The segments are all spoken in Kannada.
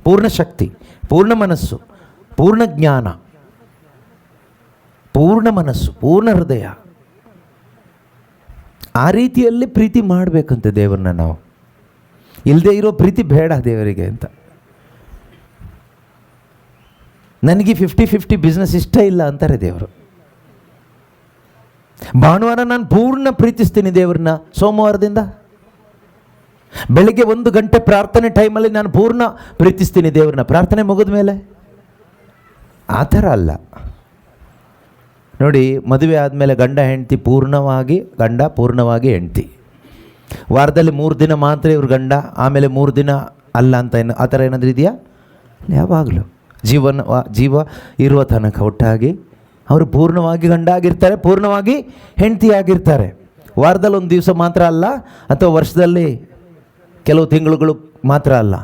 ಪೂರ್ಣ ಶಕ್ತಿ, ಪೂರ್ಣ ಮನಸ್ಸು, ಪೂರ್ಣ ಜ್ಞಾನ, ಪೂರ್ಣ ಮನಸ್ಸು, ಪೂರ್ಣ ಹೃದಯ. ಆ ರೀತಿಯಲ್ಲಿ ಪ್ರೀತಿ ಮಾಡಬೇಕಂತೆ ದೇವರನ್ನ ನಾವು. ಇಲ್ಲದೆ ಇರೋ ಪ್ರೀತಿ ಬೇಡ ದೇವರಿಗೆ ಅಂತ. ನನಗೆ 50-50 ಬಿಸ್ನೆಸ್ ಇಷ್ಟ ಇಲ್ಲ ಅಂತಾರೆ ದೇವರು. ಭಾನುವಾರ ನಾನು ಪೂರ್ಣ ಪ್ರೀತಿಸ್ತೀನಿ ದೇವ್ರನ್ನ, ಸೋಮವಾರದಿಂದ ಬೆಳಿಗ್ಗೆ 1 ಗಂಟೆ ಪ್ರಾರ್ಥನೆ ಟೈಮಲ್ಲಿ ನಾನು ಪೂರ್ಣ ಪ್ರೀತಿಸ್ತೀನಿ ದೇವ್ರನ್ನ, ಪ್ರಾರ್ಥನೆ ಮುಗಿದ ಮೇಲೆ. ಆ ಥರ ಅಲ್ಲ ನೋಡಿ. ಮದುವೆ ಆದಮೇಲೆ ಗಂಡ ಪೂರ್ಣವಾಗಿ ಹೆಂಡತಿ. ವಾರದಲ್ಲಿ 3 ದಿನ ಮಾತ್ರ ಇವ್ರು ಗಂಡ, ಆಮೇಲೆ 3 ದಿನ ಅಲ್ಲ ಅಂತ ಆ ಥರ ಏನಾದರೂ ಇದೆಯಾ? ಯಾವಾಗಲೂ ಜೀವ ಇರುವ ತನಕ ಒಟ್ಟಾಗಿ ಅವರು ಪೂರ್ಣವಾಗಿ ಗಂಡ ಆಗಿರ್ತಾರೆ, ಪೂರ್ಣವಾಗಿ ಹೆಂಡತಿ ಆಗಿರ್ತಾರೆ. ವಾರದಲ್ಲಿ 1 ದಿವಸ ಮಾತ್ರ ಅಲ್ಲ, ಅಥವಾ ವರ್ಷದಲ್ಲಿ ಕೆಲವು ತಿಂಗಳುಗಳು ಮಾತ್ರ ಅಲ್ಲ,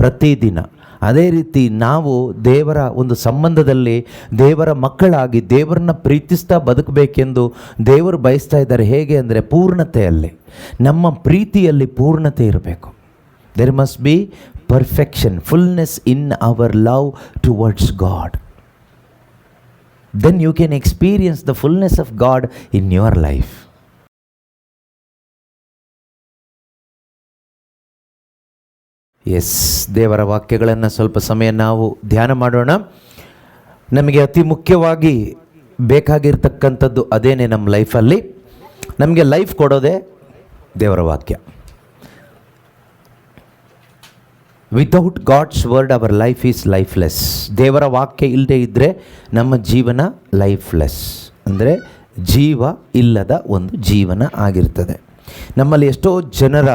ಪ್ರತಿದಿನ. ಅದೇ ರೀತಿ ನಾವು ದೇವರ ಒಂದು ಸಂಬಂಧದಲ್ಲಿ ದೇವರ ಮಕ್ಕಳಾಗಿ ದೇವರನ್ನ ಪ್ರೀತಿಸ್ತಾ ಬದುಕಬೇಕೆಂದು ದೇವರು ಬಯಸ್ತಾ ಇದ್ದಾರೆ. ಹೇಗೆ ಅಂದರೆ ಪೂರ್ಣತೆಯಲ್ಲಿ, ನಮ್ಮ ಪ್ರೀತಿಯಲ್ಲಿ ಪೂರ್ಣತೆ ಇರಬೇಕು. There must be perfection, fullness in our love towards God. Then you can experience the fullness of God in your life. ದೇವರ ವಾಕ್ಯಗಳನ್ನು ಸ್ವಲ್ಪ ಸಮಯ ನಾವು ಧ್ಯಾನ ಮಾಡೋಣ. ನಮಗೆ ಅತಿ ಮುಖ್ಯವಾಗಿ ಬೇಕಾಗಿರ್ತಕ್ಕಂಥದ್ದು ಅದೇನೇ. ನಮ್ಮ ಲೈಫಲ್ಲಿ ನಮಗೆ ಲೈಫ್ ಕೊಡೋದೇ ದೇವರ ವಾಕ್ಯ. Without God's word our life is lifeless. ದೇವರ ವಾಕ್ಯ ಇಲ್ಲದೆ ಇದ್ದರೆ ನಮ್ಮ ಜೀವನ ಲೈಫ್ಲೆಸ್, ಅಂದರೆ ಜೀವ ಇಲ್ಲದ ಒಂದು ಜೀವನ ಆಗಿರ್ತದೆ. ನಮ್ಮಲ್ಲಿ ಎಷ್ಟೋ ಜನರ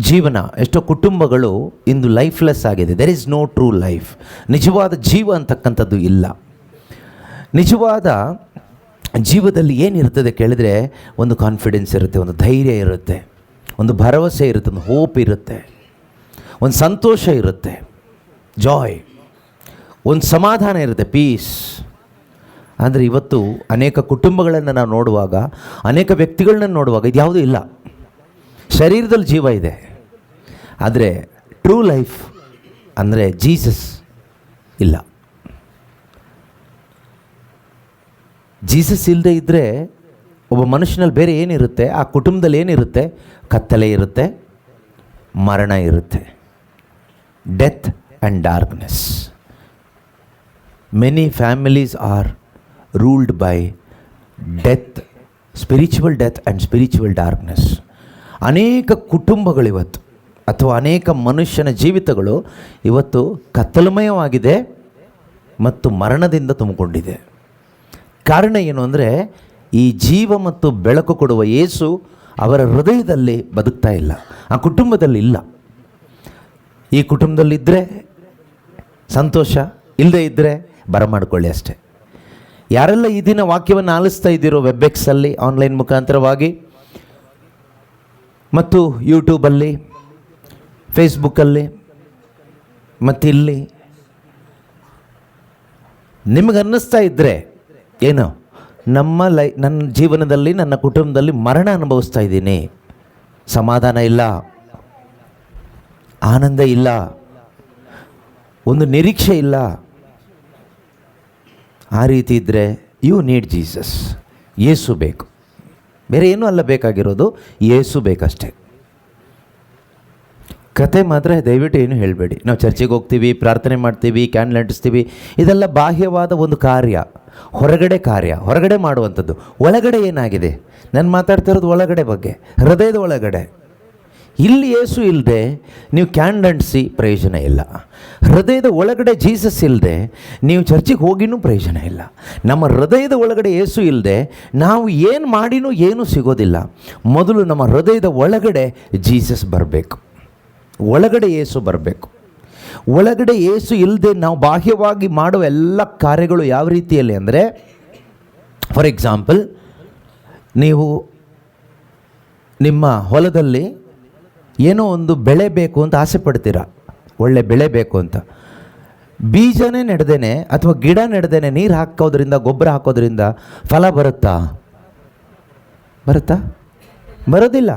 ಜೀವನ, ಎಷ್ಟೋ ಕುಟುಂಬಗಳು ಇಂದು ಲೈಫ್ಲೆಸ್ ಆಗಿದೆ. There is no true life. ನಿಜವಾದ ಜೀವ ಅಂತಕ್ಕಂಥದ್ದು ಇಲ್ಲ. ನಿಜವಾದ ಜೀವದಲ್ಲಿ ಏನಿರ್ತದೆ ಕೇಳಿದರೆ, ಒಂದು ಕಾನ್ಫಿಡೆನ್ಸ್ ಇರುತ್ತೆ, ಒಂದು ಧೈರ್ಯ ಇರುತ್ತೆ, ಒಂದು ಭರವಸೆ ಇರುತ್ತೆ, ಒಂದು ಹೋಪ್ ಇರುತ್ತೆ, ಒಂದು ಸಂತೋಷ ಇರುತ್ತೆ, ಜಾಯ್, ಒಂದು ಸಮಾಧಾನ ಇರುತ್ತೆ, ಪೀಸ್. ಅಂದರೆ ಇವತ್ತು ಅನೇಕ ಕುಟುಂಬಗಳನ್ನು ನಾವು ನೋಡುವಾಗ, ಅನೇಕ ವ್ಯಕ್ತಿಗಳನ್ನ ನೋಡುವಾಗ ಇದ್ಯಾವುದೂ ಇಲ್ಲ. ಶರೀರದಲ್ಲಿ ಜೀವ ಇದೆ, ಆದರೆ ಟ್ರೂ ಲೈಫ್ ಅಂದರೆ ಜೀಸಸ್ ಇಲ್ಲ. ಜೀಸಸ್ ಇಲ್ಲದೆ ಇದ್ದರೆ ಒಬ್ಬ ಮನುಷ್ಯನಲ್ಲಿ ಬೇರೆ ಏನಿರುತ್ತೆ? ಆ ಕುಟುಂಬದಲ್ಲಿ ಏನಿರುತ್ತೆ? ಕತ್ತಲೆ ಇರುತ್ತೆ, ಮರಣ ಇರುತ್ತೆ, death and darkness. Many families are ruled by death, spiritual death and spiritual darkness. ಅನೇಕ ಕುಟುಂಬಗಳಿವತ್ತು, ಅಥವಾ ಅನೇಕ ಮನುಷ್ಯನ ಜೀವಿತಗಳು ಇವತ್ತು ಕತ್ತಲಮಯವಾಗಿದೆ ಮತ್ತು ಮರಣದಿಂದ ತುಂಬಿಕೊಂಡಿದೆ. ಕಾರಣ ಏನು ಅಂದರೆ, ಈ ಜೀವ ಮತ್ತು ಬೆಳಕು ಕೊಡುವ ಯೇಸು ಅವರ ಹೃದಯದಲ್ಲಿ ಬದುಕ್ತಾ ಇಲ್ಲ, ಆ ಕುಟುಂಬದಲ್ಲಿ ಇಲ್ಲ. ಈ ಕುಟುಂಬದಲ್ಲಿದ್ದರೆ ಸಂತೋಷ, ಇಲ್ಲದೇ ಇದ್ದರೆ ಬರಮಾಡ್ಕೊಳ್ಳಿ ಅಷ್ಟೇ. ಯಾರೆಲ್ಲ ಈ ದಿನ ವಾಕ್ಯವನ್ನು ಆಲಿಸ್ತಾ ಇದ್ದೀರೋ ವೆಬ್ಎಕ್ಸಲ್ಲಿ, ಆನ್ಲೈನ್ ಮುಖಾಂತರವಾಗಿ ಮತ್ತು ಯೂಟ್ಯೂಬಲ್ಲಿ, ಫೇಸ್ಬುಕ್ಕಲ್ಲಿ ಮತ್ತಿಲ್ಲಿ, ನಿಮಗೆ ಅನ್ನಿಸ್ತಾ ಇದ್ದರೆ ಏನು, ನನ್ನ ಜೀವನದಲ್ಲಿ, ನನ್ನ ಕುಟುಂಬದಲ್ಲಿ ಮರಣ ಅನುಭವಿಸ್ತಾ ಇದ್ದೀನಿ, ಸಮಾಧಾನ ಇಲ್ಲ, ಆನಂದ ಇಲ್ಲ, ಒಂದು ನಿರೀಕ್ಷೆ ಇಲ್ಲ, ಆ ರೀತಿ ಇದ್ದರೆ ಯು ನೀಡ್ ಜೀಸಸ್. ಯೇಸು ಬೇಕು, ಬೇರೆ ಏನೂ ಅಲ್ಲ ಬೇಕಾಗಿರೋದು, ಯೇಸು ಬೇಕಷ್ಟೇ. ಕತೆ ಮಾತ್ರ ದಯವಿಟ್ಟು ಏನು ಹೇಳಬೇಡಿ. ನಾವು ಚರ್ಚೆಗೆ ಹೋಗ್ತೀವಿ, ಪ್ರಾರ್ಥನೆ ಮಾಡ್ತೀವಿ, ಕ್ಯಾಂಡಲ್ ಅಂಟಿಸ್ತೀವಿ, ಇದೆಲ್ಲ ಬಾಹ್ಯವಾದ ಒಂದು ಕಾರ್ಯ, ಹೊರಗಡೆ ಕಾರ್ಯ, ಹೊರಗಡೆ ಮಾಡುವಂಥದ್ದು. ಒಳಗಡೆ ಏನಾಗಿದೆ? ನಾನು ಮಾತಾಡ್ತಾ ಇರೋದು ಒಳಗಡೆ ಬಗ್ಗೆ, ಹೃದಯದ ಒಳಗಡೆ. ಇಲ್ಲಿ ಯೇಸು ಇಲ್ಲದೆ ನೀವು ಕ್ಯಾಂಡಲ್ ಅಂಟಿಸಿ ಪ್ರಯೋಜನ ಇಲ್ಲ. ಹೃದಯದ ಒಳಗಡೆ ಜೀಸಸ್ ಇಲ್ಲದೆ ನೀವು ಚರ್ಚಿಗೆ ಹೋಗಿನೂ ಪ್ರಯೋಜನ ಇಲ್ಲ. ನಮ್ಮ ಹೃದಯದ ಒಳಗಡೆ ಯೇಸು ಇಲ್ಲದೆ ನಾವು ಏನು ಮಾಡಿನೂ ಏನೂ ಸಿಗೋದಿಲ್ಲ. ಮೊದಲು ನಮ್ಮ ಹೃದಯದ ಒಳಗಡೆ ಜೀಸಸ್ ಬರಬೇಕು, ಒಳಗಡೆ ಯೇಸು ಬರಬೇಕು. ಒಳಗಡೆ ಯೇಸು ಇಲ್ಲದೆ ನಾವು ಬಾಹ್ಯವಾಗಿ ಮಾಡುವ ಎಲ್ಲ ಕಾರ್ಯಗಳು ಯಾವ ರೀತಿಯಲ್ಲಿ ಅಂದರೆ, ಫಾರ್ ಎಕ್ಸಾಂಪಲ್, ನೀವು ನಿಮ್ಮ ಹೊಲದಲ್ಲಿ ಏನೋ ಒಂದು ಬೆಳೆ ಬೇಕು ಅಂತ ಆಸೆ ಪಡ್ತೀರ, ಒಳ್ಳೆ ಬೆಳೆ ಬೇಕು ಅಂತ. ಬೀಜನೇ ನೆಡ್ದೇನೆ ಅಥವಾ ಗಿಡ ನೆಡ್ದೇನೆ ನೀರು ಹಾಕೋದ್ರಿಂದ, ಗೊಬ್ಬರ ಹಾಕೋದ್ರಿಂದ ಫಲ ಬರುತ್ತಾ? ಬರುತ್ತಾ? ಬರೋದಿಲ್ಲ.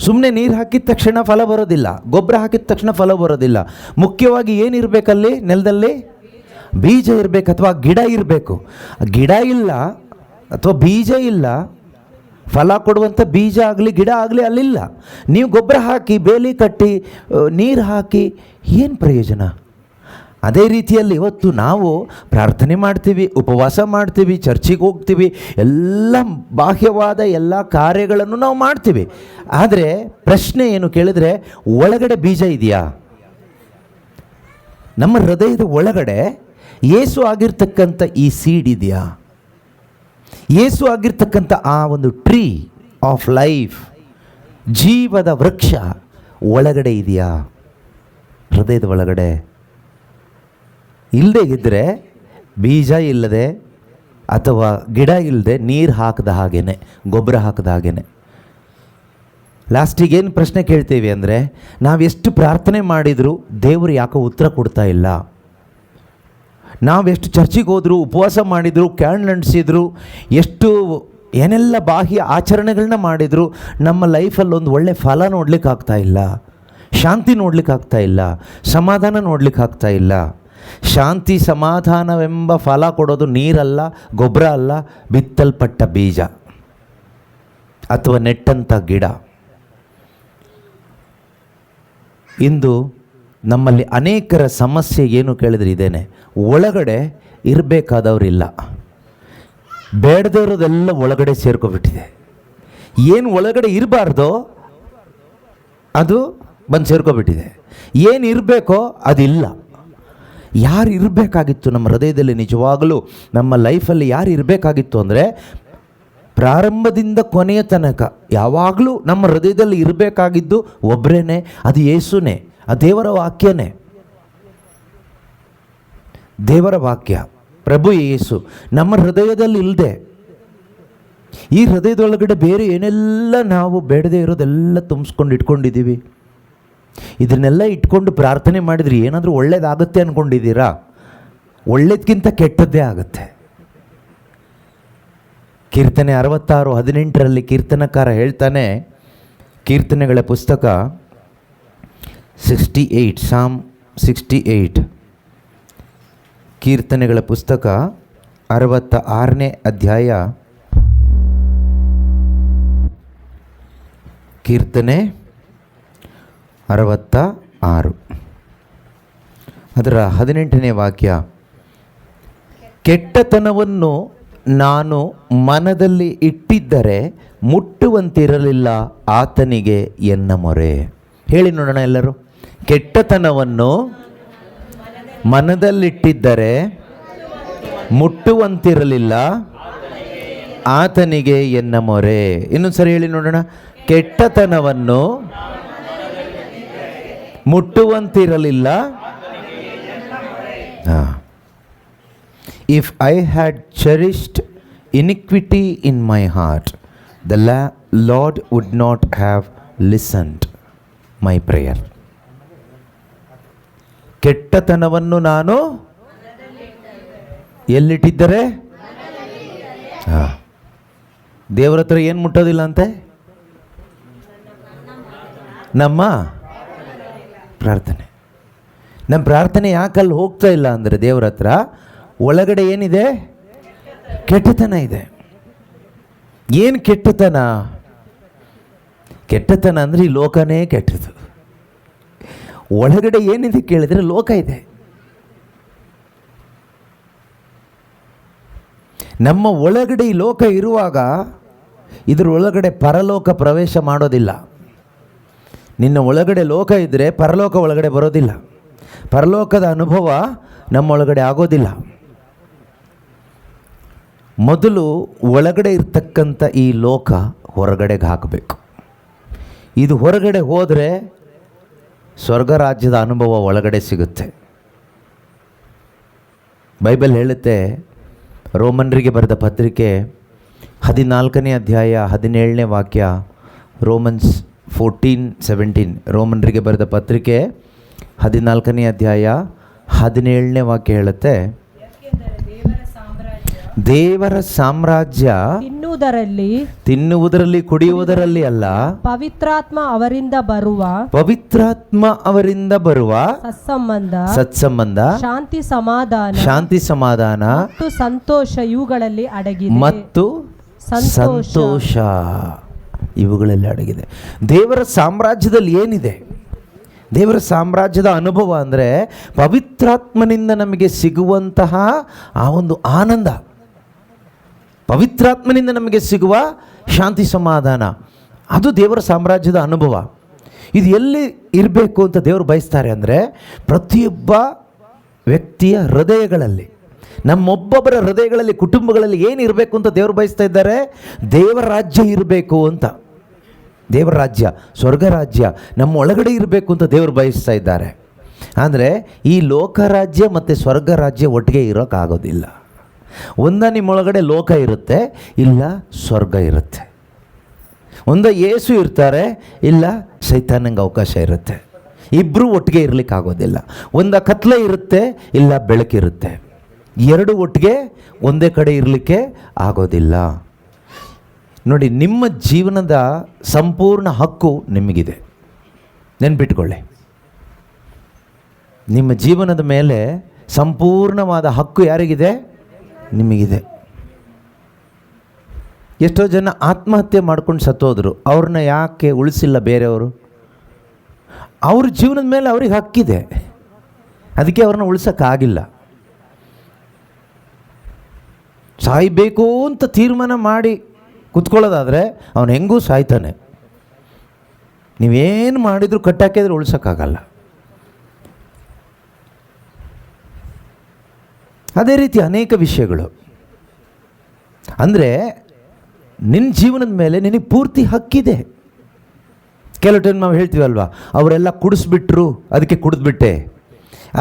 ಸುಮ್ಮನೆ ನೀರು ಹಾಕಿದ ತಕ್ಷಣ ಫಲ ಬರೋದಿಲ್ಲ, ಗೊಬ್ಬರ ಹಾಕಿದ ತಕ್ಷಣ ಫಲ ಬರೋದಿಲ್ಲ. ಮುಖ್ಯವಾಗಿ ಏನಿರಬೇಕಲ್ಲಿ ನೆಲದಲ್ಲಿ? ಬೀಜ ಇರಬೇಕು ಅಥವಾ ಗಿಡ ಇರಬೇಕು. ಗಿಡ ಇಲ್ಲ ಅಥವಾ ಬೀಜ ಇಲ್ಲ, ಫಲ ಕೊಡುವಂಥ ಬೀಜ ಆಗಲಿ ಗಿಡ ಆಗಲಿ ಅಲ್ಲಿಲ್ಲ. ನೀವು ಗೊಬ್ಬರ ಹಾಕಿ ಬೇಲಿ ಕಟ್ಟಿ ನೀರು ಹಾಕಿ ಏನು ಪ್ರಯೋಜನ? ಅದೇ ರೀತಿಯಲ್ಲಿ ಇವತ್ತು ನಾವು ಪ್ರಾರ್ಥನೆ ಮಾಡ್ತೀವಿ, ಉಪವಾಸ ಮಾಡ್ತೀವಿ, ಚರ್ಚಿಗೆ ಹೋಗ್ತೀವಿ, ಎಲ್ಲ ಬಾಹ್ಯವಾದ ಎಲ್ಲ ಕಾರ್ಯಗಳನ್ನು ನಾವು ಮಾಡ್ತೀವಿ. ಆದರೆ ಪ್ರಶ್ನೆ ಏನು ಕೇಳಿದರೆ, ಒಳಗಡೆ ಬೀಜ ಇದೆಯಾ? ನಮ್ಮ ಹೃದಯದ ಒಳಗಡೆ ಯೇಸು ಆಗಿರ್ತಕ್ಕಂಥ ಈ ಸೀಡ್ ಇದೆಯಾ? ಯೇಸು ಆಗಿರ್ತಕ್ಕಂಥ ಆ ಒಂದು ಟ್ರೀ ಆಫ್ ಲೈಫ್, ಜೀವದ ವೃಕ್ಷ ಒಳಗಡೆ ಇದೆಯಾ? ಹೃದಯದ ಒಳಗಡೆ ಇಲ್ಲದೆ ಇದ್ದರೆ ಬೀಜ ಇಲ್ಲದೆ ಅಥವಾ ಗಿಡ ಇಲ್ಲದೆ ನೀರು ಹಾಕಿದ ಹಾಗೇನೆ, ಗೊಬ್ಬರ ಹಾಕಿದ ಹಾಗೇನೆ. ಲಾಸ್ಟಿಗೆ ಏನು ಪ್ರಶ್ನೆ ಕೇಳ್ತೀವಿ ಅಂದರೆ, ನಾವೆಷ್ಟು ಪ್ರಾರ್ಥನೆ ಮಾಡಿದರೂ ದೇವರು ಯಾಕೋ ಉತ್ತರ ಕೊಡ್ತಾ ಇಲ್ಲ. ನಾವೆಷ್ಟು ಚರ್ಚಿಗೆ ಹೋದರೂ, ಉಪವಾಸ ಮಾಡಿದರೂ, ಕ್ಯಾಂಡಲ್ ಅಂಟಿಸಿದ್ರು, ಎಷ್ಟು ಏನೆಲ್ಲ ಬಾಹ್ಯ ಆಚರಣೆಗಳನ್ನ ಮಾಡಿದರೂ ನಮ್ಮ ಲೈಫಲ್ಲಿ ಒಂದು ಒಳ್ಳೆ ಫಲ ನೋಡ್ಲಿಕ್ಕೆ ಆಗ್ತಾ ಇಲ್ಲ, ಶಾಂತಿ ನೋಡ್ಲಿಕ್ಕೆ ಆಗ್ತಾ ಇಲ್ಲ, ಸಮಾಧಾನ ನೋಡ್ಲಿಕ್ಕೆ ಆಗ್ತಾ ಇಲ್ಲ. ಶಾಂತಿ ಸಮಾಧಾನವೆಂಬ ಫಲ ಕೊಡೋದು ನೀರಲ್ಲ, ಗೊಬ್ಬರ ಅಲ್ಲ, ಬಿತ್ತಲ್ಪಟ್ಟ ಬೀಜ ಅಥವಾ ನೆಟ್ಟಂಥ ಗಿಡ. ಇಂದು ನಮ್ಮಲ್ಲಿ ಅನೇಕರ ಸಮಸ್ಯೆ ಏನು ಕೇಳಿದ್ರೆ ಇದೇನೆ, ಒಳಗಡೆ ಇರಬೇಕಾದವರಿಲ್ಲ, ಬೇಡದವರದೆಲ್ಲ ಒಳಗಡೆ ಸೇರ್ಕೊಬಿಟ್ಟಿದೆ. ಏನು ಒಳಗಡೆ ಇರಬಾರ್ದೋ ಅದು ಬಂದು ಸೇರ್ಕೊಬಿಟ್ಟಿದೆ, ಏನು ಇರಬೇಕೋ ಅದಿಲ್ಲ. ಯಾರು ಇರಬೇಕಾಗಿತ್ತು ನಮ್ಮ ಹೃದಯದಲ್ಲಿ, ನಿಜವಾಗಲೂ ನಮ್ಮ ಲೈಫಲ್ಲಿ ಯಾರು ಇರಬೇಕಾಗಿತ್ತು ಅಂದರೆ, ಪ್ರಾರಂಭದಿಂದ ಕೊನೆಯ ತನಕ ಯಾವಾಗಲೂ ನಮ್ಮ ಹೃದಯದಲ್ಲಿ ಇರಬೇಕಾಗಿದ್ದು ಒಬ್ಬರೇನೆ, ಅದು ಯೇಸುನೇ, ಆ ದೇವರ ವಾಕ್ಯನೇ. ದೇವರ ವಾಕ್ಯ ಪ್ರಭು ಯೇಸು ನಮ್ಮ ಹೃದಯದಲ್ಲಿ ಇಲ್ಲದೆ, ಈ ಹೃದಯದೊಳಗಡೆ ಬೇರೆ ಏನೆಲ್ಲ ನಾವು ಬೇಡದೇ ಇರೋದೆಲ್ಲ ತುಂಬಿಸ್ಕೊಂಡು ಇಟ್ಕೊಂಡಿದ್ದೀವಿ. ಇದನ್ನೆಲ್ಲ ಇಟ್ಕೊಂಡು ಪ್ರಾರ್ಥನೆ ಮಾಡಿದರೆ ಏನಾದರೂ ಒಳ್ಳೇದಾಗುತ್ತೆ ಅಂದ್ಕೊಂಡಿದ್ದೀರಾ? ಒಳ್ಳೇದಕ್ಕಿಂತ ಕೆಟ್ಟದ್ದೇ ಆಗುತ್ತೆ. ಕೀರ್ತನೆ 66:18 ಕೀರ್ತನಕಾರ ಹೇಳ್ತಾನೆ, ಕೀರ್ತನೆಗಳ ಪುಸ್ತಕ 68, ಸಾಮ್ 68, ಕೀರ್ತನೆಗಳ ಪುಸ್ತಕ 66ನೇ ಅಧ್ಯಾಯ, ಕೀರ್ತನೆ 66 ಅದರ 18ನೇ ವಾಕ್ಯ, ಕೆಟ್ಟತನವನ್ನು ನಾನು ಮನದಲ್ಲಿ ಇಟ್ಟಿದ್ದರೆ ಮುಟ್ಟುವಂತಿರಲಿಲ್ಲ ಆತನಿಗೆ ಎನ್ನ ಮೊರೆ. ಹೇಳಿ ನೋಡೋಣ ಎಲ್ಲರೂ. ಕೆಟ್ಟತನವನ್ನು ಮನದಲ್ಲಿಟ್ಟಿದ್ದರೆ ಮುಟ್ಟುವಂತಿರಲಿಲ್ಲ ಆತನಿಗೆ ಎನ್ನ ಮೊರೆ. ಇನ್ನೊಂದು ಸರಿ ಹೇಳಿ ನೋಡೋಣ. ಕೆಟ್ಟತನವನ್ನು ಮುಟ್ಟುವಂತಿರಲಿಲ್ಲ. If I had cherished iniquity in my heart, the Lord would not have listened my prayer. ಕೆಟ್ಟತನವನ್ನು ನಾನು ಎಲ್ಲಿಟ್ಟಿದ್ದರೆ, ದೇವರ ಹತ್ರ ಏನು ಮುಟ್ಟೋದಿಲ್ಲ ಅಂತೆ? ನಮ್ಮ ಪ್ರಾರ್ಥನೆ. ನಮ್ಮ ಪ್ರಾರ್ಥನೆ ಯಾಕಲ್ಲಿ ಹೋಗ್ತಾ ಇಲ್ಲ ಅಂದರೆ, ದೇವರ ಹತ್ರ ಒಳಗಡೆ ಏನಿದೆ? ಕೆಟ್ಟತನ ಇದೆ. ಏನು ಕೆಟ್ಟತನ? ಕೆಟ್ಟತನ ಅಂದರೆ ಈ ಲೋಕನೇ ಕೆಟ್ಟದು. ಒಳಗಡೆ ಏನಿದೆ ಕೇಳಿದರೆ ಲೋಕ ಇದೆ. ನಮ್ಮ ಒಳಗಡೆ ಈ ಲೋಕ ಇರುವಾಗ ಇದರ ಒಳಗಡೆ ಪರಲೋಕ ಪ್ರವೇಶ ಮಾಡೋದಿಲ್ಲ. ನಿನ್ನ ಒಳಗಡೆ ಲೋಕ ಇದ್ದರೆ ಪರಲೋಕ ಒಳಗಡೆ ಬರೋದಿಲ್ಲ. ಪರಲೋಕದ ಅನುಭವ ನಮ್ಮೊಳಗಡೆ ಆಗೋದಿಲ್ಲ. ಮೊದಲು ಒಳಗಡೆ ಇರ್ತಕ್ಕಂಥ ಈ ಲೋಕ ಹೊರಗಡೆಗೆ ಹಾಕಬೇಕು. ಇದು ಹೊರಗಡೆ ಹೋದರೆ ಸ್ವರ್ಗ ರಾಜ್ಯದ ಅನುಭವ ಒಳಗಡೆ ಸಿಗುತ್ತೆ. ಬೈಬಲ್ ಹೇಳುತ್ತೆ, ರೋಮನ್ರಿಗೆ ಬರೆದ ಪತ್ರಿಕೆ 14ನೇ ಅಧ್ಯಾಯ 17ನೇ ವಾಕ್ಯ, ರೋಮನ್ಸ್ 14:17, ರೋಮನ್ರಿಗೆ ಬರೆದ ಪತ್ರಿಕೆ 14ನೇ ಅಧ್ಯಾಯ 17ನೇ ವಾಕ್ಯ ಹೇಳುತ್ತೆ, ದೇವರ ಸಾಮ್ರಾಜ್ಯ ತಿನ್ನುವುದರಲ್ಲಿ ಕುಡಿಯುವುದರಲ್ಲಿ ಅಲ್ಲ, ಪವಿತ್ರಾತ್ಮ ಅವರಿಂದ ಬರುವ ಸತ್ಸಂಬಂಧ, ಶಾಂತಿ ಸಮಾಧಾನ ಮತ್ತು ಸಂತೋಷ ಇವುಗಳಲ್ಲಿ ಅಡಗಿದೆ. ಮತ್ತು ಸಂತೋಷ ಇವುಗಳಲ್ಲಿ ಅಡಗಿದೆ. ದೇವರ ಸಾಮ್ರಾಜ್ಯದಲ್ಲಿ ಏನಿದೆ? ದೇವರ ಸಾಮ್ರಾಜ್ಯದ ಅನುಭವ ಅಂದರೆ ಪವಿತ್ರಾತ್ಮನಿಂದ ನಮಗೆ ಸಿಗುವಂತಹ ಆ ಒಂದು ಆನಂದ, ಪವಿತ್ರಾತ್ಮನಿಂದ ನಮಗೆ ಸಿಗುವ ಶಾಂತಿ ಸಮಾಧಾನ, ಅದು ದೇವರ ಸಾಮ್ರಾಜ್ಯದ ಅನುಭವ. ಇದು ಎಲ್ಲಿ ಇರಬೇಕು ಅಂತ ದೇವರು ಬಯಸ್ತಾರೆ ಅಂದರೆ ಪ್ರತಿಯೊಬ್ಬ ವ್ಯಕ್ತಿಯ ಹೃದಯಗಳಲ್ಲಿ, ನಮ್ಮೊಬ್ಬೊಬ್ಬರ ಹೃದಯಗಳಲ್ಲಿ, ಕುಟುಂಬಗಳಲ್ಲಿ ಏನಿರಬೇಕು ಅಂತ ದೇವರು ಬಯಸ್ತಾ ಇದ್ದಾರೆ? ದೇವರ ರಾಜ್ಯ ಇರಬೇಕು ಅಂತ. ದೇವರ ರಾಜ್ಯ, ಸ್ವರ್ಗ ರಾಜ್ಯ ನಮ್ಮ ಒಳಗಡೆ ಇರಬೇಕು ಅಂತ ದೇವರು ಬಯಸ್ತಾ ಇದ್ದಾರೆ. ಅಂದರೆ ಈ ಲೋಕರಾಜ್ಯ ಮತ್ತು ಸ್ವರ್ಗ ರಾಜ್ಯ ಒಟ್ಟಿಗೆ ಇರೋಕ್ಕಾಗೋದಿಲ್ಲ. ನಿಮ್ಮೊಳಗಡೆ ಲೋಕ ಇರುತ್ತೆ, ಇಲ್ಲ ಸ್ವರ್ಗ ಇರುತ್ತೆ. ಯೇಸು ಇರ್ತಾರೆ, ಇಲ್ಲ ಸೈತಾನಂಗೆ ಅವಕಾಶ ಇರುತ್ತೆ. ಇಬ್ಬರು ಒಟ್ಟಿಗೆ ಇರಲಿಕ್ಕಾಗೋದಿಲ್ಲ. ಕತ್ಲೆ ಇರುತ್ತೆ, ಇಲ್ಲ ಬೆಳಕಿರುತ್ತೆ. ಎರಡು ಒಟ್ಟಿಗೆ ಒಂದೇ ಕಡೆ ಇರಲಿಕ್ಕೆ ಆಗೋದಿಲ್ಲ. ನೋಡಿ, ನಿಮ್ಮ ಜೀವನದ ಸಂಪೂರ್ಣ ಹಕ್ಕು ನಿಮಗಿದೆ. ನೆನ್ಪಿಟ್ಕೊಳ್ಳಿ, ನಿಮ್ಮ ಜೀವನದ ಮೇಲೆ ಸಂಪೂರ್ಣವಾದ ಹಕ್ಕು ಯಾರಿಗಿದೆ? ನಿಮಗಿದೆ. ಎಷ್ಟೋ ಜನ ಆತ್ಮಹತ್ಯೆ ಮಾಡ್ಕೊಂಡು ಸತ್ತೋದ್ರು. ಅವ್ರನ್ನ ಯಾಕೆ ಉಳಿಸಿಲ್ಲ ಬೇರೆಯವರು? ಅವ್ರ ಜೀವನದ ಮೇಲೆ ಅವ್ರಿಗೆ ಹಕ್ಕಿದೆ, ಅದಕ್ಕೆ ಅವ್ರನ್ನ ಉಳಿಸೋಕ್ಕಾಗಿಲ್ಲ. ಸಾಯಬೇಕು ಅಂತ ತೀರ್ಮಾನ ಮಾಡಿ ಕುತ್ಕೊಳ್ಳೋದಾದರೆ ಅವನು ಹೆಂಗೂ ಸಾಯ್ತಾನೆ. ನೀವೇನು ಮಾಡಿದರೂ ಕಟ್ಟಾಕಿದ್ರೆ ಉಳಿಸೋಕ್ಕಾಗಲ್ಲ. ಅದೇ ರೀತಿ ಅನೇಕ ವಿಷಯಗಳು. ಅಂದರೆ ನಿನ್ನ ಜೀವನದ ಮೇಲೆ ನಿನಗೆ ಪೂರ್ತಿ ಹಕ್ಕಿದೆ. ಕೆಲವು ಟೈಮ್ ನಾವು ಹೇಳ್ತೀವಲ್ವ, ಅವರೆಲ್ಲ ಕುಡಿಸ್ಬಿಟ್ರು ಅದಕ್ಕೆ ಕುಡಿದ್ಬಿಟ್ಟೆ.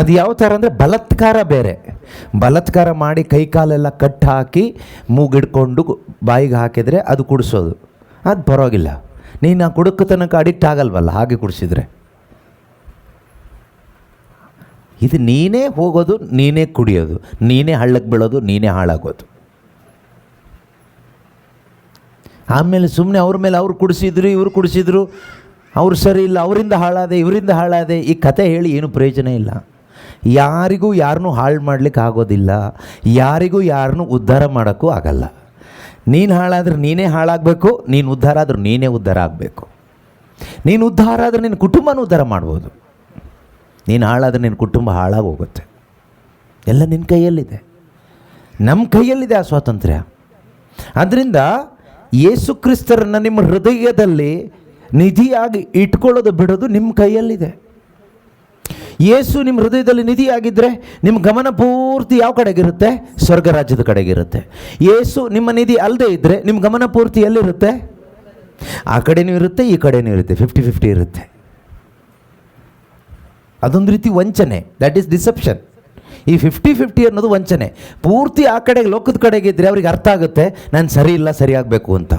ಅದು ಯಾವ ಥರ ಅಂದರೆ ಬಲಾತ್ಕಾರ ಬೇರೆ. ಬಲಾತ್ಕಾರ ಮಾಡಿ ಕೈ ಕಾಲೆಲ್ಲ ಕಟ್ಟು ಹಾಕಿ ಮೂಗಿಡ್ಕೊಂಡು ಬಾಯಿಗೆ ಹಾಕಿದರೆ ಅದು ಕುಡಿಸೋದು, ಅದು ಪರವಾಗಿಲ್ಲ. ನೀನು ಆ ಕುಡುಕ ತನಕ ಅಡಿಕ್ಟ್ ಆಗಲ್ವಲ್ಲ ಹಾಗೆ ಕುಡಿಸಿದ್ರೆ. ಇದು ನೀನೇ ಹೋಗೋದು, ನೀನೇ ಕುಡಿಯೋದು, ನೀನೇ ಹಳ್ಳಕ್ಕೆ ಬೀಳೋದು, ನೀನೇ ಹಾಳಾಗೋದು. ಆಮೇಲೆ ಸುಮ್ಮನೆ ಅವ್ರ ಮೇಲೆ ಅವ್ರು ಕುಡಿಸಿದ್ರು, ಇವರು ಕುಡಿಸಿದ್ರು, ಅವ್ರು ಸರಿ ಇಲ್ಲ, ಅವರಿಂದ ಹಾಳಾದೆ, ಇವರಿಂದ ಹಾಳಾದೆ, ಈ ಕತೆ ಹೇಳಿ ಏನು ಪ್ರಯೋಜನ ಇಲ್ಲ. ಯಾರಿಗೂ ಯಾರನ್ನೂ ಹಾಳು ಮಾಡಲಿಕ್ಕೆ ಆಗೋದಿಲ್ಲ, ಯಾರಿಗೂ ಯಾರನ್ನೂ ಉದ್ಧಾರ ಮಾಡೋಕ್ಕೂ ಆಗಲ್ಲ. ನೀನು ಹಾಳಾದ್ರೆ ನೀನೇ ಹಾಳಾಗಬೇಕು, ನೀನು ಉದ್ಧಾರ ಆದ್ರೆ ನೀನೇ ಉದ್ಧಾರ ಆಗಬೇಕು. ನೀನು ಉದ್ಧಾರ ಆದರೆ ನಿನ್ನ ಕುಟುಂಬನೂ ಉದ್ಧಾರ ಮಾಡ್ಬೋದು. ನೀನು ಹಾಳಾದರೆ ನಿನ್ನ ಕುಟುಂಬ ಹಾಳಾಗಿ ಹೋಗುತ್ತೆ. ಎಲ್ಲ ನಿನ್ನ ಕೈಯಲ್ಲಿದೆ, ನಮ್ಮ ಕೈಯಲ್ಲಿದೆ ಆ ಸ್ವಾತಂತ್ರ್ಯ. ಆದ್ದರಿಂದ ಯೇಸು ಕ್ರಿಸ್ತರನ್ನು ನಿಮ್ಮ ಹೃದಯದಲ್ಲಿ ನಿಧಿಯಾಗಿ ಇಟ್ಕೊಳ್ಳೋದು ಬಿಡೋದು ನಿಮ್ಮ ಕೈಯಲ್ಲಿದೆ. ಯೇಸು ನಿಮ್ಮ ಹೃದಯದಲ್ಲಿ ನಿಧಿಯಾಗಿದ್ದರೆ ನಿಮ್ಮ ಗಮನ ಪೂರ್ತಿ ಯಾವ ಕಡೆಗಿರುತ್ತೆ? ಸ್ವರ್ಗ ರಾಜ್ಯದ ಕಡೆಗಿರುತ್ತೆ. ಯೇಸು ನಿಮ್ಮ ನಿಧಿ ಅಲ್ಲದೆ ಇದ್ದರೆ ನಿಮ್ಮ ಗಮನ ಪೂರ್ತಿ ಎಲ್ಲಿರುತ್ತೆ? ಆ ಕಡೆನೂ ಇರುತ್ತೆ, ಈ ಕಡೆನೂ ಇರುತ್ತೆ, 50-50 ಇರುತ್ತೆ. ಅದೊಂದು ರೀತಿ ವಂಚನೆ, ದ್ಯಾಟ್ ಈಸ್ ಡಿಸೆಪ್ಷನ್. ಈ 50-50 ಅನ್ನೋದು ವಂಚನೆ. ಪೂರ್ತಿ ಆ ಕಡೆಗೆ, ಲೋಕದ ಕಡೆಗಿದ್ದರೆ ಅವ್ರಿಗೆ ಅರ್ಥ ಆಗುತ್ತೆ ನಾನು ಸರಿ ಇಲ್ಲ, ಸರಿಯಾಗಬೇಕು ಅಂತ.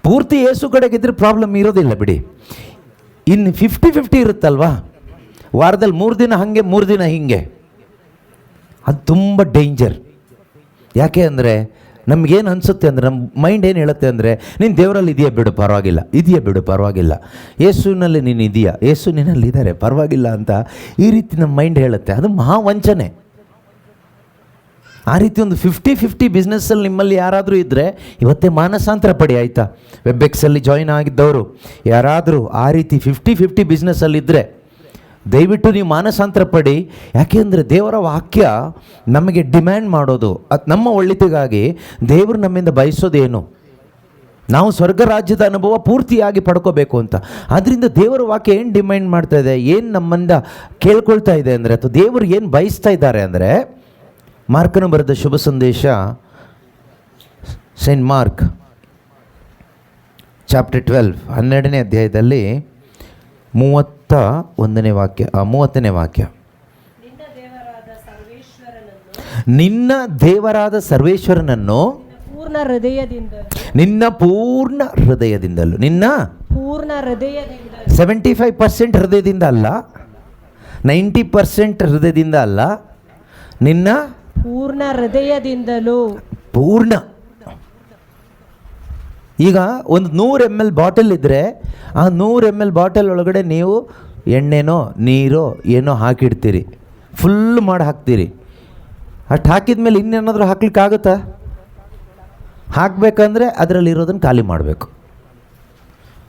ಪೂರ್ತಿ ಯೇಸು ಕಡೆಗಿದ್ದರೆ ಪ್ರಾಬ್ಲಮ್ ಇರೋದಿಲ್ಲ ಬಿಡಿ. ಇನ್ನು 50-50 ಇರುತ್ತಲ್ವಾ, ವಾರದಲ್ಲಿ 3 ದಿನ ಹಾಗೆ 3 ದಿನ ಹೀಗೆ, ಅದು ತುಂಬ ಡೇಂಜರ್. ಯಾಕೆ ಅಂದರೆ ನಮಗೇನು ಅನಿಸುತ್ತೆ ಅಂದರೆ, ನಮ್ಮ ಮೈಂಡ್ ಏನು ಹೇಳುತ್ತೆ ಅಂದರೆ, ನೀನು ದೇವರಲ್ಲಿ ಇದೆಯಾ ಬಿಡು ಪರವಾಗಿಲ್ಲ, ಇದೆಯಾ ಬಿಡು ಪರವಾಗಿಲ್ಲ, ಯೇಸುವಿನಲ್ಲಿ ನೀನು ಇದೆಯಾ, ಯೇಸು ನಿನ್ನಲ್ಲಿ ಇದ್ದಾರೆ ಪರವಾಗಿಲ್ಲ ಅಂತ ಈ ರೀತಿ ನಮ್ಮ ಮೈಂಡ್ ಹೇಳುತ್ತೆ. ಅದು ಮಹಾವಂಚನೆ. ಆ ರೀತಿ ಒಂದು 50-50 ಬಿಸ್ನೆಸ್ಸಲ್ಲಿ ನಿಮ್ಮಲ್ಲಿ ಯಾರಾದರೂ ಇದ್ದರೆ ಇವತ್ತೇ ಮಾನಸಾಂತರ ಪಡಿ, ಆಯಿತಾ? ವೆಬ್ಎಕ್ಸಲ್ಲಿ ಜಾಯಿನ್ ಆಗಿದ್ದವರು ಯಾರಾದರೂ ಆ ರೀತಿ 50-50 ಬಿಸ್ನೆಸ್ಸಲ್ಲಿದ್ದರೆ ದಯವಿಟ್ಟು ನೀವು ಮಾನಸಾಂತರ ಪಡಿ. ಯಾಕೆಂದರೆ ದೇವರ ವಾಕ್ಯ ನಮಗೆ ಡಿಮ್ಯಾಂಡ್ ಮಾಡೋದು, ಅದು ನಮ್ಮ ಒಳ್ಳೆತಿಗಾಗಿ ದೇವರು ನಮ್ಮಿಂದ ಬಯಸೋದೇನು? ನಾವು ಸ್ವರ್ಗ ರಾಜ್ಯದ ಅನುಭವ ಪೂರ್ತಿಯಾಗಿ ಪಡ್ಕೋಬೇಕು ಅಂತ. ಆದ್ದರಿಂದ ದೇವರ ವಾಕ್ಯ ಏನು ಡಿಮ್ಯಾಂಡ್ ಮಾಡ್ತಾ ಇದೆ, ಏನು ನಮ್ಮಿಂದ ಕೇಳ್ಕೊಳ್ತಾ ಇದೆ ಅಂದರೆ, ಅಥವಾ ದೇವರು ಏನು ಬಯಸ್ತಾ ಇದ್ದಾರೆ ಅಂದರೆ, ಮಾರ್ಕನು ಬರೆದ ಶುಭ ಸಂದೇಶ, ಸೈಂಟ್ ಮಾರ್ಕ್ ಚಾಪ್ಟರ್ 12 12ನೇ ಅಧ್ಯಾಯದಲ್ಲಿ 31ನೇ ವಾಕ್ಯ, 30ನೇ ವಾಕ್ಯ. ನಿನ್ನ ದೇವರಾದ ಸರ್ವೇಶ್ವರನನ್ನು ನಿನ್ನ ಪೂರ್ಣ ಹೃದಯದಿಂದಲೂ, ನಿನ್ನ ಪೂರ್ಣ ಹೃದಯದಿಂದ, 75% ಹೃದಯದಿಂದ ಅಲ್ಲ, 90% ಹೃದಯದಿಂದ ಅಲ್ಲ, ನಿನ್ನ ಪೂರ್ಣ ಹೃದಯದಿಂದಲೂ. ಪೂರ್ಣ. ಈಗ ಒಂದು 100 ml ಬಾಟಲ್ ಇದ್ದರೆ ಆ 100 ml ಬಾಟಲ್ ಒಳಗಡೆ ನೀವು ಎಣ್ಣೆನೋ ನೀರೋ ಏನೋ ಹಾಕಿಡ್ತೀರಿ, ಫುಲ್ ಮಾಡಿ ಹಾಕ್ತೀರಿ. ಅಷ್ಟು ಹಾಕಿದ ಮೇಲೆ ಇನ್ನೇನಾದರೂ ಹಾಕ್ಲಿಕ್ಕಾಗುತ್ತಾ? ಹಾಕಬೇಕಂದ್ರೆ ಅದರಲ್ಲಿರೋದನ್ನು ಖಾಲಿ ಮಾಡಬೇಕು.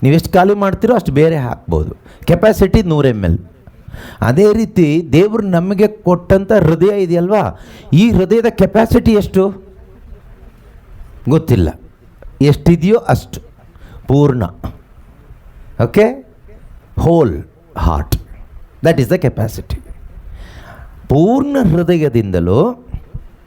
ನೀವೆಷ್ಟು ಖಾಲಿ ಮಾಡ್ತೀರೋ ಅಷ್ಟು ಬೇರೆ ಹಾಕ್ಬೋದು. Capacity 100 ml. ಅದೇ ರೀತಿ ದೇವರು ನಮಗೆ ಕೊಟ್ಟಂಥ ಹೃದಯ ಇದೆಯಲ್ವಾ, ಈ ಹೃದಯದ ಕೆಪಾಸಿಟಿ ಎಷ್ಟು ಗೊತ್ತಿಲ್ಲ, ಎಷ್ಟಿದೆಯೋ ಅಷ್ಟು ಪೂರ್ಣ. Okay, whole heart, that is the capacity. ಪೂರ್ಣ ಹೃದಯದಿಂದಲೂ,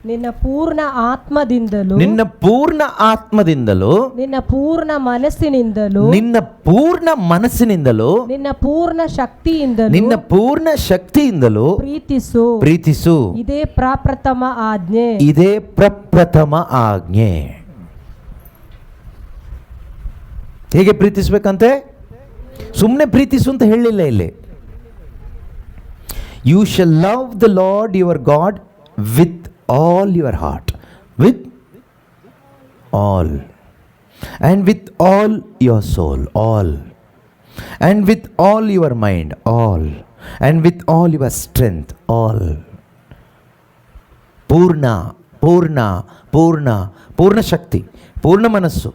ನಿನ್ನ ಪೂರ್ಣ ಆತ್ಮದಿಂದಲೂ, ನಿನ್ನ ಪೂರ್ಣ ಆತ್ಮದಿಂದಲೂ, ನಿನ್ನ ಪೂರ್ಣ ಮನಸ್ಸಿನಿಂದಲೂ, ನಿನ್ನ ಪೂರ್ಣ ಮನಸ್ಸಿನಿಂದಲೂ, ನಿನ್ನ ಪೂರ್ಣ ಶಕ್ತಿಯಿಂದಲೂ, ನಿನ್ನ ಪೂರ್ಣ ಶಕ್ತಿಯಿಂದಲೂ ಪ್ರೀತಿಸು. ಪ್ರೀತಿಸು. ಇದೇ ಪ್ರಪ್ರಥಮ ಆಜ್ಞೆ. ಇದೇ ಪ್ರಪ್ರಥಮ ಆಜ್ಞೆ. ಹೇಗೆ ಪ್ರೀತಿಸ್ಬೇಕಂತೆ? ಸುಮ್ಮನೆ ಪ್ರೀತಿಸು ಅಂತ ಹೇಳಿಲ್ಲ ಇಲ್ಲಿ. You shall love the Lord your God with all your heart, with all, and with all your soul, all, and with all your mind, all, and with all your strength, all. ಪೂರ್ಣ ಪೂರ್ಣ ಪೂರ್ಣ ಪೂರ್ಣ ಶಕ್ತಿ, ಪೂರ್ಣ ಮನಸ್ಸು,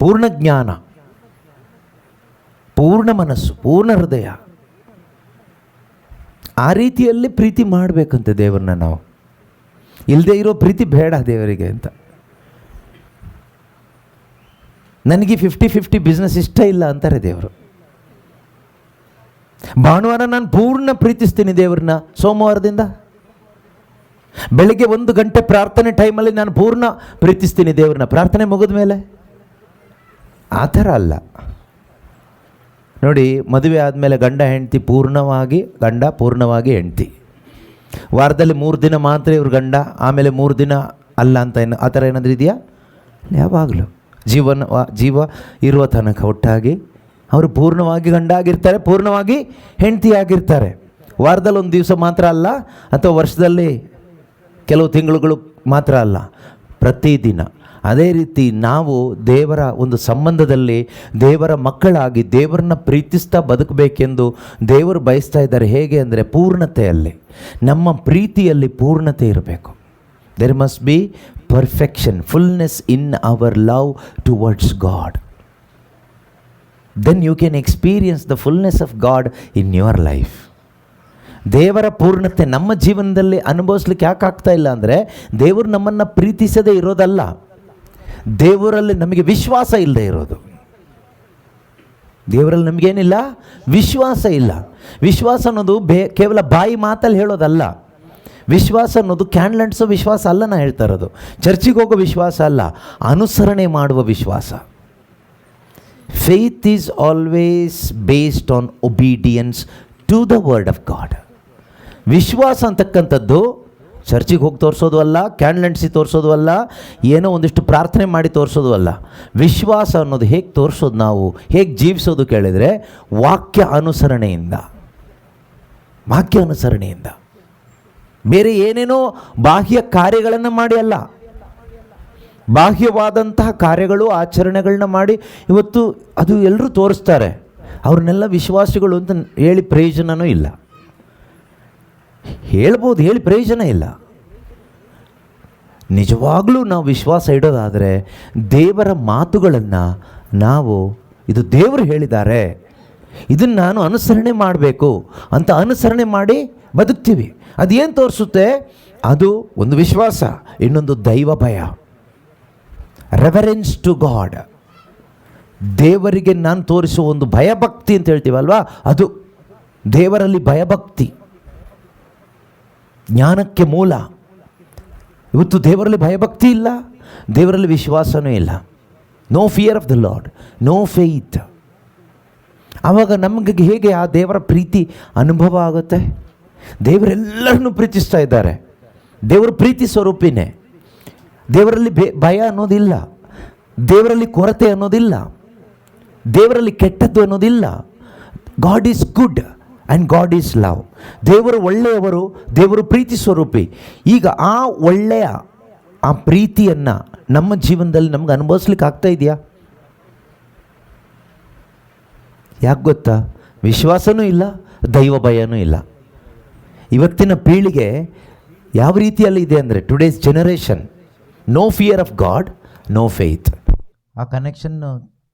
ಪೂರ್ಣ ಜ್ಞಾನ, ಪೂರ್ಣ ಮನಸ್ಸು, ಪೂರ್ಣ ಹೃದಯ. ಆ ರೀತಿಯಲ್ಲಿ ಪ್ರೀತಿ ಮಾಡಬೇಕಂತೆ ದೇವರನ್ನ ನಾವು. ಇಲ್ಲದೆ ಇರೋ ಪ್ರೀತಿ ಬೇಡ ದೇವರಿಗೆ ಅಂತ. ನನಗೆ 50-50 ಬಿಸ್ನೆಸ್ ಇಷ್ಟ ಇಲ್ಲ ಅಂತಾರೆ ದೇವರು. ಭಾನುವಾರ ನಾನು ಪೂರ್ಣ ಪ್ರೀತಿಸ್ತೀನಿ ದೇವ್ರನ್ನ, ಸೋಮವಾರದಿಂದ ಬೆಳಿಗ್ಗೆ 1 ಗಂಟೆ ಪ್ರಾರ್ಥನೆ ಟೈಮಲ್ಲಿ ನಾನು ಪೂರ್ಣ ಪ್ರೀತಿಸ್ತೀನಿ ದೇವ್ರನ್ನ, ಪ್ರಾರ್ಥನೆ ಮುಗಿದ ಮೇಲೆ. ಆ ಥರ ಅಲ್ಲ ನೋಡಿ. ಮದುವೆ ಆದಮೇಲೆ ಗಂಡ ಹೆಂಡತಿ ಪೂರ್ಣವಾಗಿ ಗಂಡ, ಪೂರ್ಣವಾಗಿ ಹೆಂಡತಿ. ವಾರದಲ್ಲಿ 3 ದಿನ ಮಾತ್ರ ಇವ್ರ ಗಂಡ, ಆಮೇಲೆ 3 ದಿನ ಅಲ್ಲ ಅಂತ ಆ ಥರ ಏನಾದರೂ ಇದೆಯಾ? ಯಾವಾಗಲೂ ಜೀವ ಇರುವ ತನಕ ಒಟ್ಟಾಗಿ ಅವರು ಪೂರ್ಣವಾಗಿ ಗಂಡ ಆಗಿರ್ತಾರೆ, ಪೂರ್ಣವಾಗಿ ಹೆಂಡತಿ ಆಗಿರ್ತಾರೆ. ವಾರದಲ್ಲಿ 1 ದಿವಸ ಮಾತ್ರ ಅಲ್ಲ, ಅಥವಾ ವರ್ಷದಲ್ಲಿ ಕೆಲವು ತಿಂಗಳುಗಳು ಮಾತ್ರ ಅಲ್ಲ, ಪ್ರತಿದಿನ. ಅದೇ ರೀತಿ ನಾವು ದೇವರ ಒಂದು ಸಂಬಂಧದಲ್ಲಿ ದೇವರ ಮಕ್ಕಳಾಗಿ ದೇವರನ್ನ ಪ್ರೀತಿಸ್ತಾ ಬದುಕಬೇಕೆಂದು ದೇವರು ಬಯಸ್ತಾ ಇದ್ದಾರೆ. ಹೇಗೆ ಅಂದರೆ ಪೂರ್ಣತೆಯಲ್ಲಿ, ನಮ್ಮ ಪ್ರೀತಿಯಲ್ಲಿ ಪೂರ್ಣತೆ ಇರಬೇಕು. There must be perfection, fullness in our love towards God. Then you can experience the fullness of God in your life. ದೇವರ ಪೂರ್ಣತೆ ನಮ್ಮ ಜೀವನದಲ್ಲಿ ಅನುಭವಿಸ್ಲಿಕ್ಕೆ ಯಾಕೆ ಆಗ್ತಾ ಇಲ್ಲ ಅಂದರೆ, ದೇವರು ನಮ್ಮನ್ನು ಪ್ರೀತಿಸದೇ ಇರೋದಲ್ಲ, ದೇವರಲ್ಲಿ ನಮಗೆ ವಿಶ್ವಾಸ ಇಲ್ಲದೆ ಇರೋದು. ದೇವರಲ್ಲಿ ನಮಗೇನಿಲ್ಲ? ವಿಶ್ವಾಸ ಇಲ್ಲ. ವಿಶ್ವಾಸ ಅನ್ನೋದು ಕೇವಲ ಬಾಯಿ ಮಾತಲ್ಲಿ ಹೇಳೋದಲ್ಲ. ವಿಶ್ವಾಸ ಅನ್ನೋದು ಕ್ಯಾಂಡಲ್ ಅಂಟಿಸೋ ವಿಶ್ವಾಸ ಅಲ್ಲ. ನಾನು ಹೇಳ್ತಾ ಇರೋದು ಚರ್ಚಿಗೆ ಹೋಗೋ ವಿಶ್ವಾಸ ಅಲ್ಲ, ಅನುಸರಣೆ ಮಾಡುವ ವಿಶ್ವಾಸ. Faith is always based on obedience to the word of God. ವಿಶ್ವಾಸ ಅಂತಕ್ಕಂಥದ್ದು ಚರ್ಚಿಗೆ ಹೋಗಿ ತೋರಿಸೋದು ಅಲ್ಲ, ಕ್ಯಾಂಡಲ್ ಅಂಟಿಸಿ ತೋರಿಸೋದು ಅಲ್ಲ, ಏನೋ ಒಂದಿಷ್ಟು ಪ್ರಾರ್ಥನೆ ಮಾಡಿ ತೋರಿಸೋದು ಅಲ್ಲ. ವಿಶ್ವಾಸ ಅನ್ನೋದು ಹೇಗೆ ತೋರಿಸೋದು, ನಾವು ಹೇಗೆ ಜೀವಿಸೋದು ಕೇಳಿದರೆ ವಾಕ್ಯ ಅನುಸರಣೆಯಿಂದ. ವಾಕ್ಯ ಅನುಸರಣೆಯಿಂದ, ಬೇರೆ ಏನೇನೋ ಬಾಹ್ಯ ಕಾರ್ಯಗಳನ್ನು ಮಾಡಿ ಅಲ್ಲ. ಬಾಹ್ಯವಾದಂತಹ ಕಾರ್ಯಗಳು ಆಚರಣೆಗಳನ್ನ ಮಾಡಿ ಇವತ್ತು ಅದು ಎಲ್ಲರೂ ತೋರಿಸ್ತಾರೆ. ಅವ್ರನ್ನೆಲ್ಲ ವಿಶ್ವಾಸಿಗಳು ಅಂತ ಹೇಳಿ ಪ್ರಯೋಜನವೂ ಇಲ್ಲ. ಹೇಳ್ಬೋದು, ಹೇಳಿ ಪ್ರಯೋಜನ ಇಲ್ಲ. ನಿಜವಾಗ್ಲೂ ನಾವು ವಿಶ್ವಾಸ ಇಡೋದಾದರೆ ದೇವರ ಮಾತುಗಳನ್ನು ನಾವು, ಇದು ದೇವರು ಹೇಳಿದ್ದಾರೆ, ಇದನ್ನು ನಾನು ಅನುಸರಣೆ ಮಾಡಬೇಕು ಅಂತ ಅನುಸರಣೆ ಮಾಡಿ ಬದುಕ್ತೀವಿ. ಅದೇನು ತೋರಿಸುತ್ತೆ? ಅದು ಒಂದು ವಿಶ್ವಾಸ, ಇನ್ನೊಂದು ದೈವ ಭಯ, ರೆವರೆನ್ಸ್ ಟು ಗಾಡ್. ದೇವರಿಗೆ ನಾನು ತೋರಿಸುವ ಒಂದು ಭಯಭಕ್ತಿ ಅಂತ ಹೇಳ್ತೀವಲ್ವಾ, ಅದು ದೇವರಲ್ಲಿ ಭಯಭಕ್ತಿ ಜ್ಞಾನಕ್ಕೆ ಮೂಲ. ಇವತ್ತು ದೇವರಲ್ಲಿ ಭಯಭಕ್ತಿ ಇಲ್ಲ, ದೇವರಲ್ಲಿ ವಿಶ್ವಾಸನೂ ಇಲ್ಲ. No fear of the Lord, no faith. ಆವಾಗ ನಮಗೆ ಹೇಗೆ ಆ ದೇವರ ಪ್ರೀತಿ ಅನುಭವ ಆಗುತ್ತೆ? ದೇವರೆಲ್ಲರನ್ನು ಪ್ರೀತಿಸ್ತಾ ಇದ್ದಾರೆ. ದೇವರು ಪ್ರೀತಿ ಸ್ವರೂಪಿನೇ. ದೇವರಲ್ಲಿ ಭಯ ಅನ್ನೋದಿಲ್ಲ, ದೇವರಲ್ಲಿ ಕೊರತೆ ಅನ್ನೋದಿಲ್ಲ, ದೇವರಲ್ಲಿ ಕೆಟ್ಟದ್ದು ಅನ್ನೋದಿಲ್ಲ. God is good and god is love. ದೇವರು ಒಳ್ಳೆಯವರು, ದೇವರು ಪ್ರೀತಿ ಸ್ವರೂಪಿ. ಈಗ ಆ ಒಳ್ಳೆಯ ಆ ಪ್ರೀತಿಯನ್ನು ನಮ್ಮ ಜೀವನದಲ್ಲಿ ನಮ್ಗೆ ಅನುಭವಿಸ್ಲಿಕ್ಕೆ ಆಗ್ತಾ ಇದೆಯಾ? ಯಾಕೆ ಗೊತ್ತಾ? ವಿಶ್ವಾಸನೂ ಇಲ್ಲ, ದೈವ ಭಯನೂ ಇಲ್ಲ. ಇವತ್ತಿನ ಪೀಳಿಗೆ ಯಾವ ರೀತಿಯಲ್ಲಿ ಇದೆ ಅಂದರೆ, today's generation, no fear of God, no faith. ಆ ಕನೆಕ್ಷನ್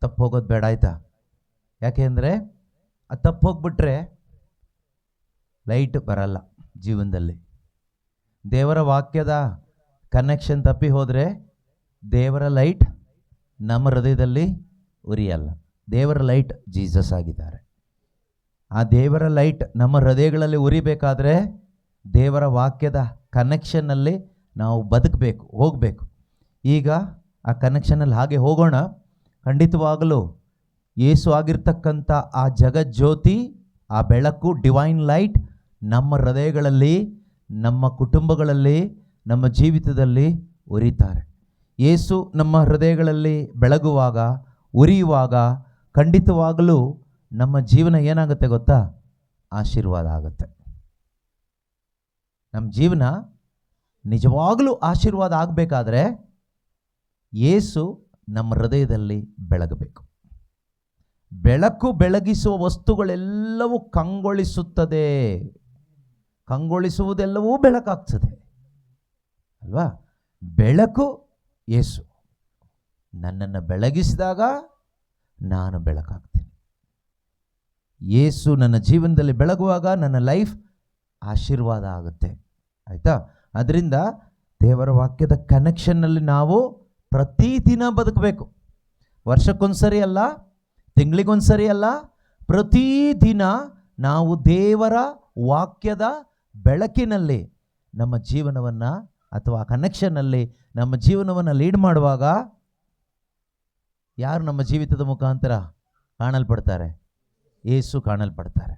ತಪ್ಪು ಹೋಗೋದು ಬೇಡ, ಆಯಿತಾ? ಯಾಕೆ ಅಂದರೆ ಅದು ತಪ್ಪು ಹೋಗ್ಬಿಟ್ರೆ ಲೈಟ್ ಬರಲ್ಲ ಜೀವನದಲ್ಲಿ. ದೇವರ ವಾಕ್ಯದ ಕನೆಕ್ಷನ್ ತಪ್ಪಿ ಹೋದರೆ ದೇವರ ಲೈಟ್ ನಮ್ಮ ಹೃದಯದಲ್ಲಿ ಉರಿಯಲ್ಲ. ದೇವರ ಲೈಟ್ ಜೀಸಸ್ ಆಗಿದ್ದಾರೆ. ಆ ದೇವರ ಲೈಟ್ ನಮ್ಮ ಹೃದಯಗಳಲ್ಲಿ ಉರಿಬೇಕಾದ್ರೆ ದೇವರ ವಾಕ್ಯದ ಕನೆಕ್ಷನ್ನಲ್ಲಿ ನಾವು ಬದುಕಬೇಕು, ಹೋಗಬೇಕು. ಈಗ ಆ ಕನೆಕ್ಷನಲ್ಲಿ ಹಾಗೆ ಹೋಗೋಣ. ಖಂಡಿತವಾಗಲೂ ಯೇಸು ಆಗಿರ್ತಕ್ಕಂಥ ಆ ಜಗಜ್ಯೋತಿ, ಆ ಬೆಳಕು, ಡಿವೈನ್ ಲೈಟ್ ನಮ್ಮ ಹೃದಯಗಳಲ್ಲಿ, ನಮ್ಮ ಕುಟುಂಬಗಳಲ್ಲಿ, ನಮ್ಮ ಜೀವಿತದಲ್ಲಿ ಉರಿತಾರೆ. ಯೇಸು ನಮ್ಮ ಹೃದಯಗಳಲ್ಲಿ ಬೆಳಗುವಾಗ, ಉರಿಯುವಾಗ ಖಂಡಿತವಾಗಲೂ ನಮ್ಮ ಜೀವನ ಏನಾಗುತ್ತೆ ಗೊತ್ತಾ? ಆಶೀರ್ವಾದ ಆಗುತ್ತೆ. ನಮ್ಮ ಜೀವನ ನಿಜವಾಗಲೂ ಆಶೀರ್ವಾದ ಆಗಬೇಕಾದ್ರೆ ಯೇಸು ನಮ್ಮ ಹೃದಯದಲ್ಲಿ ಬೆಳಗಬೇಕು. ಬೆಳಕು ಬೆಳಗಿಸುವ ವಸ್ತುಗಳೆಲ್ಲವೂ ಕಂಗೊಳಿಸುತ್ತದೆ. ಕಂಗೊಳಿಸುವುದೆಲ್ಲವೂ ಬೆಳಕಾಗ್ತದೆ ಅಲ್ವಾ? ಬೆಳಕು ಯೇಸು. ನನ್ನನ್ನು ಬೆಳಗಿಸಿದಾಗ ನಾನು ಬೆಳಕಾಗ್ತೇನೆ. ಯೇಸು ನನ್ನ ಜೀವನದಲ್ಲಿ ಬೆಳಗುವಾಗ ನನ್ನ ಲೈಫ್ ಆಶೀರ್ವಾದ ಆಗುತ್ತೆ, ಆಯಿತಾ? ಅದರಿಂದ ದೇವರ ವಾಕ್ಯದ ಕನೆಕ್ಷನ್ನಲ್ಲಿ ನಾವು ಪ್ರತಿದಿನ ಬದುಕಬೇಕು. ವರ್ಷಕ್ಕೊಂದ್ಸರಿ ಅಲ್ಲ, ತಿಂಗಳಿಗೊಂದ್ಸರಿ ಅಲ್ಲ, ಪ್ರತಿದಿನ ನಾವು ದೇವರ ವಾಕ್ಯದ ಬೆಳಕಿನಲ್ಲಿ ನಮ್ಮ ಜೀವನವನ್ನು ಅಥವಾ ಕನೆಕ್ಷನ್ನಲ್ಲಿ ನಮ್ಮ ಜೀವನವನ್ನು ಲೀಡ್ ಮಾಡುವಾಗ ಯಾರು ನಮ್ಮ ಜೀವಿತದ ಮುಖಾಂತರ ಕಾಣಲ್ಪಡ್ತಾರೆ? ಯೇಸು ಕಾಣಲ್ಪಡ್ತಾರೆ.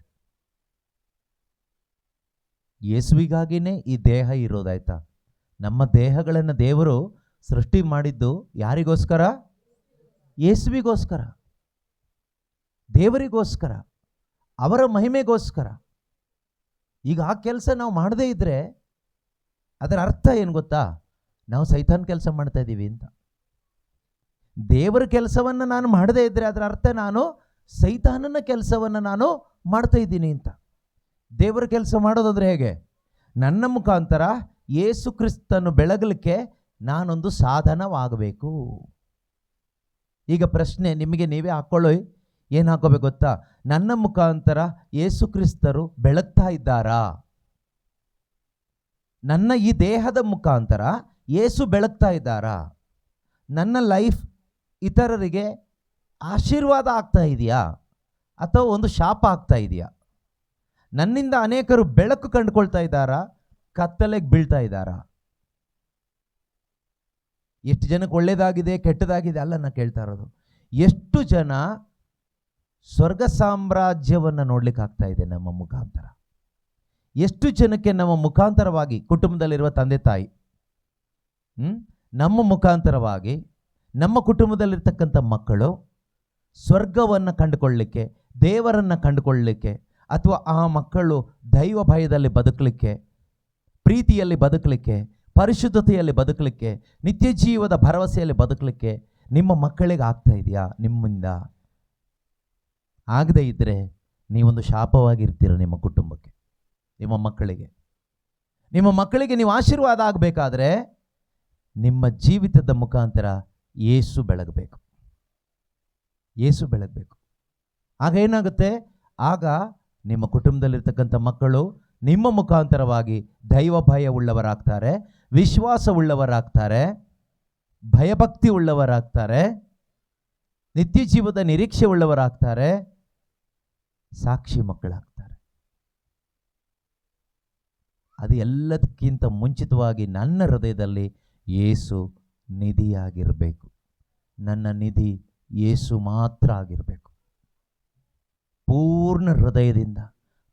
ಯೇಸುವಿಗಾಗಿಯೇ ಈ ದೇಹ ಇರೋದಾಯ್ತಾ? ನಮ್ಮ ದೇಹಗಳನ್ನು ದೇವರು ಸೃಷ್ಟಿ ಮಾಡಿದ್ದು ಯಾರಿಗೋಸ್ಕರ? ಯೇಸುವಿಗೋಸ್ಕರ, ದೇವರಿಗೋಸ್ಕರ, ಅವರ ಮಹಿಮೆಗೋಸ್ಕರ. ಈಗ ಆ ಕೆಲಸ ನಾವು ಮಾಡದೇ ಇದ್ದರೆ ಅದರ ಅರ್ಥ ಏನು ಗೊತ್ತಾ? ನಾವು ಸೈತಾನ್ ಕೆಲಸ ಮಾಡ್ತಾ ಇದ್ದೀವಿ ಅಂತ. ದೇವರ ಕೆಲಸವನ್ನು ನಾನು ಮಾಡದೇ ಇದ್ದರೆ ಅದರ ಅರ್ಥ ನಾನು ಸೈತಾನನ ಕೆಲಸವನ್ನು ನಾನು ಮಾಡ್ತಾ ಇದ್ದೀನಿ ಅಂತ. ದೇವರ ಕೆಲಸ ಮಾಡೋದಾದ್ರೆ ಹೇಗೆ? ನನ್ನ ಮುಖಾಂತರ ಯೇಸು ಕ್ರಿಸ್ತನ್ನು ಬೆಳಗಲಿಕ್ಕೆ ನಾನೊಂದು ಸಾಧನವಾಗಬೇಕು. ಈಗ ಪ್ರಶ್ನೆ ನಿಮಗೆ ನೀವೇ ಹಾಕ್ಕೊಳ್ಳಿ, ಏನು ಹಾಕೋಬೇಕು ಗೊತ್ತಾ? ನನ್ನ ಮುಖಾಂತರ ಯೇಸು ಕ್ರಿಸ್ತರು ಬೆಳಗ್ತಾ ಇದ್ದಾರಾ? ನನ್ನ ಈ ದೇಹದ ಮುಖಾಂತರ ಯೇಸು ಬೆಳಗ್ತಾ ಇದ್ದಾರಾ? ನನ್ನ ಲೈಫ್ ಇತರರಿಗೆ ಆಶೀರ್ವಾದ ಆಗ್ತಾ ಇದೆಯಾ ಅಥವಾ ಒಂದು ಶಾಪ ಆಗ್ತಾ ಇದೆಯಾ? ನನ್ನಿಂದ ಅನೇಕರು ಬೆಳಕು ಕಂಡುಕೊಳ್ತಾ ಇದ್ದಾರಾ, ಕತ್ತಲೆಗೆ ಬೀಳ್ತಾ ಇದ್ದಾರಾ? ಎಷ್ಟು ಜನಕ್ಕೆ ಒಳ್ಳೆಯದಾಗಿದೆ, ಕೆಟ್ಟದಾಗಿದೆ ಅಲ್ಲ ನಾನು ಕೇಳ್ತಾ ಇರೋದು. ಎಷ್ಟು ಜನ ಸ್ವರ್ಗ ಸಾಮ್ರಾಜ್ಯವನ್ನು ನೋಡ್ಲಿಕ್ಕೆ ಆಗ್ತಾ ಇದೆ ನಮ್ಮ ಮುಖಾಂತರ? ಎಷ್ಟು ಜನಕ್ಕೆ ನಮ್ಮ ಮುಖಾಂತರವಾಗಿ ಕುಟುಂಬದಲ್ಲಿರುವ ತಂದೆ ತಾಯಿ, ನಮ್ಮ ಮುಖಾಂತರವಾಗಿ ನಮ್ಮ ಕುಟುಂಬದಲ್ಲಿರ್ತಕ್ಕಂಥ ಮಕ್ಕಳು ಸ್ವರ್ಗವನ್ನು ಕಂಡುಕೊಳ್ಳಲಿಕ್ಕೆ, ದೇವರನ್ನು ಕಂಡುಕೊಳ್ಳಲಿಕ್ಕೆ, ಅಥವಾ ಆ ಮಕ್ಕಳು ದೈವ ಭಯದಲ್ಲಿ ಬದುಕಲಿಕ್ಕೆ, ಪ್ರೀತಿಯಲ್ಲಿ ಬದುಕಲಿಕ್ಕೆ, ಪರಿಶುದ್ಧತೆಯಲ್ಲಿ ಬದುಕಲಿಕ್ಕೆ, ನಿತ್ಯ ಜೀವದ ಭರವಸೆಯಲ್ಲಿ ಬದುಕಲಿಕ್ಕೆ ನಿಮ್ಮ ಮಕ್ಕಳಿಗೆ ಆಗ್ತಾ ಇದೆಯಾ? ನಿಮ್ಮಿಂದ ಆಗದೇ ಇದ್ದರೆ ನೀವೊಂದು ಶಾಪವಾಗಿರ್ತೀರ ನಿಮ್ಮ ಕುಟುಂಬಕ್ಕೆ, ನಿಮ್ಮ ಮಕ್ಕಳಿಗೆ. ನಿಮ್ಮ ಮಕ್ಕಳಿಗೆ ನೀವು ಆಶೀರ್ವಾದ ಆಗಬೇಕಾದ್ರೆ ನಿಮ್ಮ ಜೀವಿತದ ಮುಖಾಂತರ ಯೇಸು ಬೆಳಗಬೇಕು, ಯೇಸು ಬೆಳಗಬೇಕು. ಆಗ ಏನಾಗುತ್ತೆ? ಆಗ ನಿಮ್ಮ ಕುಟುಂಬದಲ್ಲಿರ್ತಕ್ಕಂಥ ಮಕ್ಕಳು ನಿಮ್ಮ ಮುಖಾಂತರವಾಗಿ ದೈವ ಭಯ ಉಳ್ಳವರಾಗ್ತಾರೆ, ವಿಶ್ವಾಸ ಉಳ್ಳವರಾಗ್ತಾರೆ, ಭಯಭಕ್ತಿ ಉಳ್ಳವರಾಗ್ತಾರೆ, ನಿತ್ಯ ಜೀವದ ನಿರೀಕ್ಷೆ ಉಳ್ಳವರಾಗ್ತಾರೆ, ಸಾಕ್ಷಿ ಮಕ್ಕಳಾಗ್ತಾರೆ. ಅದು ಎಲ್ಲದಕ್ಕಿಂತ ಮುಂಚಿತವಾಗಿ ನನ್ನ ಹೃದಯದಲ್ಲಿ ಯೇಸು ನಿಧಿಯಾಗಿರಬೇಕು. ನನ್ನ ನಿಧಿ ಯೇಸು ಮಾತ್ರ ಆಗಿರಬೇಕು. ಪೂರ್ಣ ಹೃದಯದಿಂದ,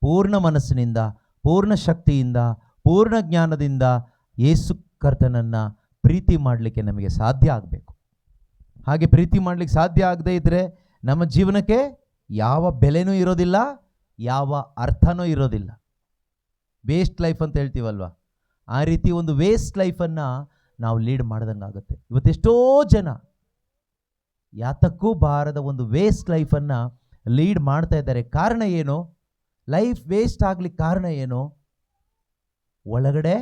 ಪೂರ್ಣ ಮನಸ್ಸಿನಿಂದ, ಪೂರ್ಣ ಶಕ್ತಿಯಿಂದ, ಪೂರ್ಣ ಜ್ಞಾನದಿಂದ ಯೇಸು ಕರ್ತನನ್ನು ಪ್ರೀತಿ ಮಾಡಲಿಕ್ಕೆ ನಮಗೆ ಸಾಧ್ಯ ಆಗಬೇಕು. ಹಾಗೆ ಪ್ರೀತಿ ಮಾಡಲಿಕ್ಕೆ ಸಾಧ್ಯ ಆಗದೇ ಇದ್ದರೆ ನಮ್ಮ ಜೀವನಕ್ಕೆ ಯಾವ ಬೆಲೆನೂ ಇರೋದಿಲ್ಲ, ಯಾವ ಅರ್ಥನೂ ಇರೋದಿಲ್ಲ. ವೇಸ್ಟ್ ಲೈಫ್ ಅಂತ ಹೇಳ್ತೀವಲ್ವ, ಆ ರೀತಿ ಒಂದು ವೇಸ್ಟ್ ಲೈಫನ್ನು ನಾವು ಲೀಡ್ ಮಾಡ್ದಂಗೆ ಆಗುತ್ತೆ. ಇವತ್ತೆಷ್ಟೋ ಜನ ಯಾತಕ್ಕೂ ಬಾರದ ಒಂದು ವೇಸ್ಟ್ ಲೈಫನ್ನು ಲೀಡ್ ಮಾಡ್ತಾ ಇದ್ದಾರೆ. ಕಾರಣ ಏನು? ಲೈಫ್ ವೇಸ್ಟ್ ಆಗ್ಲಿಕ್ಕೆ ಕಾರಣ ಏನು? ಒಳಗಡೆ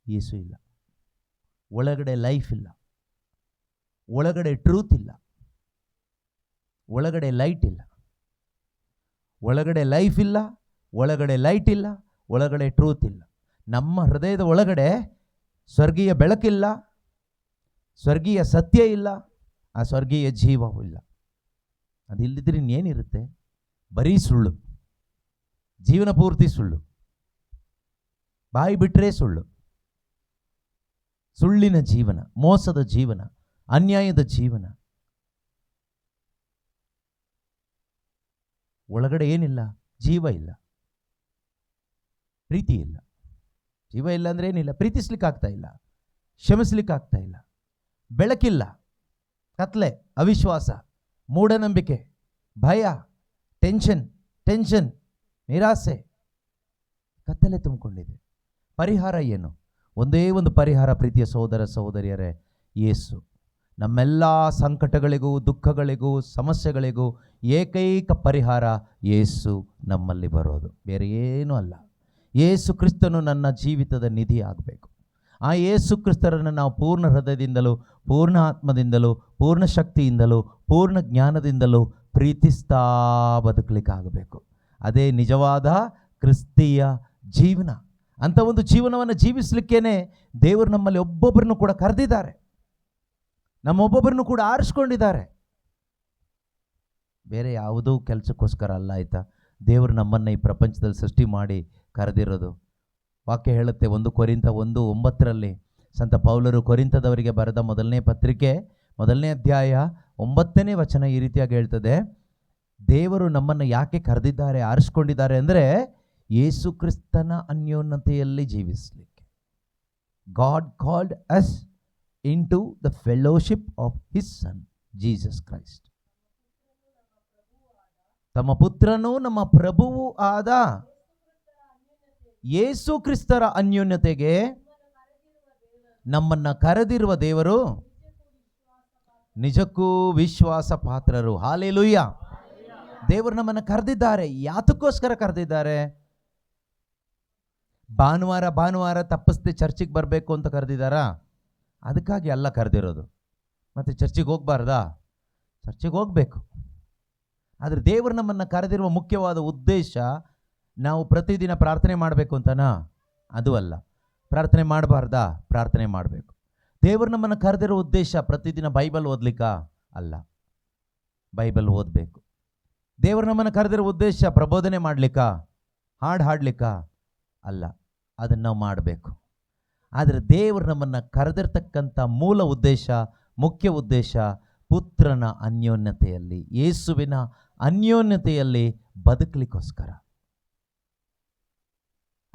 ಯೇಸು ಇಲ್ಲ, ಒಳಗಡೆ ಲೈಫ್ ಇಲ್ಲ, ಒಳಗಡೆ ಟ್ರೂತ್ ಇಲ್ಲ, ಒಳಗಡೆ ಲೈಟ್ ಇಲ್ಲ. ಒಳಗಡೆ ಲೈಫ್ ಇಲ್ಲ, ಒಳಗಡೆ ಲೈಟ್ ಇಲ್ಲ, ಒಳಗಡೆ ಟ್ರೂತ್ ಇಲ್ಲ. ನಮ್ಮ ಹೃದಯದ ಒಳಗಡೆ ಸ್ವರ್ಗೀಯ ಬೆಳಕಿಲ್ಲ, ಸ್ವರ್ಗೀಯ ಸತ್ಯ ಇಲ್ಲ, ಆ ಸ್ವರ್ಗೀಯ ಜೀವವೂ ಇಲ್ಲ. ಅದಿಲ್ಲದಿದ್ರೆ ಇನ್ನೇನಿರುತ್ತೆ? ಬರೀ ಸುಳ್ಳು, ಜೀವನ ಪೂರ್ತಿ ಸುಳ್ಳು, ಬಾಯಿ ಬಿಟ್ಟರೆ ಸುಳ್ಳು, ಸುಳ್ಳಿನ ಜೀವನ, ಮೋಸದ ಜೀವನ, ಅನ್ಯಾಯದ ಜೀವನ. ಒಳಗಡೆ ಏನಿಲ್ಲ? ಜೀವ ಇಲ್ಲ, ಪ್ರೀತಿ ಇಲ್ಲ. ಜೀವ ಇಲ್ಲ ಅಂದರೆ ಏನಿಲ್ಲ? ಪ್ರೀತಿಸ್ಲಿಕ್ಕಾಗ್ತಾ ಇಲ್ಲ, ಕ್ಷಮಿಸ್ಲಿಕ್ಕಾಗ್ತಾ ಇಲ್ಲ, ಬೆಳಕಿಲ್ಲ, ಕತ್ಲೆ, ಅವಿಶ್ವಾಸ, ಮೂಢನಂಬಿಕೆ, ಭಯ, ಟೆನ್ಷನ್, ನಿರಾಸೆ, ಕತ್ತಲೆ ತುಂಬಿಕೊಂಡಿದೆ. ಪರಿಹಾರ ಏನು? ಒಂದೇ ಒಂದು ಪರಿಹಾರ ಪ್ರೀತಿಯ ಸಹೋದರ ಸಹೋದರಿಯರೇ, ಯೇಸು. ನಮ್ಮೆಲ್ಲ ಸಂಕಟಗಳಿಗೂ, ದುಃಖಗಳಿಗೂ, ಸಮಸ್ಯೆಗಳಿಗೂ ಏಕೈಕ ಪರಿಹಾರ ಯೇಸು ನಮ್ಮಲ್ಲಿ ಬರೋದು, ಬೇರೆ ಏನೂ ಅಲ್ಲ. ಯೇಸು ಕ್ರಿಸ್ತನು ನನ್ನ ಜೀವಿತದ ನಿಧಿ ಆಗಬೇಕು. ಆ ಯೇಸು ಕ್ರಿಸ್ತರನ್ನು ನಾವು ಪೂರ್ಣ ಹೃದಯದಿಂದಲೂ, ಪೂರ್ಣ ಆತ್ಮದಿಂದಲೂ, ಪೂರ್ಣ ಶಕ್ತಿಯಿಂದಲೂ, ಪೂರ್ಣ ಜ್ಞಾನದಿಂದಲೂ ಪ್ರೀತಿಸ್ತಾ ಬದುಕಲಿಕ್ಕಾಗಬೇಕು. ಅದೇ ನಿಜವಾದ ಕ್ರಿಸ್ತೀಯ ಜೀವನ. ಅಂಥ ಒಂದು ಜೀವನವನ್ನು ಜೀವಿಸಲಿಕ್ಕೇನೆ ದೇವರು ನಮ್ಮಲ್ಲಿ ಒಬ್ಬೊಬ್ಬರನ್ನು ಕೂಡ ಕರೆದಿದ್ದಾರೆ, ನಮ್ಮೊಬ್ಬೊಬ್ಬರನ್ನು ಕೂಡ ಆರಿಸ್ಕೊಂಡಿದ್ದಾರೆ. ಬೇರೆ ಯಾವುದೂ ಕೆಲಸಕ್ಕೋಸ್ಕರ ಅಲ್ಲ, ಆಯಿತಾ? ದೇವರು ನಮ್ಮನ್ನು ಈ ಪ್ರಪಂಚದಲ್ಲಿ ಸೃಷ್ಟಿ ಮಾಡಿ ಕರೆದಿರೋದು. ವಾಕ್ಯ ಹೇಳುತ್ತೆ 1 ಕೊರಿಂಥ 1:9 ಸಂತ ಪೌಲರು ಕೊರಿಂಥದವರಿಗೆ ಬರೆದ ಮೊದಲನೇ ಪತ್ರಿಕೆ 1ನೇ ಅಧ್ಯಾಯ 9ನೇ ವಚನ ಈ ರೀತಿಯಾಗಿ ಹೇಳ್ತದೆ, ದೇವರು ನಮ್ಮನ್ನು ಯಾಕೆ ಕರೆದಿದ್ದಾರೆ, ಆರಿಸ್ಕೊಂಡಿದ್ದಾರೆ ಅಂದರೆ ಯೇಸು ಕ್ರಿಸ್ತನ ಅನ್ಯೋನ್ಯತೆಯಲ್ಲಿ ಜೀವಿಸಲಿಕ್ಕೆ. God called us into the fellowship of his son Jesus Christ. ತಮ್ಮ ಪುತ್ರನೂ ನಮ್ಮ ಪ್ರಭುವೂ ಆದ ಯೇಸು ಕ್ರಿಸ್ತರ ಅನ್ಯೋನ್ಯತೆಗೆ ನಮ್ಮನ್ನ ಕರೆದಿರುವ ದೇವರು ನಿಜಕ್ಕೂ ವಿಶ್ವಾಸ ಪಾತ್ರರು. ಹಾಲೆಲೂಯಾ. ದೇವರು ನಮ್ಮನ್ನು ಕರೆದಿದ್ದಾರೆ. ಯಾತಕ್ಕೋಸ್ಕರ ಕರೆದಿದ್ದಾರೆ? ಭಾನುವಾರ ತಪ್ಪಿಸದೆ ಚರ್ಚಿಗೆ ಬರಬೇಕು ಅಂತ ಕರೆದಿದ್ದಾರಾ? ಅದಕ್ಕಾಗಿ ಅಲ್ಲ ಕರೆದಿರೋದು. ಮತ್ತು ಚರ್ಚಿಗೆ ಹೋಗಬಾರ್ದಾ? ಚರ್ಚಿಗೆ ಹೋಗಬೇಕು. ಆದರೆ ದೇವರು ನಮ್ಮನ್ನು ಕರೆದಿರುವ ಮುಖ್ಯವಾದ ಉದ್ದೇಶ ನಾವು ಪ್ರತಿದಿನ ಪ್ರಾರ್ಥನೆ ಮಾಡಬೇಕು ಅಂತನಾ? ಅದು ಅಲ್ಲ. ಪ್ರಾರ್ಥನೆ ಮಾಡಬಾರ್ದಾ? ಪ್ರಾರ್ಥನೆ ಮಾಡಬೇಕು. ದೇವರು ನಮ್ಮನ್ನು ಕರೆದಿರೋ ಉದ್ದೇಶ ಪ್ರತಿದಿನ ಬೈಬಲ್ ಓದ್ಲಿಕ್ಕಾ? ಅಲ್ಲ, ಬೈಬಲ್ ಓದಬೇಕು. ದೇವರು ನಮ್ಮನ್ನು ಕರೆದಿರೋ ಉದ್ದೇಶ ಪ್ರಬೋಧನೆ ಮಾಡಲಿಕ್ಕಾ? ಹಾಡು ಹಾಡಲಿಕ್ಕಾ? ಅಲ್ಲ, ಅದನ್ನು ನಾವು ಮಾಡಬೇಕು. ಆದರೆ ದೇವರು ನಮ್ಮನ್ನು ಕರೆದಿರ್ತಕ್ಕಂಥ ಮೂಲ ಉದ್ದೇಶ, ಮುಖ್ಯ ಉದ್ದೇಶ ಪುತ್ರನ ಅನ್ಯೋನ್ಯತೆಯಲ್ಲಿ, ಯೇಸುವಿನ ಅನ್ಯೋನ್ಯತೆಯಲ್ಲಿ ಬದುಕಲಿಕ್ಕೋಸ್ಕರ.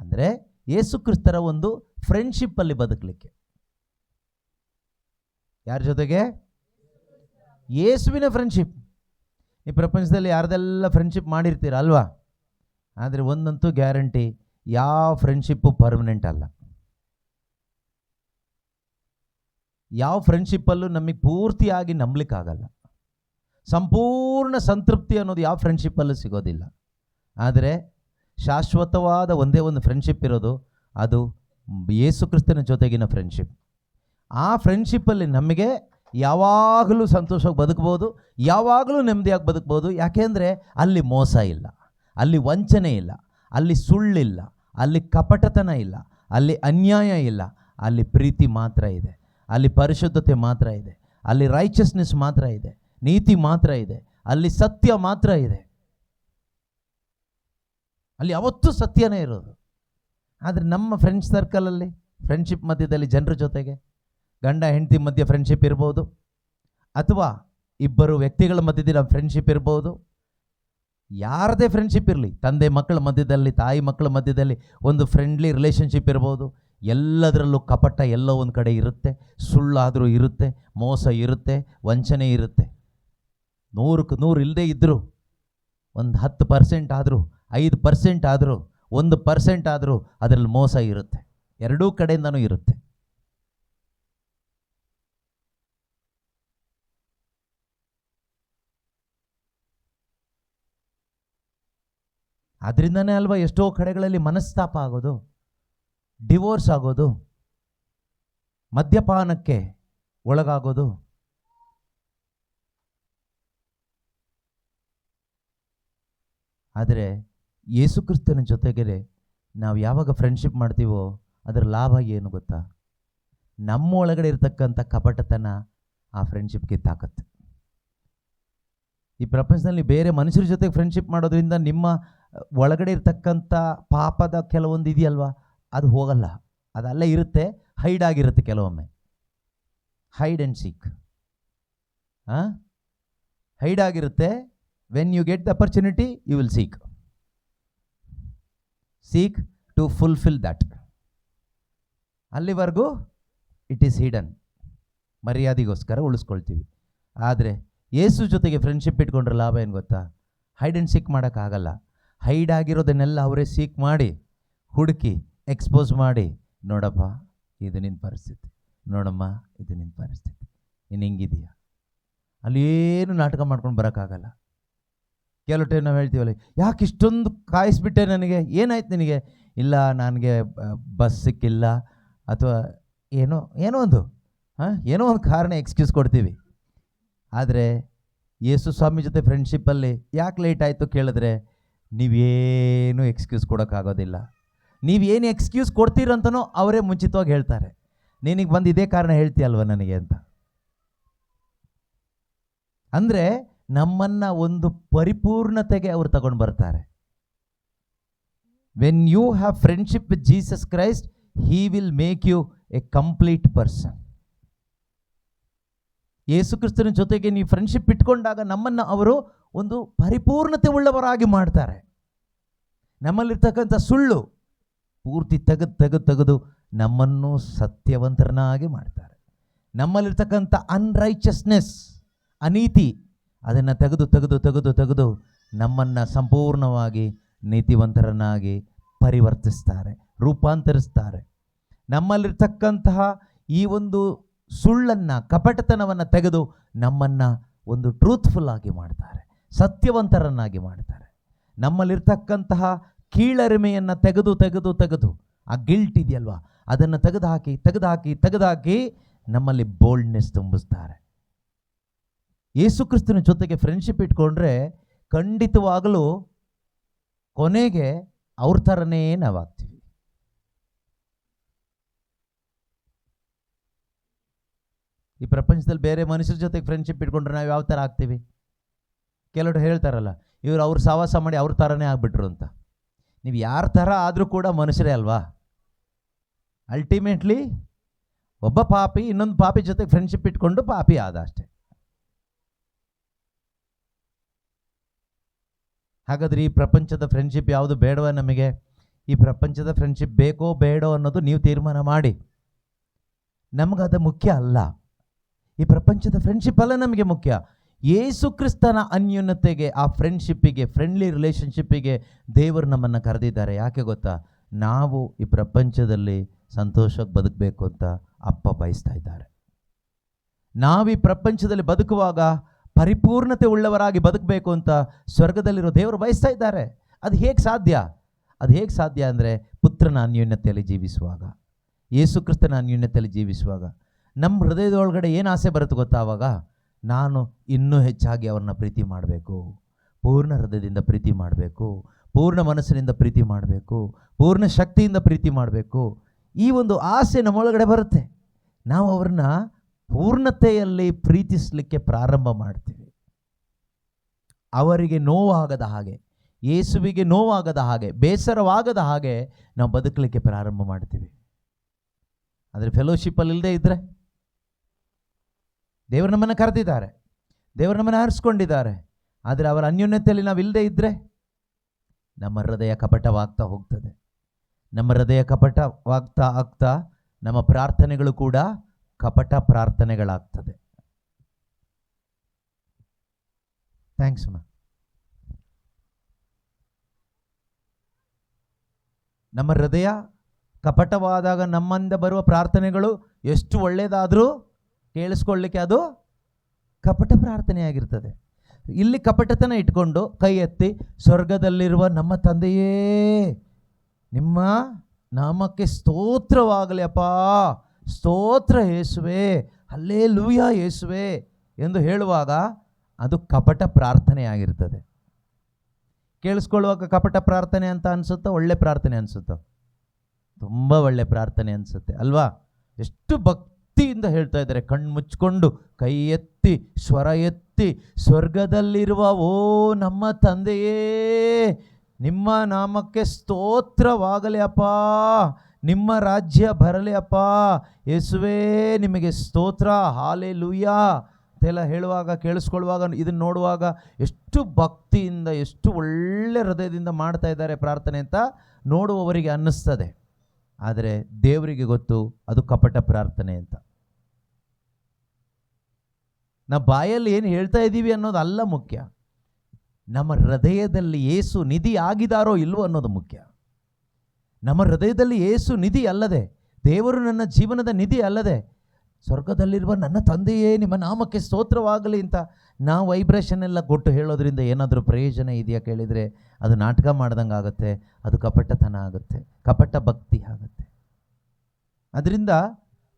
ಅಂದರೆ ಯೇಸು ಕ್ರಿಸ್ತರ ಒಂದು ಫ್ರೆಂಡ್ಶಿಪ್ಪಲ್ಲಿ ಬದುಕಲಿಕ್ಕೆ. ಯಾರ ಜೊತೆಗೆ? ಯೇಸುವಿನ ಫ್ರೆಂಡ್ಶಿಪ್. ಈ ಪ್ರಪಂಚದಲ್ಲಿ ಯಾರ್ದೆಲ್ಲ ಫ್ರೆಂಡ್ಶಿಪ್ ಮಾಡಿರ್ತೀರ ಅಲ್ವಾ? ಆದರೆ ಒಂದಂತೂ ಗ್ಯಾರಂಟಿ, ಯಾವ ಫ್ರೆಂಡ್ಶಿಪ್ಪು ಪರ್ಮನೆಂಟ್ ಅಲ್ಲ. ಯಾವ ಫ್ರೆಂಡ್ಶಿಪ್ಪಲ್ಲೂ ನಮಗೆ ಪೂರ್ತಿಯಾಗಿ ನಂಬಲಿಕ್ಕಾಗಲ್ಲ. ಸಂಪೂರ್ಣ ಸಂತೃಪ್ತಿ ಅನ್ನೋದು ಯಾವ ಫ್ರೆಂಡ್ಶಿಪ್ಪಲ್ಲೂ ಸಿಗೋದಿಲ್ಲ. ಆದರೆ ಶಾಶ್ವತವಾದ ಒಂದೇ ಒಂದು ಫ್ರೆಂಡ್ಶಿಪ್ ಇರೋದು, ಅದು ಯೇಸು ಕ್ರಿಸ್ತನ ಜೊತೆಗಿನ ಫ್ರೆಂಡ್ಶಿಪ್. ಆ ಫ್ರೆಂಡ್ಶಿಪ್ಪಲ್ಲಿ ನಮಗೆ ಯಾವಾಗಲೂ ಸಂತೋಷವಾಗಿ ಬದುಕ್ಬೋದು, ಯಾವಾಗಲೂ ನೆಮ್ಮದಿಯಾಗಿ ಬದುಕ್ಬೋದು. ಯಾಕೆಂದರೆ ಅಲ್ಲಿ ಮೋಸ ಇಲ್ಲ, ಅಲ್ಲಿ ವಂಚನೆ ಇಲ್ಲ, ಅಲ್ಲಿ ಸುಳ್ಳಿಲ್ಲ, ಅಲ್ಲಿ ಕಪಟತನ ಇಲ್ಲ, ಅಲ್ಲಿ ಅನ್ಯಾಯ ಇಲ್ಲ. ಅಲ್ಲಿ ಪ್ರೀತಿ ಮಾತ್ರ ಇದೆ, ಅಲ್ಲಿ ಪರಿಶುದ್ಧತೆ ಮಾತ್ರ ಇದೆ, ಅಲ್ಲಿ ರೈಚಸ್ನೆಸ್ ಮಾತ್ರ ಇದೆ, ನೀತಿ ಮಾತ್ರ ಇದೆ, ಅಲ್ಲಿ ಸತ್ಯ ಮಾತ್ರ ಇದೆ. ಅಲ್ಲಿ ಯಾವತ್ತೂ ಸತ್ಯನೇ ಇರೋದು. ಆದರೆ ನಮ್ಮ ಫ್ರೆಂಡ್ಸ್ ಸರ್ಕಲಲ್ಲಿ, ಫ್ರೆಂಡ್ಶಿಪ್ ಮಧ್ಯದಲ್ಲಿ ಜನರ ಜೊತೆಗೆ ಗಂಡ ಹೆಂಡತಿ ಮಧ್ಯೆ ಫ್ರೆಂಡ್ಶಿಪ್ ಇರ್ಬೋದು, ಅಥವಾ ಇಬ್ಬರು ವ್ಯಕ್ತಿಗಳ ಮಧ್ಯದಲ್ಲಿ ಫ್ರೆಂಡ್ಶಿಪ್ ಇರ್ಬೋದು. ಯಾರದೇ ಫ್ರೆಂಡ್ಶಿಪ್ ಇರಲಿ, ತಂದೆ ಮಕ್ಕಳ ಮಧ್ಯದಲ್ಲಿ, ತಾಯಿ ಮಕ್ಕಳ ಮಧ್ಯದಲ್ಲಿ ಒಂದು ಫ್ರೆಂಡ್ಲಿ ರಿಲೇಷನ್ಶಿಪ್ ಇರ್ಬೋದು. ಎಲ್ಲದರಲ್ಲೂ ಕಪಟ ಎಲ್ಲೋ ಒಂದು ಕಡೆ ಇರುತ್ತೆ, ಸುಳ್ಳಾದರೂ ಇರುತ್ತೆ, ಮೋಸ ಇರುತ್ತೆ, ವಂಚನೆ ಇರುತ್ತೆ. 100ಕ್ಕೆ 100 ಇಲ್ಲದೆ ಇದ್ದರು ಒಂದು 10% ಆದರೂ, 5% ಆದರೂ, 1% ಆದರೂ ಅದರಲ್ಲಿ ಮೋಸ ಇರುತ್ತೆ. ಎರಡೂ ಕಡೆಯಿಂದನೂ ಇರುತ್ತೆ. ಅದರಿಂದನೇ ಅಲ್ವಾ ಎಷ್ಟೋ ಕಡೆಗಳಲ್ಲಿ ಮನಸ್ತಾಪ ಆಗೋದು, ಡಿವೋರ್ಸ್ ಆಗೋದು, ಮದ್ಯಪಾನಕ್ಕೆ ಒಳಗಾಗೋದು. ಆದರೆ ಯೇಸು ಕ್ರಿಸ್ತನ ಜೊತೆಗೆ ನಾವು ಯಾವಾಗ ಫ್ರೆಂಡ್ಶಿಪ್ ಮಾಡ್ತೀವೋ ಅದರ ಲಾಭ ಏನು ಗೊತ್ತಾ? ನಮ್ಮ ಒಳಗಡೆ ಇರತಕ್ಕಂಥ ಕಪಟತನ ಆ ಫ್ರೆಂಡ್ಶಿಪ್ಗೆ ತಾಕತ್ತು. ಈ ಪ್ರಪಂಚದಲ್ಲಿ ಬೇರೆ ಮನುಷ್ಯರ ಜೊತೆಗೆ ಫ್ರೆಂಡ್ಶಿಪ್ ಮಾಡೋದ್ರಿಂದ ನಿಮ್ಮ ಒಳಗಡೆ ಇರ್ತಕ್ಕಂಥ ಪಾಪದ ಕೆಲವೊಂದು ಇದೆಯಲ್ವಾ, ಅದು ಹೋಗಲ್ಲ. ಅದಲ್ಲೇ ಇರುತ್ತೆ, ಹೈಡ್ ಆಗಿರುತ್ತೆ. ಕೆಲವೊಮ್ಮೆ ಹೈಡ್ ಆ್ಯಂಡ್ ಸೀಕ್, ಹೈಡ್ ಆಗಿರುತ್ತೆ. When you get the opportunity you will seek to fulfil that. ಅಲ್ಲಿವರೆಗೂ ಇಟ್ ಈಸ್ ಹಿಡನ್, ಮರ್ಯಾದೆಗೋಸ್ಕರ ಉಳಿಸ್ಕೊಳ್ತೀವಿ. ಆದರೆ ಯೇಸು ಜೊತೆಗೆ ಫ್ರೆಂಡ್ಶಿಪ್ ಇಟ್ಕೊಂಡ್ರೆ ಲಾಭ ಏನು ಗೊತ್ತಾ? ಹೈಡ್ ಆ್ಯಂಡ್ ಸೀಕ್ ಮಾಡೋಕ್ಕಾಗಲ್ಲ. ಹೈಡ್ ಆಗಿರೋದನ್ನೆಲ್ಲ ಅವರೇ ಸೀಕ್ ಮಾಡಿ, ಹುಡುಕಿ, ಎಕ್ಸ್ಪೋಸ್ ಮಾಡಿ, ನೋಡಪ್ಪ ಇದು ನಿನ್ನ ಪರಿಸ್ಥಿತಿ, ನೋಡಮ್ಮ ಇದು ನಿನ್ನ ಪರಿಸ್ಥಿತಿ, ನೀನು ಹಿಂಗಿದೆಯಾ. ಅಲ್ಲಿ ಏನು ನಾಟಕ ಮಾಡ್ಕೊಂಡು ಬರೋಕ್ಕಾಗಲ್ಲ. ಕೆಲವು ಟೈಮ್ ನಾವು ಹೇಳ್ತೀವಲ್ಲ, ಯಾಕೆ ಇಷ್ಟೊಂದು ಕಾಯಿಸ್ಬಿಟ್ಟೆ, ನನಗೆ ಏನಾಯ್ತು ನಿನಗೆ? ಇಲ್ಲ, ನನಗೆ ಬಸ್ ಸಿಕ್ಕಿಲ್ಲ, ಅಥವಾ ಏನೋ ಒಂದು ಕಾರಣ ಎಕ್ಸ್ಕ್ಯೂಸ್ ಕೊಡ್ತೀವಿ. ಆದರೆ ಯೇಸು ಸ್ವಾಮಿ ಜೊತೆ ಫ್ರೆಂಡ್ಶಿಪ್ಪಲ್ಲಿ ಯಾಕೆ ಲೇಟ್ ಆಯಿತು ಕೇಳಿದ್ರೆ ನೀವೇನು ಎಕ್ಸ್ಕ್ಯೂಸ್ ಕೊಡೋಕ್ಕಾಗೋದಿಲ್ಲ. ನೀವೇನು ಎಕ್ಸ್ಕ್ಯೂಸ್ ಕೊಡ್ತೀರಂತನೋ ಅವರೇ ಮುಂಚಿತವಾಗಿ ಹೇಳ್ತಾರೆ, ನಿನಗೆ ಬಂದು ಇದೇ ಕಾರಣ ಹೇಳ್ತೀಯಲ್ವ ನನಗೆ ಅಂತ. ಅಂದರೆ ನಮ್ಮನ್ನು ಒಂದು ಪರಿಪೂರ್ಣತೆಗೆ ಅವರು ತಗೊಂಡು ಬರ್ತಾರೆ. When you have friendship with Jesus Christ, he will make you a complete person. Yesu ಕ್ರಿಸ್ತನ ಜೊತೆಗೆ ನೀವು ಫ್ರೆಂಡ್ಶಿಪ್ ಇಟ್ಕೊಂಡಾಗ ನಮ್ಮನ್ನು ಅವರು ಒಂದು ಪರಿಪೂರ್ಣತೆ ಉಳ್ಳವರಾಗಿ ಮಾಡ್ತಾರೆ. ನಮ್ಮಲ್ಲಿರ್ತಕ್ಕಂಥ ಸುಳ್ಳು ಪೂರ್ತಿ ತೆಗೆದು ನಮ್ಮನ್ನು ಸತ್ಯವಂತರನ್ನಾಗಿ ಮಾಡ್ತಾರೆ. ನಮ್ಮಲ್ಲಿರ್ತಕ್ಕಂಥ ಅನ್ರೈಚಸ್ನೆಸ್, ಅನೀತಿ, ಅದನ್ನು ತೆಗೆದು ನಮ್ಮನ್ನು ಸಂಪೂರ್ಣವಾಗಿ ನೀತಿವಂತರನ್ನಾಗಿ ಪರಿವರ್ತಿಸ್ತಾರೆ, ರೂಪಾಂತರಿಸ್ತಾರೆ. ನಮ್ಮಲ್ಲಿರ್ತಕ್ಕಂತಹ ಈ ಒಂದು ಸುಳ್ಳನ್ನು, ಕಪಟತನವನ್ನು ತೆಗೆದು ನಮ್ಮನ್ನು ಒಂದು ಟ್ರೂತ್ಫುಲ್ ಆಗಿ ಮಾಡ್ತಾರೆ, ಸತ್ಯವಂತರನ್ನಾಗಿ ಮಾಡ್ತಾರೆ. ನಮ್ಮಲ್ಲಿರ್ತಕ್ಕಂತಹ ಕೀಳರಿಮೆಯನ್ನು ತೆಗೆದು ಆ ಗಿಲ್ಟ್ ಇದೆಯಲ್ವಾ, ಅದನ್ನು ತೆಗೆದುಹಾಕಿ ನಮ್ಮಲ್ಲಿ ಬೋಲ್ಡ್ನೆಸ್ ತುಂಬಿಸ್ತಾರೆ. ಯೇಸು ಕ್ರಿಸ್ತನ ಜೊತೆಗೆ ಫ್ರೆಂಡ್ಶಿಪ್ ಇಟ್ಕೊಂಡ್ರೆ ಖಂಡಿತವಾಗಲೂ ಕೊನೆಗೆ ಅವ್ರ ಥರನೇ ನಾವಾಗ್ತೀವಿ. ಈ ಪ್ರಪಂಚದಲ್ಲಿ ಬೇರೆ ಮನುಷ್ಯರ ಜೊತೆಗೆ ಫ್ರೆಂಡ್ಶಿಪ್ ಇಟ್ಕೊಂಡ್ರೆ ನಾವು ಯಾವ ಥರ ಆಗ್ತೀವಿ? ಕೆಲವರು ಹೇಳ್ತಾರಲ್ಲ, ಇವರು ಅವ್ರು ಸಹವಾಸ ಮಾಡಿ ಅವ್ರ ಥರನೇ ಆಗ್ಬಿಟ್ರು ಅಂತ. ನೀವು ಯಾರ ಥರ ಆದರೂ ಕೂಡ ಮನುಷ್ಯರೇ ಅಲ್ವಾ? ಅಲ್ಟಿಮೇಟ್ಲಿ ಒಬ್ಬ ಪಾಪಿ ಇನ್ನೊಂದು ಪಾಪಿ ಜೊತೆಗೆ ಫ್ರೆಂಡ್ಶಿಪ್ ಇಟ್ಕೊಂಡು ಪಾಪಿ ಆದ ಅಷ್ಟೆ. ಹಾಗಾದರೆ ಈ ಪ್ರಪಂಚದ ಫ್ರೆಂಡ್ಶಿಪ್ ಯಾವುದು ಬೇಡವ ನಮಗೆ? ಈ ಪ್ರಪಂಚದ ಫ್ರೆಂಡ್ಶಿಪ್ ಬೇಕೋ ಬೇಡೋ ಅನ್ನೋದು ನೀವು ತೀರ್ಮಾನ ಮಾಡಿ. ನಮಗದು ಮುಖ್ಯ ಅಲ್ಲ. ಈ ಪ್ರಪಂಚದ ಫ್ರೆಂಡ್ಶಿಪ್ ಅಲ್ಲ ನಮಗೆ ಮುಖ್ಯ. ಯೇಸು ಕ್ರಿಸ್ತನ ಅನ್ಯೋನ್ಯತೆಗೆ, ಆ ಫ್ರೆಂಡ್ಶಿಪ್ಪಿಗೆ, ಫ್ರೆಂಡ್ಲಿ ರಿಲೇಷನ್ಶಿಪ್ಪಿಗೆ ದೇವರು ನಮ್ಮನ್ನು ಕರೆದಿದ್ದಾರೆ. ಯಾಕೆ ಗೊತ್ತಾ? ನಾವು ಈ ಪ್ರಪಂಚದಲ್ಲಿ ಸಂತೋಷವಾಗಿ ಬದುಕಬೇಕು ಅಂತ ಅಪ್ಪ ಬಯಸ್ತಾ ಇದ್ದಾರೆ. ನಾವು ಈ ಪ್ರಪಂಚದಲ್ಲಿ ಬದುಕುವಾಗ ಪರಿಪೂರ್ಣತೆ ಉಳ್ಳವರಾಗಿ ಬದುಕಬೇಕು ಅಂತ ಸ್ವರ್ಗದಲ್ಲಿರೋ ದೇವರು ಬಯಸ್ತಾ ಇದ್ದಾರೆ. ಅದು ಹೇಗೆ ಸಾಧ್ಯ ಅಂದರೆ ಪುತ್ರನ ಅನ್ಯೋನ್ಯತೆಯಲ್ಲಿ ಜೀವಿಸುವಾಗ, ಯೇಸು ಕ್ರಿಸ್ತನ ಅನ್ಯೋನ್ಯತೆಯಲ್ಲಿ ಜೀವಿಸುವಾಗ ನಮ್ಮ ಹೃದಯದೊಳಗಡೆ ಏನು ಆಸೆ ಬರುತ್ತೆ ಗೊತ್ತಾ? ಆವಾಗ ನಾನು ಇನ್ನೂ ಹೆಚ್ಚಾಗಿ ಅವ್ರನ್ನ ಪ್ರೀತಿ ಮಾಡಬೇಕು, ಪೂರ್ಣ ಹೃದಯದಿಂದ ಪ್ರೀತಿ ಮಾಡಬೇಕು, ಪೂರ್ಣ ಮನಸ್ಸಿನಿಂದ ಪ್ರೀತಿ ಮಾಡಬೇಕು, ಪೂರ್ಣ ಶಕ್ತಿಯಿಂದ ಪ್ರೀತಿ ಮಾಡಬೇಕು. ಈ ಒಂದು ಆಸೆ ನಮ್ಮೊಳಗಡೆ ಬರುತ್ತೆ. ನಾವು ಅವ್ರನ್ನ ಪೂರ್ಣತೆಯಲ್ಲಿ ಪ್ರೀತಿಸಲಿಕ್ಕೆ ಪ್ರಾರಂಭ ಮಾಡ್ತೀವಿ. ಅವರಿಗೆ ನೋವಾಗದ ಹಾಗೆ, ಯೇಸುವಿಗೆ ನೋವಾಗದ ಹಾಗೆ, ಬೇಸರವಾಗದ ಹಾಗೆ ನಾವು ಬದುಕಲಿಕ್ಕೆ ಪ್ರಾರಂಭ ಮಾಡ್ತೀವಿ. ಆದರೆ ಫೆಲೋಶಿಪ್ಪಲ್ಲಿ ಇಲ್ಲದೆ ಇದ್ದರೆ, ದೇವರು ನಮ್ಮನ್ನು ಕರೆದಿದ್ದಾರೆ, ದೇವರು ನಮ್ಮನ್ನು ಆರಿಸ್ಕೊಂಡಿದ್ದಾರೆ, ಆದರೆ ಅವರ ಅನ್ಯೋನ್ಯತೆಯಲ್ಲಿ ನಾವು ಇಲ್ಲದೆ ಇದ್ದರೆ ನಮ್ಮ ಹೃದಯ ಕಪಟವಾಗ್ತಾ ಹೋಗ್ತದೆ. ನಮ್ಮ ಹೃದಯ ಕಪಟವಾಗ್ತಾ ನಮ್ಮ ಪ್ರಾರ್ಥನೆಗಳು ಕೂಡ ಕಪಟ ಪ್ರಾರ್ಥನೆಗಳಾಗ್ತದೆ. ಥ್ಯಾಂಕ್ಸ್ ಅಮ್ಮ. ನಮ್ಮ ಹೃದಯ ಕಪಟವಾದಾಗ ನಮ್ಮಿಂದ ಬರುವ ಪ್ರಾರ್ಥನೆಗಳು ಎಷ್ಟು ಒಳ್ಳೆಯದಾದರೂ ಕೇಳಿಸ್ಕೊಳ್ಳಿಕ್ಕೆ ಅದು ಕಪಟ ಪ್ರಾರ್ಥನೆಯಾಗಿರ್ತದೆ. ಇಲ್ಲಿ ಕಪಟತನ ಇಟ್ಕೊಂಡು ಕೈ ಎತ್ತಿ, ಸ್ವರ್ಗದಲ್ಲಿರುವ ನಮ್ಮ ತಂದೆಯೇ ನಿಮ್ಮ ನಾಮಕ್ಕೆ ಸ್ತೋತ್ರವಾಗಲಿ ಅಪ್ಪ, ಸ್ತೋತ್ರ ಯೇಸುವೆ, ಹಲ್ಲೆಲೂಯಾ ಯೇಸುವೆ ಎಂದು ಹೇಳುವಾಗ ಅದು ಕಪಟ ಪ್ರಾರ್ಥನೆಯಾಗಿರ್ತದೆ. ಕೇಳಿಸ್ಕೊಳ್ಳುವಾಗ ಕಪಟ ಪ್ರಾರ್ಥನೆ ಅಂತ ಅನಿಸುತ್ತೋ, ಒಳ್ಳೆ ಪ್ರಾರ್ಥನೆ ಅನಿಸುತ್ತೋ? ತುಂಬ ಒಳ್ಳೆ ಪ್ರಾರ್ಥನೆ ಅನಿಸುತ್ತೆ ಅಲ್ವಾ? ಎಷ್ಟು ಭಕ್ತಿಯಿಂದ ಹೇಳ್ತಾ ಇದ್ದಾರೆ, ಕಣ್ಣು ಮುಚ್ಕೊಂಡು ಕೈ ಎತ್ತಿ ಸ್ವರ ಎತ್ತಿ, ಸ್ವರ್ಗದಲ್ಲಿರುವ ಓ ನಮ್ಮ ತಂದೆಯೇ ನಿಮ್ಮ ನಾಮಕ್ಕೆ ಸ್ತೋತ್ರವಾಗಲಿ ಅಪ್ಪ, ನಿಮ್ಮ ರಾಜ್ಯ ಬರಲಿ ಅಪ್ಪ, ಯೇಸುವೇ ನಿಮಗೆ ಸ್ತೋತ್ರ, ಹಾಲೆಲೂಯಾ ಅಂತೆಲ್ಲ ಹೇಳುವಾಗ, ಕೇಳಿಸ್ಕೊಳ್ಳುವಾಗ, ಇದನ್ನು ನೋಡುವಾಗ ಎಷ್ಟು ಭಕ್ತಿಯಿಂದ, ಎಷ್ಟು ಒಳ್ಳೆ ಹೃದಯದಿಂದ ಮಾಡ್ತಾ ಇದ್ದಾರೆ ಪ್ರಾರ್ಥನೆ ಅಂತ ನೋಡುವವರಿಗೆ ಅನ್ನಿಸ್ತದೆ. ಆದರೆ ದೇವರಿಗೆ ಗೊತ್ತು ಅದು ಕಪಟ ಪ್ರಾರ್ಥನೆ ಅಂತ. ನಾವು ಬಾಯಲ್ಲಿ ಏನು ಹೇಳ್ತಾ ಇದ್ದೀವಿ ಅನ್ನೋದು ಅಲ್ಲ ಮುಖ್ಯ, ನಮ್ಮ ಹೃದಯದಲ್ಲಿ ಯೇಸು ನಿಧಿ ಆಗಿದಾರೋ ಇಲ್ವೋ ಅನ್ನೋದು ಮುಖ್ಯ. ನಮ್ಮ ಹೃದಯದಲ್ಲಿ ಯೇಸು ನಿಧಿ ಅಲ್ಲದೆ, ದೇವರು ನನ್ನ ಜೀವನದ ನಿಧಿ ಅಲ್ಲದೆ, ಸ್ವರ್ಗದಲ್ಲಿರುವ ನನ್ನ ತಂದೆಯೇ ನಿಮ್ಮ ನಾಮಕ್ಕೆ ಸ್ತೋತ್ರವಾಗಲಿ ಅಂತ ನಾವು ವೈಬ್ರೇಷನ್ ಎಲ್ಲ ಕೊಟ್ಟು ಹೇಳೋದ್ರಿಂದ ಏನಾದರೂ ಪ್ರಯೋಜನ ಇದೆಯಾ ಕೇಳಿದರೆ ಅದು ನಾಟಕ ಮಾಡ್ದಂಗೆ ಆಗುತ್ತೆ, ಅದು ಕಪಟತನ ಆಗುತ್ತೆ, ಕಪಟ ಭಕ್ತಿ ಆಗುತ್ತೆ. ಅದರಿಂದ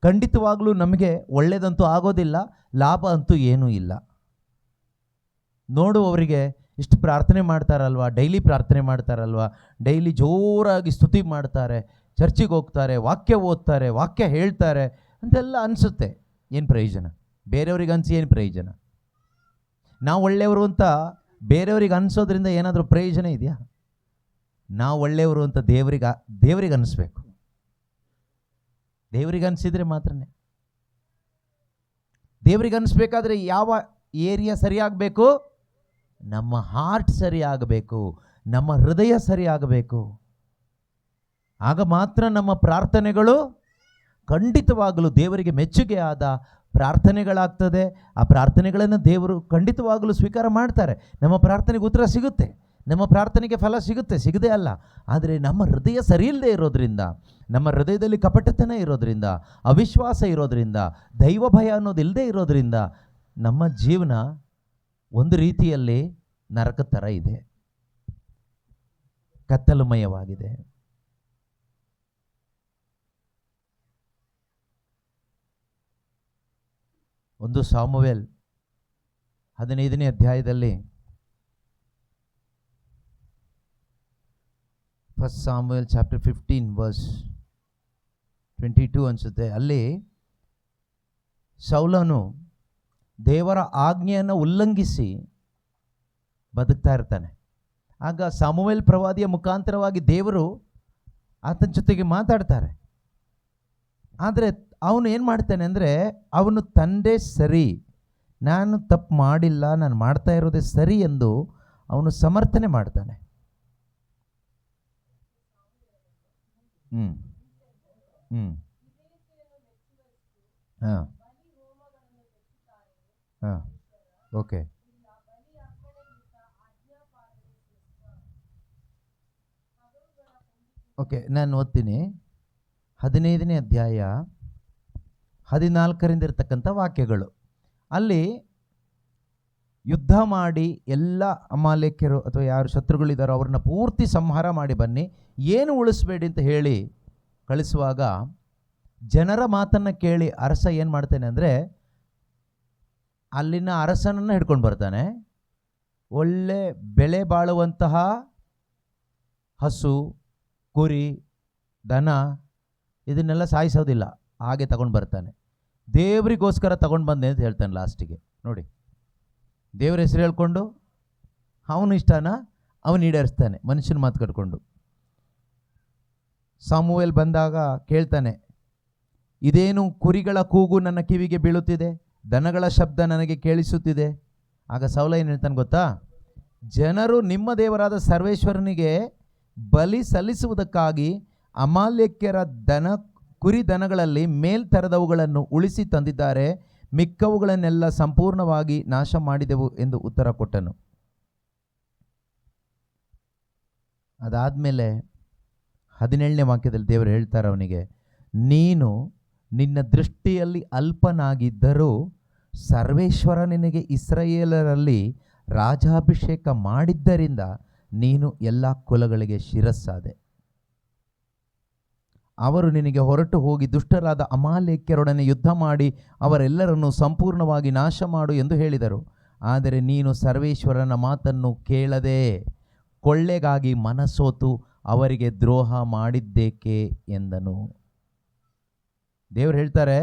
ಖಂಡಿತವಾಗಲೂ ನಮಗೆ ಒಳ್ಳೆಯದಂತೂ ಆಗೋದಿಲ್ಲ, ಲಾಭ ಅಂತೂ ಏನೂ ಇಲ್ಲ. ನೋಡುವವರಿಗೆ ಇಷ್ಟು ಪ್ರಾರ್ಥನೆ ಮಾಡ್ತಾರಲ್ವ, ಡೈಲಿ ಪ್ರಾರ್ಥನೆ ಮಾಡ್ತಾರಲ್ವ, ಡೈಲಿ ಜೋರಾಗಿ ಸ್ತುತಿ ಮಾಡ್ತಾರೆ, ಚರ್ಚಿಗೆ ಹೋಗ್ತಾರೆ, ವಾಕ್ಯ ಓದ್ತಾರೆ, ವಾಕ್ಯ ಹೇಳ್ತಾರೆ ಅಂತೆಲ್ಲ ಅನಿಸುತ್ತೆ. ಏನು ಪ್ರಯೋಜನ? ಬೇರೆಯವ್ರಿಗೆ ಅನಿಸಿ ಏನು ಪ್ರಯೋಜನ? ನಾವು ಒಳ್ಳೆಯವರು ಅಂತ ಬೇರೆಯವ್ರಿಗೆ ಅನಿಸೋದ್ರಿಂದ ಏನಾದರೂ ಪ್ರಯೋಜನ ಇದೆಯಾ? ನಾವು ಒಳ್ಳೆಯವರು ಅಂತ ದೇವರಿಗೆ ಅನಿಸ್ಬೇಕು. ದೇವರಿಗೆ ಅನಿಸಿದರೆ ಮಾತ್ರನೇ. ದೇವರಿಗೆ ಅನಿಸ್ಬೇಕಾದ್ರೆ ಯಾವ ಏರಿಯಾ ಸರಿಯಾಗಬೇಕು? ನಮ್ಮ ಹಾರ್ಟ್ ಸರಿಯಾಗಬೇಕು, ನಮ್ಮ ಹೃದಯ ಸರಿಯಾಗಬೇಕು. ಆಗ ಮಾತ್ರ ನಮ್ಮ ಪ್ರಾರ್ಥನೆಗಳು ಖಂಡಿತವಾಗಲೂ ದೇವರಿಗೆ ಮೆಚ್ಚುಗೆ ಆದ ಪ್ರಾರ್ಥನೆಗಳಾಗ್ತದೆ. ಆ ಪ್ರಾರ್ಥನೆಗಳನ್ನು ದೇವರು ಖಂಡಿತವಾಗಲೂ ಸ್ವೀಕಾರ ಮಾಡ್ತಾರೆ. ನಮ್ಮ ಪ್ರಾರ್ಥನೆಗೆ ಉತ್ತರ ಸಿಗುತ್ತೆ, ನಮ್ಮ ಪ್ರಾರ್ಥನೆಗೆ ಫಲ ಸಿಗುತ್ತೆ, ಸಿಗದೇ ಅಲ್ಲ. ಆದರೆ ನಮ್ಮ ಹೃದಯ ಸರಿ ಇಲ್ಲದೆ ಇರೋದ್ರಿಂದ, ನಮ್ಮ ಹೃದಯದಲ್ಲಿ ಕಪಟತನ ಇರೋದ್ರಿಂದ, ಅವಿಶ್ವಾಸ ಇರೋದ್ರಿಂದ, ದೈವ ಭಯ ಅನ್ನೋದು ಇಲ್ಲದೆ ಇರೋದ್ರಿಂದ ನಮ್ಮ ಜೀವನ ಒಂದು ರೀತಿಯಲ್ಲಿ ನರಕ ಥರ ಇದೆ, ಕತ್ತಲಮಯವಾಗಿದೆ. ಒಂದು ಸಾಮುವೇಲ್ 15ನೇ ಅಧ್ಯಾಯದಲ್ಲಿ, ಫಸ್ಟ್ ಸಾಮುವೇಲ್ ಚಾಪ್ಟರ್ 15 ವರ್ಸ್ 22 ಅನಿಸುತ್ತೆ, ಅಲ್ಲಿ ಸೌಲನು ದೇವರ ಆಜ್ಞೆಯನ್ನು ಉಲ್ಲಂಘಿಸಿ ಬದುಕ್ತಾ ಇರ್ತಾನೆ. ಆಗ ಸಾಮುವೇಲ್ ಪ್ರವಾದಿಯ ಮುಖಾಂತರವಾಗಿ ದೇವರು ಆತನ ಜೊತೆಗೆ ಮಾತಾಡ್ತಾರೆ. ಆದರೆ ಅವನು ಏನು ಮಾಡ್ತಾನೆ ಅಂದರೆ, ಅವನು ತಂದೆ ಸರಿ, ನಾನು ತಪ್ಪು ಮಾಡಿಲ್ಲ, ನಾನು ಮಾಡ್ತಾ ಇರೋದೇ ಸರಿ ಎಂದು ಅವನು ಸಮರ್ಥನೆ ಮಾಡ್ತಾನೆ. ಹಾಂ ಹಾಂ ಓಕೆ. ಓಕೆ, ನಾನು ಓದ್ತೀನಿ. 15ನೇ ಅಧ್ಯಾಯ 14ರಿಂದ ಇರ್ತಕ್ಕಂಥ ವಾಕ್ಯಗಳು. ಅಲ್ಲಿ ಯುದ್ಧ ಮಾಡಿ ಎಲ್ಲ ಅಮಾಲೇಕ್ಯರು ಅಥವಾ ಯಾರು ಶತ್ರುಗಳಿದ್ದಾರೋ ಅವ್ರನ್ನ ಪೂರ್ತಿ ಸಂಹಾರ ಮಾಡಿ ಬನ್ನಿ, ಏನು ಉಳಿಸ್ಬೇಡಿ ಅಂತ ಹೇಳಿ ಕಳಿಸುವಾಗ ಜನರ ಮಾತನ್ನು ಕೇಳಿ ಅರಸ ಏನು ಮಾಡ್ತಾನೆ ಅಂದರೆ, ಅಲ್ಲಿನ ಅರಸನನ್ನು ಹಿಡ್ಕೊಂಡು ಬರ್ತಾನೆ. ಒಳ್ಳೆ ಬೆಲೆ ಬಾಳುವಂತಹ ಹಸು, ಕುರಿ, ದನ ಇದನ್ನೆಲ್ಲ ಸಾಯಿಸೋದಿಲ್ಲ, ಹಾಗೆ ತಗೊಂಡು ಬರ್ತಾನೆ. ದೇವರಿಗೋಸ್ಕರ ತಗೊಂಡು ಬಂದೆ ಅಂತ ಹೇಳ್ತಾನೆ ಲಾಸ್ಟಿಗೆ. ನೋಡಿ, ದೇವ್ರ ಹೆಸರು ಹೇಳ್ಕೊಂಡು ಅವನು ಇಷ್ಟನ ಅವನು ಈಡೇರಿಸ್ತಾನೆ, ಮನುಷ್ಯನ ಮಾತು ಕಟ್ಕೊಂಡು. ಸಾಮುವೇಲ್ ಬಂದಾಗ ಕೇಳ್ತಾನೆ, ಇದೇನು ಕುರಿಗಳ ಕೂಗು ನನ್ನ ಕಿವಿಗೆ ಬೀಳುತ್ತಿದೆ, ದನಗಳ ಶಬ್ದ ನನಗೆ ಕೇಳಿಸುತ್ತಿದೆ. ಆಗ ಸೌಲ ಏನು ಹೇಳ್ತಾನೆ ಗೊತ್ತಾ? ಜನರು ನಿಮ್ಮ ದೇವರಾದ ಸರ್ವೇಶ್ವರನಿಗೆ ಬಲಿ ಸಲ್ಲಿಸುವುದಕ್ಕಾಗಿ ಅಮಾಲೇಕ್ಯರ ಕುರಿ ದನಗಳಲ್ಲಿ ಮೇಲ್ತರದವುಗಳನ್ನು ಉಳಿಸಿ ತಂದಿದ್ದಾರೆ, ಮಿಕ್ಕವುಗಳನ್ನೆಲ್ಲ ಸಂಪೂರ್ಣವಾಗಿ ನಾಶ ಮಾಡಿದೆವು ಎಂದು ಉತ್ತರ ಕೊಟ್ಟನು. ಅದಾದಮೇಲೆ 17ನೇ ವಾಕ್ಯದಲ್ಲಿ ದೇವರು ಹೇಳ್ತಾರೆ ಅವನಿಗೆ, ನೀನು ನಿನ್ನ ದೃಷ್ಟಿಯಲ್ಲಿ ಅಲ್ಪನಾಗಿದ್ದರೂ ಸರ್ವೇಶ್ವರ ನಿನಗೆ ಇಸ್ರಾಯೇಲರಲ್ಲಿ ರಾಜಾಭಿಷೇಕ ಮಾಡಿದ್ದರಿಂದ ನೀನು ಎಲ್ಲ ಕುಲಗಳಿಗೆ ಶಿರಸ್ಸಾದೆ. ಅವರು ನಿನಗೆ ಹೊರಟು ಹೋಗಿ ದುಷ್ಟರಾದ ಅಮಾಲೇಕ್ಯರೊಡನೆ ಯುದ್ಧ ಮಾಡಿ ಅವರೆಲ್ಲರನ್ನು ಸಂಪೂರ್ಣವಾಗಿ ನಾಶ ಮಾಡು ಎಂದು ಹೇಳಿದರು. ಆದರೆ ನೀನು ಸರ್ವೇಶ್ವರನ ಮಾತನ್ನು ಕೇಳದೆ ಕೊಳ್ಳೆಗಾಗಿ ಮನಸೋತು ಅವರಿಗೆ ದ್ರೋಹ ಮಾಡಿದ್ದೇಕೆ ಎಂದನು. ದೇವರು ಹೇಳ್ತಾರೆ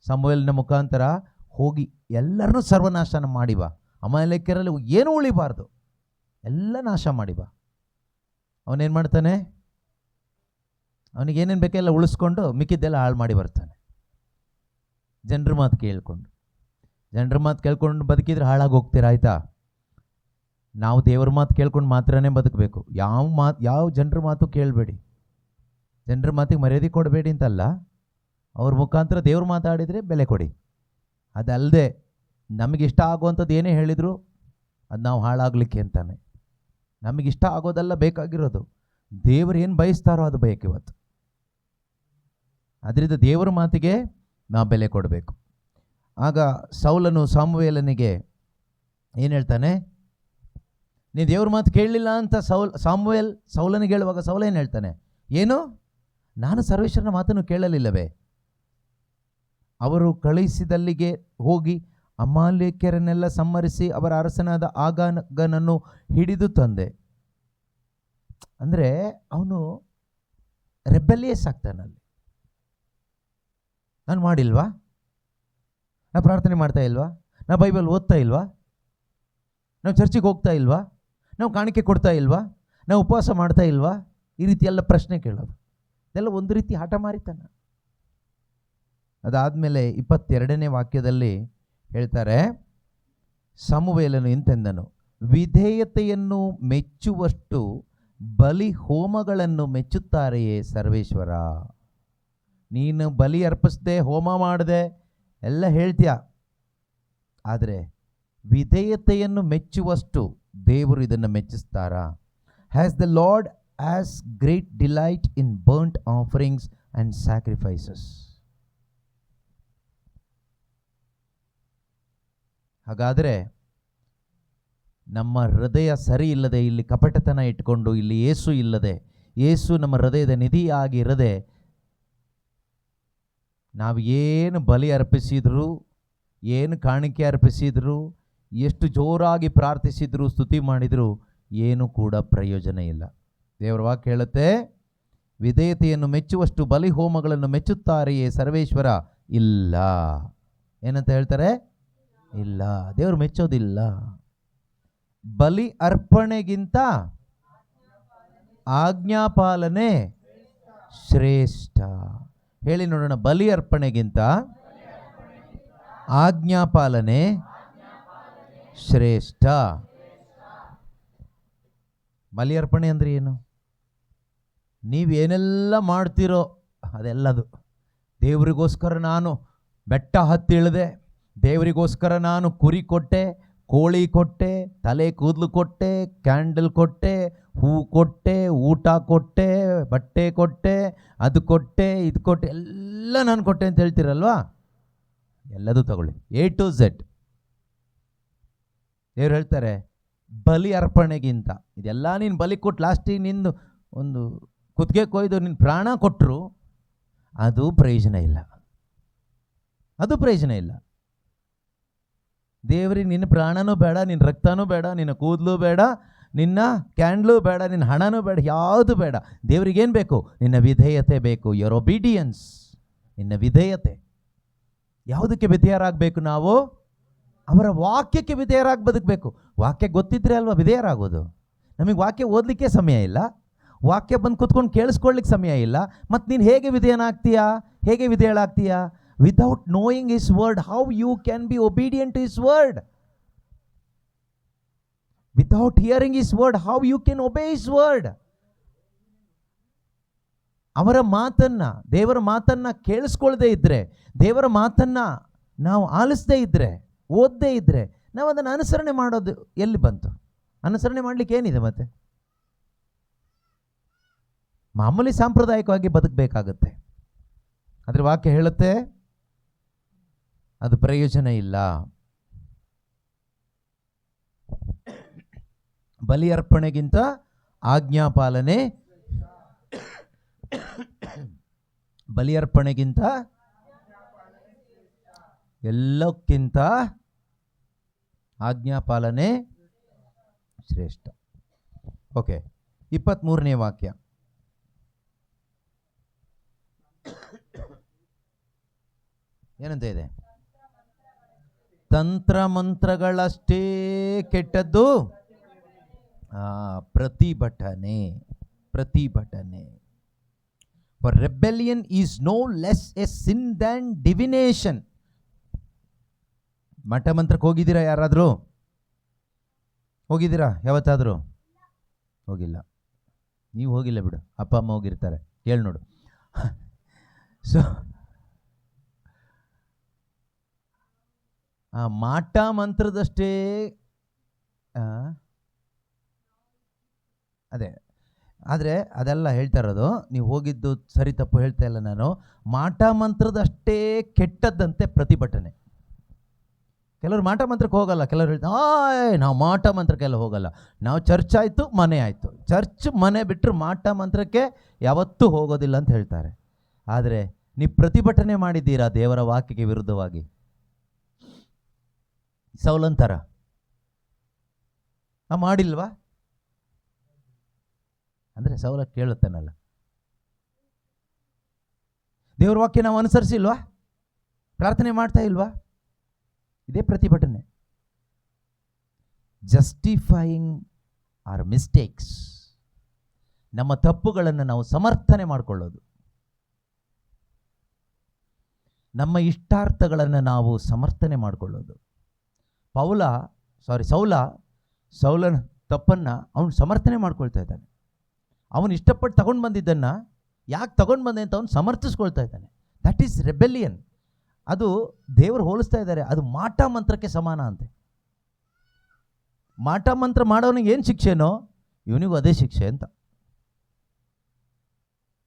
ಸಮುವೇಲನ ಮುಖಾಂತರ, ಹೋಗಿ ಎಲ್ಲರನ್ನೂ ಸರ್ವನಾಶನ ಮಾಡಿವ, ಅಮಾಲೇಕ್ಯರಲ್ಲಿ ಏನೂ ಉಳಿಬಾರ್ದು, ಎಲ್ಲ ನಾಶ ಮಾಡಿವ. ಅವನೇನು ಮಾಡ್ತಾನೆ? ಅವನಿಗೇನೇನು ಬೇಕೆಲ್ಲ ಉಳಿಸ್ಕೊಂಡು ಮಿಕ್ಕಿದ್ದೆಲ್ಲ ಹಾಳು ಮಾಡಿ ಬರ್ತಾನೆ. ಜನರ ಮಾತು ಕೇಳ್ಕೊಂಡು ಬದುಕಿದ್ರೆ ಹಾಳಾಗಿ ಹೋಗ್ತೀರಾ, ಆಯಿತಾ? ನಾವು ದೇವ್ರ ಮಾತು ಕೇಳ್ಕೊಂಡು ಮಾತ್ರನೇ ಬದುಕಬೇಕು. ಯಾವ ಜನರ ಮಾತು ಕೇಳಬೇಡಿ, ಜನರ ಮಾತಿಗೆ ಮರ್ಯಾದೆ ಕೊಡಬೇಡಿ ಅಂತಲ್ಲ, ಅವ್ರ ಮುಖಾಂತರ ದೇವ್ರು ಮಾತಾಡಿದರೆ ಬೆಲೆ ಕೊಡಿ. ಅದಲ್ಲದೆ ನಮಗಿಷ್ಟ ಆಗುವಂಥದ್ದು ಏನೇ ಹೇಳಿದರು ಅದು ನಾವು ಹಾಳಾಗಲಿಕ್ಕೆ ಅಂತಾನೆ. ನಮಗಿಷ್ಟ ಆಗೋದೆಲ್ಲ ಬೇಕಾಗಿರೋದು, ದೇವರು ಏನು ಬಯಸ್ತಾರೋ ಅದು ಬೇಕು ಇವತ್ತು. ಅದರಿಂದ ದೇವರ ಮಾತಿಗೆ ನಾವು ಬೆಲೆ ಕೊಡಬೇಕು. ಆಗ ಸೌಲನು ಸಮುವೇಲನಿಗೆ ಏನು ಹೇಳ್ತಾನೆ? ನೀನು ದೇವ್ರ ಮಾತು ಕೇಳಲಿಲ್ಲ ಅಂತ ಸೌಲನಿಗೆ ಹೇಳುವಾಗ ಸೌಲ ಏನು ಹೇಳ್ತಾನೆ? ಏನು, ನಾನು ಸರ್ವೇಶ್ವರನ ಮಾತನ್ನು ಕೇಳಲಿಲ್ಲವೇ? ಅವರು ಕಳುಹಿಸಿದಲ್ಲಿಗೆ ಹೋಗಿ ಅಮಾಲೇಕ್ಯರನ್ನೆಲ್ಲ ಸಂಹರಿಸಿ ಅವರ ಅರಸನಾದ ಆಗಾಗನನ್ನು ಹಿಡಿದು ತಂದೆ. ಅಂದರೆ ಅವನು ರೆಬೆಲಿಯಸ್ ಆಗ್ತಾನಲ್ಲಿ. ನಾನು ಮಾಡಿಲ್ವಾ? ನಾವು ಪ್ರಾರ್ಥನೆ ಮಾಡ್ತಾ ಇಲ್ವಾ? ನಾವು ಬೈಬಲ್ ಓದ್ತಾ ಇಲ್ವಾ? ನಾವು ಚರ್ಚಿಗೆ ಹೋಗ್ತಾ ಇಲ್ವಾ? ನಾವು ಕಾಣಿಕೆ ಕೊಡ್ತಾ ಇಲ್ವಾ? ನಾವು ಉಪವಾಸ ಮಾಡ್ತಾ ಇಲ್ವಾ? ಈ ರೀತಿ ಎಲ್ಲ ಪ್ರಶ್ನೆ ಕೇಳೋದು, ಇದೆಲ್ಲ ಒಂದು ರೀತಿ ಹಠಮಾರಿತನ. ಅದಾದಮೇಲೆ 22ನೇ ವಾಕ್ಯದಲ್ಲಿ ಹೇಳ್ತಾರೆ, ಸಮುವೇಲನು ಇಂತೆಂದನು, ವಿಧೇಯತೆಯನ್ನು ಮೆಚ್ಚುವಷ್ಟು ಬಲಿ ಹೋಮಗಳನ್ನು ಮೆಚ್ಚುತ್ತಾರೆಯೇ ಸರ್ವೇಶ್ವರ? ನೀನು ಬಲಿ ಅರ್ಪಿಸದೆ, ಹೋಮ ಮಾಡದೆ ಎಲ್ಲ ಹೇಳ್ತೀಯ, ಆದರೆ ವಿಧೇಯತೆಯನ್ನು ಮೆಚ್ಚುವಷ್ಟು ದೇವರು ಇದನ್ನು ಮೆಚ್ಚಿಸ್ತಾರಾ? Has the Lord as great delight in burnt offerings and sacrifices. ಹಾಗಾದರೆ ನಮ್ಮ ಹೃದಯ ಸರಿ ಇಲ್ಲದೆ, ಇಲ್ಲಿ ಕಪಟತನ ಇಟ್ಕೊಂಡು, ಇಲ್ಲಿ ಯೇಸು ಇಲ್ಲದೆ, ಯೇಸು ನಮ್ಮ ಹೃದಯದ ನಿಧಿಯಾಗಿರದೆ, ನಾವು ಏನು ಬಲಿ ಅರ್ಪಿಸಿದ್ರು, ಏನು ಕಾಣಿಕೆ ಅರ್ಪಿಸಿದ್ರು, ಎಷ್ಟು ಜೋರಾಗಿ ಪ್ರಾರ್ಥಿಸಿದ್ರು, ಸ್ತುತಿ ಮಾಡಿದ್ರು, ಏನೂ ಕೂಡ ಪ್ರಯೋಜನ ಇಲ್ಲ. ದೇವರ ವಾಕ್ಯ ಹೇಳುತ್ತೆ, ವಿಧೇಯತೆಯನ್ನು ಮೆಚ್ಚುವಷ್ಟು ಬಲಿ ಹೋಮಗಳನ್ನು ಮೆಚ್ಚುತ್ತಾರೆಯೇ ಸರ್ವೇಶ್ವರ? ಇಲ್ಲ. ಏನಂತ ಹೇಳ್ತಾರೆ? ಇಲ್ಲ, ದೇವರು ಮೆಚ್ಚೋದಿಲ್ಲ. ಬಲಿ ಅರ್ಪಣೆಗಿಂತ ಆಜ್ಞಾಪಾಲನೆ ಶ್ರೇಷ್ಠ. ಹೇಳಿ ನೋಡೋಣ, ಬಲಿ ಅರ್ಪಣೆಗಿಂತ ಆಜ್ಞಾಪಾಲನೆ ಶ್ರೇಷ್ಠ. ಬಲಿ ಅರ್ಪಣೆ ಅಂದರೆ ಏನು? ನೀವೇನೆಲ್ಲ ಮಾಡ್ತೀರೋ ಅದೆಲ್ಲದು. ದೇವರಿಗೋಸ್ಕರ ನಾನು ಬೆಟ್ಟ ಹತ್ತಿಳಿದೆ, ದೇವರಿಗೋಸ್ಕರ ನಾನು ಕುರಿ ಕೊಟ್ಟೆ, ಕೋಳಿ ಕೊಟ್ಟೆ, ತಲೆ ಕೂದಲು ಕೊಟ್ಟೆ, ಕ್ಯಾಂಡಲ್ ಕೊಟ್ಟೆ, ಹೂ ಕೊಟ್ಟೆ, ಊಟ ಕೊಟ್ಟೆ, ಬಟ್ಟೆ ಕೊಟ್ಟೆ, ಅದು ಕೊಟ್ಟೆ, ಇದು ಕೊಟ್ಟೆ, ಎಲ್ಲ ನಾನು ಕೊಟ್ಟೆ ಅಂತ ಹೇಳ್ತೀರಲ್ವಾ? ಎಲ್ಲದೂ ತಗೊಳ್ಳಿ, A to Z. ದೇವ್ರು ಹೇಳ್ತಾರೆ, ಬಲಿ ಅರ್ಪಣೆಗಿಂತ ಇದೆಲ್ಲ ನೀನು ಬಲಿ ಕೊಟ್ಟು ಲಾಸ್ಟಿಗೆ ನಿಂದು ಒಂದು ಕುತ್ತಿಗೆ ಕೊಯ್ದು ನಿನ್ನ ಪ್ರಾಣ ಕೊಟ್ಟರು ಅದು ಪ್ರಯೋಜನ ಇಲ್ಲ, ಅದು ಪ್ರಯೋಜನ ಇಲ್ಲ. ದೇವರಿಗೆ ನಿನ್ನ ಪ್ರಾಣನೂ ಬೇಡ, ನಿನ್ನ ರಕ್ತನೂ ಬೇಡ, ನಿನ್ನ ಕೂದಲು ಬೇಡ, ನಿನ್ನ ಕ್ಯಾಂಡ್ಲು ಬೇಡ, ನಿನ್ನ ಹಣನೂ ಬೇಡ, ಯಾವುದು ಬೇಡ. ದೇವರಿಗೇನು ಬೇಕು? ನಿನ್ನ ವಿಧೇಯತೆ ಬೇಕು. ಯುವರ್ ಒಬಿಡಿಯನ್ಸ್, ನಿನ್ನ ವಿಧೇಯತೆ. ಯಾವುದಕ್ಕೆ ವಿಧೇಯರಾಗಬೇಕು ನಾವು? ಅವರ ವಾಕ್ಯಕ್ಕೆ ವಿಧೇಯರಾಗಿ ಬದುಕಬೇಕು. ವಾಕ್ಯ ಗೊತ್ತಿದ್ರೆ ಅಲ್ವಾ ವಿಧೇಯರಾಗೋದು. ನಮಗೆ ವಾಕ್ಯ ಓದಲಿಕ್ಕೆ ಸಮಯ ಇಲ್ಲ, ವಾಕ್ಯ ಬಂದು ಕೂತ್ಕೊಂಡು ಕೇಳಿಸ್ಕೊಳ್ಳಿಕ್ಕೆ ಸಮಯ ಇಲ್ಲ. ಮತ್ತು ನೀನು ಹೇಗೆ ವಿಧೇಯನಾಗ್ತೀಯಾ? ಹೇಗೆ ವಿಧೇಯಳಾಗ್ತೀಯಾ? Without knowing his word, how you can be obedient to his word? Without hearing his word, how you can obey his word? ಅವರ ಮಾತನ್ನು, ದೇವರ ಮಾತನ್ನು ಕೇಳಿಸ್ಕೊಳ್ಳದೆ ಇದ್ದರೆ, ದೇವರ ಮಾತನ್ನು ನಾವು ಆಲಿಸದೇ ಇದ್ದರೆ, ಓದದೇ ಇದ್ದರೆ, ನಾವು ಅದನ್ನು ಅನುಸರಣೆ ಮಾಡೋದು ಎಲ್ಲಿ ಬಂತು? ಅನುಸರಣೆ ಮಾಡಲಿಕ್ಕೆ ಏನಿದೆ ಮತ್ತೆ? ಮಾಮೂಲಿ ಸಾಂಪ್ರದಾಯಿಕವಾಗಿ ಬದುಕಬೇಕಾಗತ್ತೆ. ಆದರೆ ವಾಕ್ಯ ಹೇಳುತ್ತೆ ಅದು ಪ್ರಯೋಜನ ಇಲ್ಲ. ಬಲಿ ಅರ್ಪಣೆಗಿಂತ ಆಜ್ಞಾಪಾಲನೆ, ಬಲಿ ಅರ್ಪಣೆಗಿಂತ ಎಲ್ಲಕ್ಕಿಂತ ಆಜ್ಞಾಪಾಲನೆ ಶ್ರೇಷ್ಠ. ಓಕೆ, 23ನೇ ವಾಕ್ಯ. ಏನಂತ ಇದೆ? ತಂತ್ರ ಮಂತ್ರಗಳಷ್ಟೇ ಕೆಟ್ಟದ್ದು ಪ್ರತಿಭಟನೆ. ಪ್ರತಿಭಟನೆ. For rebellion is no less a sin than divination. ಮಠ ಮಂತ್ರಕ್ಕೆ ಹೋಗಿದ್ದೀರಾ? ಯಾರಾದರೂ ಹೋಗಿದ್ದೀರಾ ಯಾವತ್ತಾದರೂ? ಹೋಗಿಲ್ಲ. ನೀವು ಹೋಗಿಲ್ಲ ಬಿಡು, ಅಪ್ಪ ಅಮ್ಮ ಹೋಗಿರ್ತಾರೆ, ಕೇಳಿ ನೋಡು. ಸೊ ಮಾಟ ಮಂತ್ರದಷ್ಟೇ ಅದೇ. ಆದರೆ ಅದೆಲ್ಲ ಹೇಳ್ತಾ ಇರೋದು, ನೀವು ಹೋಗಿದ್ದು ಸರಿ ತಪ್ಪು ಹೇಳ್ತಾ ಇಲ್ಲ ನಾನು. ಮಾಟ ಮಂತ್ರದಷ್ಟೇ ಕೆಟ್ಟದ್ದಂತೆ ಪ್ರತಿಭಟನೆ. ಕೆಲವರು ಮಾಟ ಮಂತ್ರಕ್ಕೆ ಹೋಗಲ್ಲ, ಕೆಲವರು ಹೇಳ್ತಾರೆ ನಾವು ಮಾಟ ಮಂತ್ರಕ್ಕೆಲ್ಲ ಹೋಗಲ್ಲ, ನಾವು ಚರ್ಚ್ ಆಯಿತು ಮನೆ ಆಯಿತು, ಚರ್ಚ್ ಮನೆ ಬಿಟ್ಟರು ಮಾಟ ಮಂತ್ರಕ್ಕೆ ಯಾವತ್ತೂ ಹೋಗೋದಿಲ್ಲ ಅಂತ ಹೇಳ್ತಾರೆ. ಆದರೆ ನೀವು ಪ್ರತಿಭಟನೆ ಮಾಡಿದ್ದೀರಾ ದೇವರ ವಾಕ್ಯಕ್ಕೆ ವಿರುದ್ಧವಾಗಿ? ಸೌಲಂತರ ಮಾಡಿಲ್ವಾ? ಅಂದರೆ ಸೌಲ ಕೇಳುತ್ತಾನಲ್ಲ, ದೇವರ ವಾಕ್ಯ ನಾವು ಅನುಸರಿಸಿಲ್ವಾ? ಪ್ರಾರ್ಥನೆ ಮಾಡ್ತಾ ಇಲ್ವಾ? ಇದೇ ಪ್ರತಿಭಟನೆ. Justifying our mistakes. ನಮ್ಮ ತಪ್ಪುಗಳನ್ನು ನಾವು ಸಮರ್ಥನೆ ಮಾಡಿಕೊಳ್ಳೋದು, ನಮ್ಮ ಇಷ್ಟಾರ್ಥಗಳನ್ನು ನಾವು ಸಮರ್ಥನೆ ಮಾಡಿಕೊಳ್ಳೋದು. ಸೌಲನ ತಪ್ಪನ್ನು ಅವನು ಸಮರ್ಥನೆ ಮಾಡ್ಕೊಳ್ತಾ ಇದ್ದಾನೆ. ಅವನು ಇಷ್ಟಪಟ್ಟು ತಗೊಂಡು ಬಂದಿದ್ದನ್ನು ಯಾಕೆ ತಗೊಂಡು ಬಂದೆ ಅಂತ ಅವನು ಸಮರ್ಥಿಸ್ಕೊಳ್ತಾ ಇದ್ದಾನೆ. That is rebellion. ಅದು ದೇವರು ಹೋಲಿಸ್ತಾ ಇದ್ದಾರೆ, ಅದು ಮಾಟ ಮಂತ್ರಕ್ಕೆ ಸಮಾನ ಅಂತೆ. ಮಾಟ ಮಂತ್ರ ಮಾಡೋನಿಗೆ ಏನು ಶಿಕ್ಷೆನೋ ಇವನಿಗೂ ಅದೇ ಶಿಕ್ಷೆ ಅಂತ.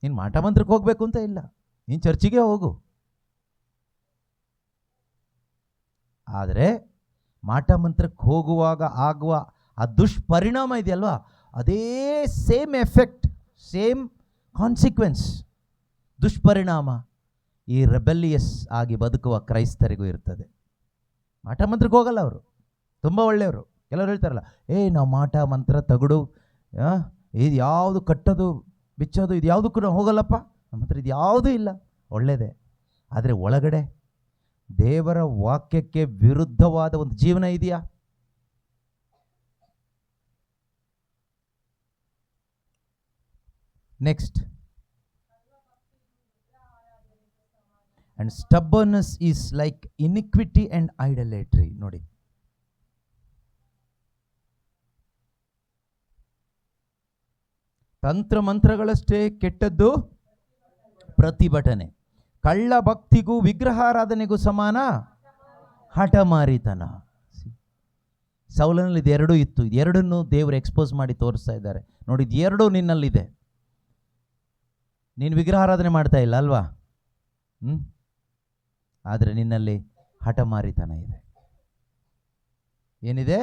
ನೀನು ಮಾಟ ಮಂತ್ರಕ್ಕೆ ಹೋಗಬೇಕು ಅಂತ ಇಲ್ಲ, ನೀನು ಚರ್ಚಿಗೆ ಹೋಗು. ಆದರೆ ಮಾಟ ಮಂತ್ರಕ್ಕೆ ಹೋಗುವಾಗ ಆಗುವ ಆ ದುಷ್ಪರಿಣಾಮ ಇದೆಯಲ್ವಾ, ಅದೇ ಸೇಮ್ ಎಫೆಕ್ಟ್, ಸೇಮ್ ಕಾನ್ಸಿಕ್ವೆನ್ಸ್, ದುಷ್ಪರಿಣಾಮ ಈ ರೆಬೆಲಿಯಸ್ ಆಗಿ ಬದುಕುವ ಕ್ರೈಸ್ತರಿಗೂ ಇರ್ತದೆ. ಮಾಟ ಮಂತ್ರಕ್ಕೆ ಹೋಗಲ್ಲ ಅವರು, ತುಂಬ ಒಳ್ಳೆಯವರು. ಕೆಲವರು ಹೇಳ್ತಾರಲ್ಲ, ನಾವು ಮಾಟ ಮಂತ್ರ ತಗಡು ಇದು ಯಾವುದು ಕಟ್ಟೋದು ಬಿಚ್ಚೋದು ಇದು ಯಾವುದಕ್ಕೂ ನಾವು ಹೋಗಲ್ಲಪ್ಪ, ನಮ್ಮ ಹತ್ರ ಇದು ಯಾವುದೂ ಇಲ್ಲ, ಒಳ್ಳೆಯದೇ. ಆದರೆ ಒಳಗಡೆ ದೇವರ ವಾಕ್ಯಕ್ಕೆ ವಿರುದ್ಧವಾದ ಒಂದು ಜೀವನ ಇದೆಯಾ? Next, and stubbornness is like iniquity and idolatry. ನೋಡಿ, ತಂತ್ರ ಮಂತ್ರಗಳಷ್ಟೇ ಕೆಟ್ಟದ್ದು ಪ್ರತಿಭಟನೆ. ಕಳ್ಳ ಭಕ್ತಿಗೂ ವಿಗ್ರಹಾರಾಧನೆಗೂ ಸಮಾನ ಹಠಮಾರಿತನ. ಸೌಲನಲ್ಲಿ ಇದೆರಡೂ ಇತ್ತು. ಇದೆರಡನ್ನು ದೇವರು ಎಕ್ಸ್ಪೋಸ್ ಮಾಡಿ ತೋರಿಸ್ತಾ ಇದ್ದಾರೆ. ನೋಡಿ, ಇದೆರಡೂ ನಿನ್ನಲ್ಲಿದೆ. ನೀನು ವಿಗ್ರಹಾರಾಧನೆ ಮಾಡ್ತಾ ಇಲ್ಲ ಅಲ್ವಾ? ಆದರೆ ನಿನ್ನಲ್ಲಿ ಹಠಮಾರಿತನ ಇದೆ. ಏನಿದೆ?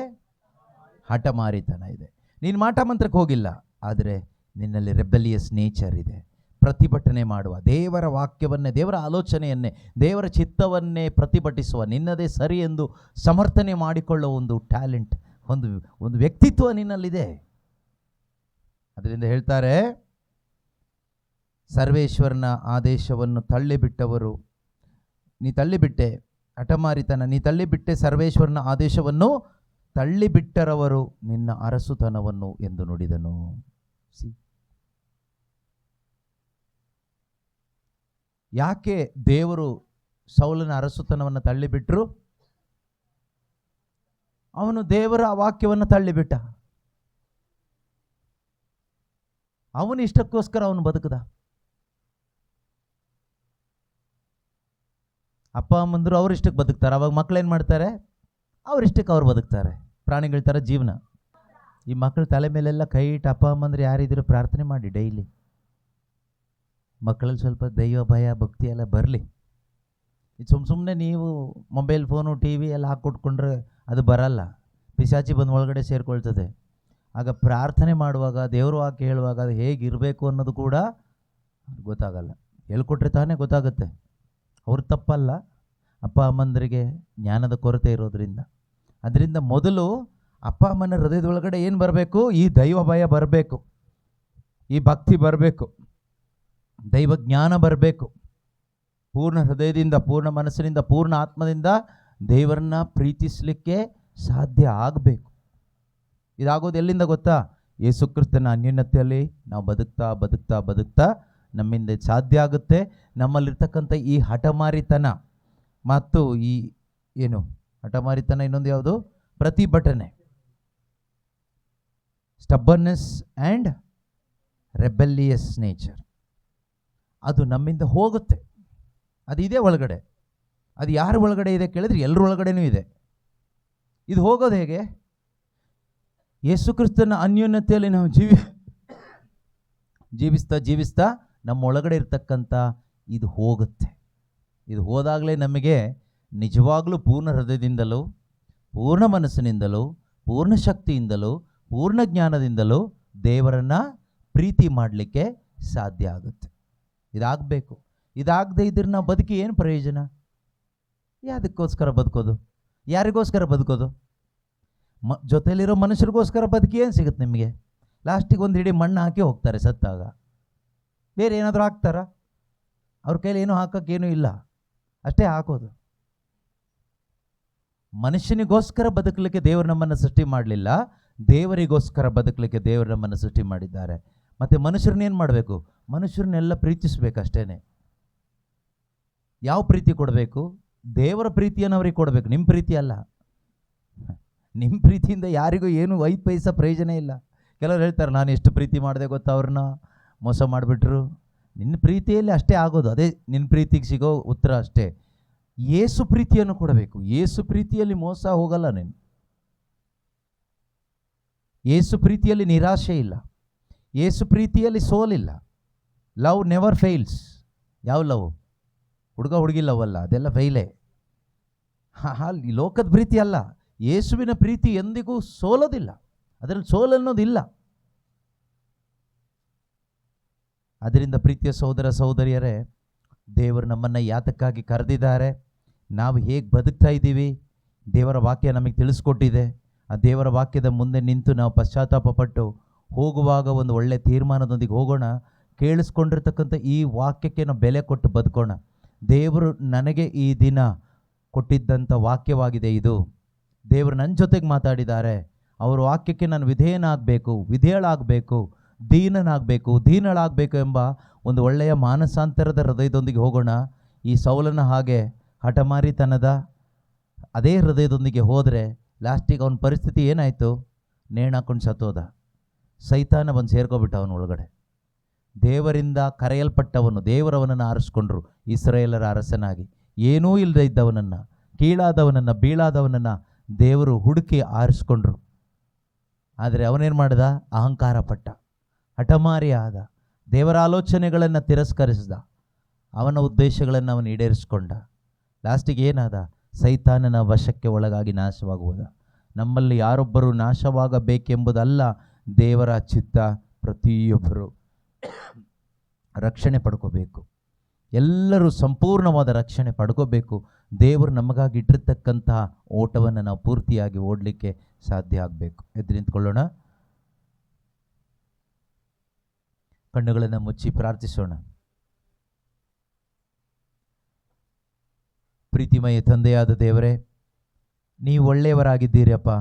ಹಠಮಾರಿತನ ಇದೆ. ನೀನು ಮಾಟ ಮಂತ್ರಕ್ಕೆ ಹೋಗಿಲ್ಲ, ಆದರೆ ನಿನ್ನಲ್ಲಿ ರೆಬೆಲಿಯಸ್ ನೇಚರ್ ಇದೆ. ಪ್ರತಿಭಟನೆ ಮಾಡುವ, ದೇವರ ವಾಕ್ಯವನ್ನೇ, ದೇವರ ಆಲೋಚನೆಯನ್ನೇ, ದೇವರ ಚಿತ್ತವನ್ನೇ ಪ್ರತಿಭಟಿಸುವ, ನಿನ್ನದೇ ಸರಿ ಎಂದು ಸಮರ್ಥನೆ ಮಾಡಿಕೊಳ್ಳುವ ಒಂದು ಟ್ಯಾಲೆಂಟ್, ಒಂದು ವ್ಯಕ್ತಿತ್ವ ನಿನ್ನಲ್ಲಿದೆ. ಅದರಿಂದ ಹೇಳ್ತಾರೆ, ಸರ್ವೇಶ್ವರನ ಆದೇಶವನ್ನು ತಳ್ಳಿಬಿಟ್ಟವರು, ನೀ ತಳ್ಳಿಬಿಟ್ಟೆ ಹಠಮಾರಿತನ, ನೀ ತಳ್ಳಿಬಿಟ್ಟೆ ಸರ್ವೇಶ್ವರನ ಆದೇಶವನ್ನು ತಳ್ಳಿಬಿಟ್ಟರವರು ನಿನ್ನ ಅರಸುತನವನ್ನು ಎಂದು ನುಡಿದನು. ಯಾಕೆ ದೇವರು ಸೌಲನ ಅರಸುತನವನ್ನು ತಳ್ಳಿಬಿಟ್ರು? ಅವನು ದೇವರ ವಾಕ್ಯವನ್ನು ತಳ್ಳಿಬಿಟ್ಟ. ಅವನ ಇಷ್ಟಕ್ಕೋಸ್ಕರ ಅವನು ಬದುಕದ. ಅಪ್ಪ ಅಮ್ಮಂದರು ಅವರಿಷ್ಟಕ್ಕೆ ಬದುಕ್ತಾರೆ. ಅವಾಗ ಮಕ್ಕಳೇನು ಮಾಡ್ತಾರೆ? ಅವರಿಷ್ಟಕ್ಕೆ ಅವ್ರು ಬದುಕ್ತಾರೆ. ಪ್ರಾಣಿಗಳ ಥರ ಜೀವನ. ಈ ಮಕ್ಕಳು ತಲೆ ಮೇಲೆಲ್ಲ ಕೈ ಇಟ್ಟು, ಅಪ್ಪ ಅಮ್ಮಂದ್ರೆ ಯಾರಿದ್ರು ಪ್ರಾರ್ಥನೆ ಮಾಡಿ ಡೈಲಿ. ಮಕ್ಕಳಲ್ಲಿ ಸ್ವಲ್ಪ ದೈವ ಭಯ ಭಕ್ತಿ ಎಲ್ಲ ಬರಲಿ. ಸುಮ್ಮನೆ ನೀವು ಮೊಬೈಲ್ ಫೋನು ಟಿ ವಿ ಎಲ್ಲ ಹಾಕ್ಕೊಟ್ಕೊಂಡ್ರೆ ಅದು ಬರಲ್ಲ. ಪಿಶಾಚಿ ಬಂದು ಒಳಗಡೆ ಸೇರಿಕೊಳ್ತದೆ. ಆಗ ಪ್ರಾರ್ಥನೆ ಮಾಡುವಾಗ, ದೇವರು ವಾಕ್ಯ ಹೇಳುವಾಗ ಅದು ಹೇಗಿರಬೇಕು ಅನ್ನೋದು ಕೂಡ ಗೊತ್ತಾಗಲ್ಲ. ಹೇಳ್ಕೊಟ್ರೆ ತಾನೇ ಗೊತ್ತಾಗುತ್ತೆ. ಅವ್ರು ತಪ್ಪಲ್ಲ, ಅಪ್ಪ ಅಮ್ಮಂದರಿಗೆ ಜ್ಞಾನದ ಕೊರತೆ ಇರೋದ್ರಿಂದ. ಅದರಿಂದ ಮೊದಲು ಅಪ್ಪ ಅಮ್ಮನ ಹೃದಯದೊಳಗಡೆ ಏನು ಬರಬೇಕು? ಈ ದೈವ ಭಯ ಬರಬೇಕು, ಈ ಭಕ್ತಿ ಬರಬೇಕು, ದೈವ ಜ್ಞಾನ ಬರಬೇಕು. ಪೂರ್ಣ ಹೃದಯದಿಂದ, ಪೂರ್ಣ ಮನಸ್ಸಿನಿಂದ, ಪೂರ್ಣ ಆತ್ಮದಿಂದ ದೇವರನ್ನ ಪ್ರೀತಿಸಲಿಕ್ಕೆ ಸಾಧ್ಯ ಆಗಬೇಕು. ಇದಾಗೋದು ಎಲ್ಲಿಂದ ಗೊತ್ತಾ? ಯೇಸು ಕ್ರಿಸ್ತನ ಅನ್ಯೋನ್ಯತೆಯಲ್ಲಿ ನಾವು ಬದುಕ್ತಾ ಬದುಕ್ತಾ ಬದುಕ್ತಾ ನಮ್ಮಿಂದ ಸಾಧ್ಯ ಆಗುತ್ತೆ. ನಮ್ಮಲ್ಲಿರ್ತಕ್ಕಂಥ ಈ ಹಠಮಾರಿತನ ಮತ್ತು ಈ ಏನು ಹಠಮಾರಿತನ, ಇನ್ನೊಂದು ಯಾವುದು? ಪ್ರತಿಭಟನೆ, ಸ್ಟಬ್ಬರ್ನೆಸ್ ಆ್ಯಂಡ್ ರೆಬೆಲಿಯಸ್ ನೇಚರ್, ಅದು ನಮ್ಮಿಂದ ಹೋಗುತ್ತೆ. ಅದು ಇದೆ ಒಳಗಡೆ. ಅದು ಯಾರ ಒಳಗಡೆ ಇದೆ ಕೇಳಿದ್ರೆ ಎಲ್ಲರ ಒಳಗಡೆನೂ ಇದೆ. ಇದು ಹೋಗೋದು ಹೇಗೆ? ಯೇಸು ಕ್ರಿಸ್ತನ ಅನ್ಯೋನ್ಯತೆಯಲ್ಲಿ ನಾವು ಜೀವಿಸ್ತಾ ಜೀವಿಸ್ತಾ ನಮ್ಮ ಒಳಗಡೆ ಇರ್ತಕ್ಕಂಥ ಇದು ಹೋಗುತ್ತೆ. ಇದು ಹೋದಾಗಲೇ ನಮಗೆ ನಿಜವಾಗಲೂ ಪೂರ್ಣ ಹೃದಯದಿಂದಲೂ, ಪೂರ್ಣ ಮನಸ್ಸಿನಿಂದಲೂ, ಪೂರ್ಣ ಶಕ್ತಿಯಿಂದಲೂ, ಪೂರ್ಣ ಜ್ಞಾನದಿಂದಲೂ ದೇವರನ್ನು ಪ್ರೀತಿ ಮಾಡಲಿಕ್ಕೆ ಸಾಧ್ಯ ಆಗುತ್ತೆ. ಇದಾಗಬೇಕು. ಇದಾಗದೇ ಇದ್ರೆ ನಾವು ಬದುಕಿ ಏನು ಪ್ರಯೋಜನ? ಯಾವುದಕ್ಕೋಸ್ಕರ ಬದುಕೋದು? ಯಾರಿಗೋಸ್ಕರ ಬದುಕೋದು? ಜೊತೆಯಲ್ಲಿರೋ ಮನುಷ್ಯರಿಗೋಸ್ಕರ ಬದುಕಿ ಏನು ಸಿಗುತ್ತೆ ನಿಮಗೆ? ಲಾಸ್ಟಿಗೆ ಒಂದು ಹಿಡಿ ಮಣ್ಣು ಹಾಕಿ ಹೋಗ್ತಾರೆ ಸತ್ತಾಗ. ಬೇರೆ ಏನಾದರೂ ಹಾಕ್ತಾರಾ? ಅವ್ರ ಕೈಲಿ ಏನೂ ಹಾಕೋಕ್ಕೇನೂ ಇಲ್ಲ, ಅಷ್ಟೇ ಹಾಕೋದು. ಮನುಷ್ಯನಿಗೋಸ್ಕರ ಬದುಕಲಿಕ್ಕೆ ದೇವರು ನಮ್ಮನ್ನು ಸೃಷ್ಟಿ ಮಾಡಲಿಲ್ಲ, ದೇವರಿಗೋಸ್ಕರ ಬದುಕಲಿಕ್ಕೆ ದೇವರು ನಮ್ಮನ್ನು ಸೃಷ್ಟಿ ಮಾಡಿದ್ದಾರೆ. ಮತ್ತು ಮನುಷ್ಯರನ್ನೇನು ಮಾಡಬೇಕು? ಮನುಷ್ಯರನ್ನೆಲ್ಲ ಪ್ರೀತಿಸ್ಬೇಕಷ್ಟೇ. ಯಾವ ಪ್ರೀತಿ ಕೊಡಬೇಕು? ದೇವರ ಪ್ರೀತಿಯನ್ನು ಅವ್ರಿಗೆ ಕೊಡಬೇಕು, ನಿಮ್ಮ ಪ್ರೀತಿ ಅಲ್ಲ. ನಿಮ್ಮ ಪ್ರೀತಿಯಿಂದ ಯಾರಿಗೂ ಏನು 5 ಪೈಸಾ ಪ್ರಯೋಜನ ಇಲ್ಲ. ಕೆಲವರು ಹೇಳ್ತಾರೆ, ನಾನು ಎಷ್ಟು ಪ್ರೀತಿ ಮಾಡಿದೆ ಗೊತ್ತಾ, ಅವ್ರನ್ನ ಮೋಸ ಮಾಡಿಬಿಟ್ರು. ನಿನ್ನ ಪ್ರೀತಿಯಲ್ಲಿ ಅಷ್ಟೇ ಆಗೋದು, ಅದೇ ನಿನ್ನ ಪ್ರೀತಿಗೆ ಸಿಗೋ ಉತ್ತರ ಅಷ್ಟೇ. ಯೇಸು ಪ್ರೀತಿಯನ್ನು ಕೊಡಬೇಕು. ಯೇಸು ಪ್ರೀತಿಯಲ್ಲಿ ಮೋಸ ಹೋಗಲ್ಲ. ನೀನು ಯೇಸು ಪ್ರೀತಿಯಲ್ಲಿ ನಿರಾಶೆ ಇಲ್ಲ, ಯೇಸು ಪ್ರೀತಿಯಲ್ಲಿ ಸೋಲಿಲ್ಲ. Love never fails. ಯಾವ ಲವ್? ಹುಡುಗ ಹುಡುಗಿ ಲವ್ ಅಲ್ಲ, ಅದೆಲ್ಲ ಫೈಲೇ. ಈ ಲೋಕದ ಪ್ರೀತಿ ಅಲ್ಲ. ಯೇಸುವಿನ ಪ್ರೀತಿ ಎಂದಿಗೂ ಸೋಲೋದಿಲ್ಲ, ಅದರಲ್ಲಿ ಸೋಲನ್ನೋದಿಲ್ಲ. ಅದರಿಂದ ಪ್ರೀತಿಯ ಸಹೋದರ ಸಹೋದರಿಯರೇ, ದೇವರು ನಮ್ಮನ್ನು ಯಾತಕ್ಕಾಗಿ ಕರೆದಿದ್ದಾರೆ, ನಾವು ಹೇಗೆ ಬದುಕ್ತಾ ಇದ್ದೀವಿ, ದೇವರ ವಾಕ್ಯ ನಮಗೆ ತಿಳಿಸ್ಕೊಟ್ಟಿದೆ. ಆ ದೇವರ ವಾಕ್ಯದ ಮುಂದೆ ನಿಂತು ನಾವು ಪಶ್ಚಾತ್ತಾಪ ಪಟ್ಟು ಹೋಗುವಾಗ ಒಂದು ಒಳ್ಳೆಯ ತೀರ್ಮಾನದೊಂದಿಗೆ ಹೋಗೋಣ. ಕೇಳಿಸ್ಕೊಂಡಿರ್ತಕ್ಕಂಥ ಈ ವಾಕ್ಯಕ್ಕೆ ನಾವು ಬೆಲೆ ಕೊಟ್ಟು ಬದುಕೋಣ. ದೇವರು ನನಗೆ ಈ ದಿನ ಕೊಟ್ಟಿದ್ದಂಥ ವಾಕ್ಯವಾಗಿದೆ ಇದು. ದೇವರು ನನ್ನ ಜೊತೆಗೆ ಮಾತಾಡಿದ್ದಾರೆ. ಅವರ ವಾಕ್ಯಕ್ಕೆ ನಾನು ವಿಧೇಯಳಾಗಬೇಕು, ದೀನಳಾಗಬೇಕು ಎಂಬ ಒಂದು ಒಳ್ಳೆಯ ಮಾನಸಾಂತರದ ಹೃದಯದೊಂದಿಗೆ ಹೋಗೋಣ. ಈ ಸೌಲನ ಹಾಗೆ ಹಠಮಾರಿತನದ ಅದೇ ಹೃದಯದೊಂದಿಗೆ ಹೋದರೆ ಲಾಸ್ಟಿಗೆ ಅವನ ಪರಿಸ್ಥಿತಿ ಏನಾಯಿತು? ನೇಣಾಕೊಂಡು ಸತ್ತೋದ. ಸೈತಾನ ಬಂದು ಸೇರ್ಕೊಬಿಟ್ಟ ಅವನ ಒಳಗಡೆ. ದೇವರಿಂದ ಕರೆಯಲ್ಪಟ್ಟವನು, ದೇವರವನನ್ನು ಆರಿಸ್ಕೊಂಡ್ರು ಇಸ್ರಾಯೇಲರ ಅರಸನಾಗಿ. ಏನೂ ಇಲ್ಲದೆ ಇದ್ದವನನ್ನು, ಕೀಳಾದವನನ್ನು, ಬೀಳಾದವನನ್ನು ದೇವರು ಹುಡುಕಿ ಆರಿಸ್ಕೊಂಡ್ರು. ಆದರೆ ಅವನೇನು ಮಾಡಿದ? ಅಹಂಕಾರ ಪಟ್ಟ, ಹಠಮಾರಿ ಆದ, ದೇವರ ಆಲೋಚನೆಗಳನ್ನು ತಿರಸ್ಕರಿಸಿದ, ಅವನ ಉದ್ದೇಶಗಳನ್ನು ಅವನು ಈಡೇರಿಸ್ಕೊಂಡ. ಲಾಸ್ಟಿಗೆ ಏನಾದ? ಸೈತಾನನ ವಶಕ್ಕೆ ಒಳಗಾಗಿ ನಾಶವಾಗುವುದ. ನಮ್ಮಲ್ಲಿ ಯಾರೊಬ್ಬರು ನಾಶವಾಗಬೇಕೆಂಬುದಲ್ಲ ದೇವರ ಚಿತ್ತ. ಪ್ರತಿಯೊಬ್ಬರು ರಕ್ಷಣೆ ಪಡ್ಕೋಬೇಕು. ಎಲ್ಲರೂ ಸಂಪೂರ್ಣವಾದ ರಕ್ಷಣೆ ಪಡ್ಕೋಬೇಕು. ದೇವರು ನಮಗಾಗಿ ಇಟ್ಟಿರ್ತಕ್ಕಂತಹ ಓಟವನ್ನು ನಾವು ಪೂರ್ತಿಯಾಗಿ ಓಡಲಿಕ್ಕೆ ಸಾಧ್ಯ ಆಗಬೇಕು. ಎದ್ದು ನಿಂತ್ಕೊಳ್ಳೋಣ, ಕಣ್ಣುಗಳನ್ನು ಮುಚ್ಚಿ ಪ್ರಾರ್ಥಿಸೋಣ. ಪ್ರೀತಿಮಯ ತಂದೆಯಾದ ದೇವರೇ, ನೀವು ಒಳ್ಳೆಯವರಾಗಿದ್ದೀರಿ ಅಪ್ಪ.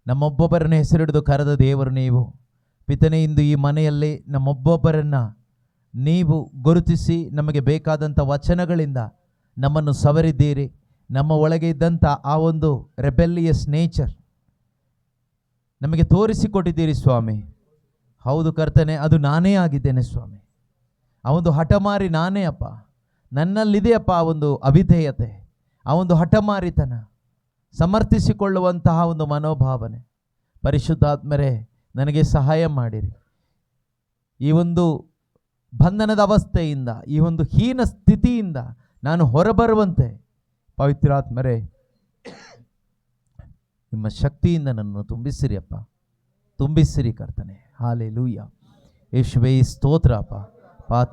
ನಮ್ಮೊಬ್ಬೊಬ್ಬರನ್ನ ಹೆಸರಿಡಿದು ಕರೆದ ದೇವರು ನೀವು. ಪಿತನೇ, ಇಂದು ಈ ಮನೆಯಲ್ಲಿ ನಮ್ಮೊಬ್ಬೊಬ್ಬರನ್ನು ನೀವು ಗುರುತಿಸಿ ನಮಗೆ ಬೇಕಾದಂಥ ವಚನಗಳಿಂದ ನಮ್ಮನ್ನು ಸವರಿದ್ದೀರಿ. ನಮ್ಮ ಒಳಗೆ ಇದ್ದಂಥ ಆ ಒಂದು ರೆಬೆಲಿಯಸ್ ನೇಚರ್ ನಮಗೆ ತೋರಿಸಿಕೊಟ್ಟಿದ್ದೀರಿ ಸ್ವಾಮಿ. ಹೌದು ಕರ್ತನೆ, ಅದು ನಾನೇ ಆಗಿದ್ದೇನೆ ಸ್ವಾಮಿ. ಆ ಒಂದು ಹಠಮಾರಿ ನಾನೇ ಅಪ್ಪ. ನನ್ನಲ್ಲಿದೆಯಪ್ಪ ಆ ಒಂದು ಅವಿಧೇಯತೆ, ಆ ಒಂದು ಹಠಮಾರಿತನ, ಸಮರ್ಥಿಸಿಕೊಳ್ಳುವಂತಹ ಒಂದು ಮನೋಭಾವನೆ. ಪರಿಶುದ್ಧಾತ್ಮರೇ, ನನಗೆ ಸಹಾಯ ಮಾಡಿರಿ. ಈ ಒಂದು ಬಂಧನದ ಅವಸ್ಥೆಯಿಂದ, ಈ ಒಂದು ಹೀನ ಸ್ಥಿತಿಯಿಂದ ನಾನು ಹೊರಬರುವಂತೆ ಪವಿತ್ರಾತ್ಮರೇ ನಿಮ್ಮ ಶಕ್ತಿಯಿಂದ ನನ್ನನ್ನು ತುಂಬಿಸಿರಿ ಅಪ್ಪ, ತುಂಬಿಸಿರಿ ಕರ್ತನೆ. ಹಾಲೆಲೂಯ. ಯೇಸುವೇ ಸ್ತೋತ್ರ ಅಪ್ಪ.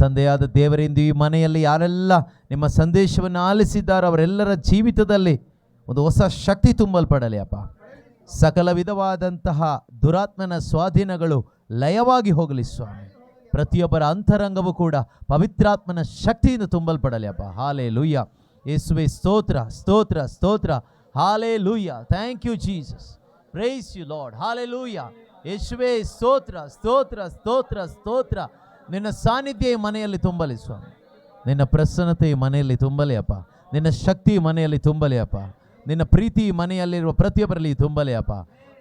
ತಂದೆಯಾದ ದೇವರಿಂದ ಈ ಮನೆಯಲ್ಲಿ ಯಾರೆಲ್ಲ ನಿಮ್ಮ ಸಂದೇಶವನ್ನು ಆಲಿಸಿದ್ದಾರೋ ಅವರೆಲ್ಲರ ಜೀವಿತದಲ್ಲಿ ಒಂದು ಹೊಸ ಶಕ್ತಿ ತುಂಬಲ್ಪಡಲಿ ಅಪ್ಪ. ಸಕಲ ವಿಧವಾದಂತಹ ದುರಾತ್ಮನ ಸ್ವಾಧೀನಗಳು ಲಯವಾಗಿ ಹೋಗಲಿ ಸ್ವಾಮಿ. ಪ್ರತಿಯೊಬ್ಬರ ಅಂತರಂಗವೂ ಕೂಡ ಪವಿತ್ರಾತ್ಮನ ಶಕ್ತಿಯಿಂದ ತುಂಬಲ್ಪಡಲಿ ಅಪ್ಪ. ಹಾಲೆಲೂಯ. ಯೇಸುವೇ ಸ್ತೋತ್ರ ಸ್ತೋತ್ರ ಸ್ತೋತ್ರ. Hallelujah. Thank you Jesus. Praise you Lord. Hallelujah. ಯೇಸುವೇ ಸ್ತೋತ್ರ ಸ್ತೋತ್ರ ಸ್ತೋತ್ರ ಸ್ತೋತ್ರ. ನಿನ್ನ ಸಾನ್ನಿಧ್ಯ ಈ ಮನೆಯಲ್ಲಿ ತುಂಬಲಿ ಸ್ವಾಮಿ. ನಿನ್ನ ಪ್ರಸನ್ನತೆ ಈ ಮನೆಯಲ್ಲಿ ತುಂಬಲಿ ಅಪ್ಪ. ನಿನ್ನ ಶಕ್ತಿ ಈ ಮನೆಯಲ್ಲಿ ತುಂಬಲಿ ಅಪ್ಪ. ನಿನ್ನ ಪ್ರೀತಿ ಈ ಮನೆಯಲ್ಲಿರುವ ಪ್ರತಿಯೊಬ್ಬರಲ್ಲಿ ತುಂಬಲಿ ಅಪ್ಪ.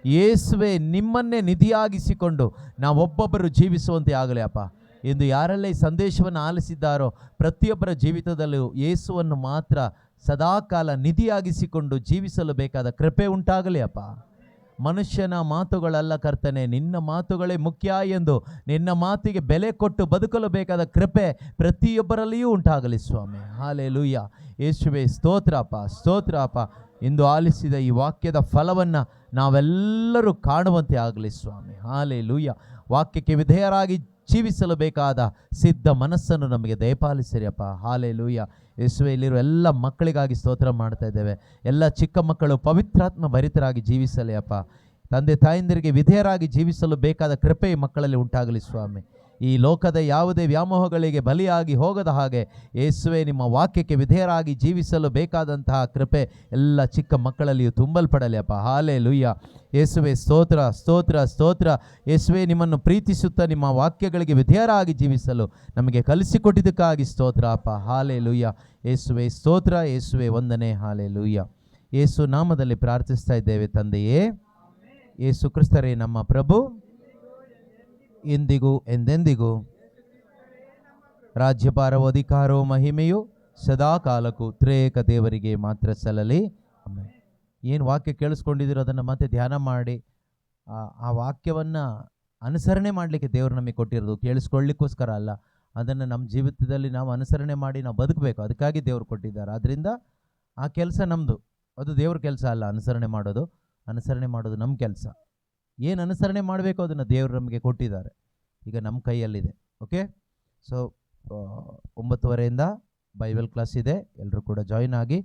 ಯೇಸುವೆ ನಿಮ್ಮನ್ನೇ ನಿಧಿಯಾಗಿಸಿಕೊಂಡು ನಾವೊಬ್ಬೊಬ್ಬರು ಜೀವಿಸುವಂತೆ ಆಗಲಿ ಅಪ್ಪ. ಎಂದು ಯಾರೆಲ್ಲ ಈ ಸಂದೇಶವನ್ನು ಆಲಿಸಿದ್ದಾರೋ ಪ್ರತಿಯೊಬ್ಬರ ಜೀವಿತದಲ್ಲೂ ಯೇಸುವನ್ನು ಮಾತ್ರ ಸದಾಕಾಲ ನಿಧಿಯಾಗಿಸಿಕೊಂಡು ಜೀವಿಸಲು ಬೇಕಾದ ಕೃಪೆ ಉಂಟಾಗಲಿ ಅಪ್ಪ. ಮನುಷ್ಯನ ಮಾತುಗಳಲ್ಲ ಕರ್ತನೆ, ನಿನ್ನ ಮಾತುಗಳೇ ಮುಖ್ಯ ಎಂದು ನಿನ್ನ ಮಾತಿಗೆ ಬೆಲೆ ಕೊಟ್ಟು ಬದುಕಲು ಬೇಕಾದ ಕೃಪೆ ಪ್ರತಿಯೊಬ್ಬರಲ್ಲಿಯೂ ಉಂಟಾಗಲಿ ಸ್ವಾಮಿ. ಹಾಲೆಲೂಯ. ಯೇಸುವೇ ಸ್ತೋತ್ರ ಅಪ್ಪ, ಸ್ತೋತ್ರ ಅಪ್ಪ. ಇಂದು ಆಲಿಸಿದ ಈ ವಾಕ್ಯದ ಫಲವನ್ನು ನಾವೆಲ್ಲರೂ ಕಾಣುವಂತೆ ಆಗಲಿ ಸ್ವಾಮಿ. ಹಾಲೆಲೂಯ. ವಾಕ್ಯಕ್ಕೆ ವಿಧೇಯರಾಗಿ ಜೀವಿಸಲು ಬೇಕಾದ ಸಿದ್ಧ ಮನಸ್ಸನ್ನು ನಮಗೆ ದಯಪಾಲಿಸಿರಿ ಅಪ್ಪ. ಹಾಲೆಲೂಯ. ಯೇಸುವೇ ಇಲ್ಲಿರೋ ಎಲ್ಲ ಮಕ್ಕಳಿಗಾಗಿ ಸ್ತೋತ್ರ ಮಾಡ್ತಾ ಇದ್ದೇವೆ. ಎಲ್ಲ ಚಿಕ್ಕ ಮಕ್ಕಳು ಪವಿತ್ರಾತ್ಮ ಭರಿತರಾಗಿ ಜೀವಿಸಲಿ ಅಪ್ಪ. ತಂದೆ ತಾಯಂದಿರಿಗೆ ವಿಧೇಯರಾಗಿ ಜೀವಿಸಲು ಬೇಕಾದ ಕೃಪೆ ಈ ಮಕ್ಕಳಲ್ಲಿ ಉಂಟಾಗಲಿ ಸ್ವಾಮಿ. ಈ ಲೋಕದ ಯಾವುದೇ ವ್ಯಾಮೋಹಗಳಿಗೆ ಬಲಿಯಾಗಿ ಹೋಗದ ಹಾಗೆ ಯೇಸುವೇ ನಿಮ್ಮ ವಾಕ್ಯಕ್ಕೆ ವಿಧೇಯರಾಗಿ ಜೀವಿಸಲು ಬೇಕಾದಂತಹ ಕೃಪೆ ಎಲ್ಲ ಚಿಕ್ಕ ಮಕ್ಕಳಲ್ಲಿಯೂ ತುಂಬಲ್ಪಡಲಿ ಅಪ್ಪ. ಹಾಲೆಲೂಯ. ಯೇಸುವೇ ಸ್ತೋತ್ರ ಸ್ತೋತ್ರ ಸ್ತೋತ್ರ. ಯೇಸುವೇ ನಿಮ್ಮನ್ನು ಪ್ರೀತಿಸುತ್ತಾ ನಿಮ್ಮ ವಾಕ್ಯಗಳಿಗೆ ವಿಧೇಯರಾಗಿ ಜೀವಿಸಲು ನಮಗೆ ಕಲಿಸಿಕೊಟ್ಟಿದ್ದಕ್ಕಾಗಿ ಸ್ತೋತ್ರ ಅಪ್ಪ. ಹಾಲೆಲೂಯ. ಯೇಸುವೇ ಸ್ತೋತ್ರ, ಯೇಸುವೇ ವಂದನೆ. ಹಾಲೆಲೂಯ. ಯೇಸು ನಾಮದಲ್ಲಿ ಪ್ರಾರ್ಥಿಸ್ತಾ ಇದ್ದೇವೆ ತಂದೆಯೇ. ಯೇಸು ಕ್ರಿಸ್ತರೇ ನಮ್ಮ ಪ್ರಭು, ಎಂದಿಗೂ ಎಂದೆಂದಿಗೂ ರಾಜ್ಯಭಾರವು ಅಧಿಕಾರವು ಮಹಿಮೆಯು ಸದಾ ಕಾಲಕ್ಕೂ ತ್ರಿಯೇಕ ದೇವರಿಗೆ ಮಾತ್ರ ಸಲ್ಲಲಿ. ಆಮೆನ್. ಏನು ವಾಕ್ಯ ಕೇಳಿಸ್ಕೊಂಡಿದ್ದೀರೋ ಅದನ್ನು ಮತ್ತೆ ಧ್ಯಾನ ಮಾಡಿ ಆ ವಾಕ್ಯವನ್ನು ಅನುಸರಣೆ ಮಾಡಲಿಕ್ಕೆ ದೇವರು ನಮಗೆ ಕೊಟ್ಟಿರೋದು, ಕೇಳಿಸ್ಕೊಳ್ಳಿಕ್ಕೋಸ್ಕರ ಅಲ್ಲ. ಅದನ್ನು ನಮ್ಮ ಜೀವಿತದಲ್ಲಿ ನಾವು ಅನುಸರಣೆ ಮಾಡಿ ನಾವು ಬದುಕಬೇಕು, ಅದಕ್ಕಾಗಿ ದೇವರು ಕೊಟ್ಟಿದ್ದಾರೆ. ಆದ್ದರಿಂದ ಆ ಕೆಲಸ ನಮ್ಮದು, ಅದು ದೇವ್ರ ಕೆಲಸ ಅಲ್ಲ. ಅನುಸರಣೆ ಮಾಡೋದು ನಮ್ಮ ಕೆಲಸ. ಏನು ಅನುಸರಣೆ ಮಾಡಬೇಕು ಅದನ್ನು ದೇವರು ನಮಗೆ ಕೊಟ್ಟಿದ್ದಾರೆ, ಈಗ ನಮ್ಮ ಕೈಯಲ್ಲಿದೆ. ಓಕೆ. ಸೊ 9:30 ಬೈಬಲ್ ಕ್ಲಾಸ್ ಇದೆ, ಎಲ್ಲರೂ ಕೂಡ ಜಾಯಿನ್ ಆಗಿ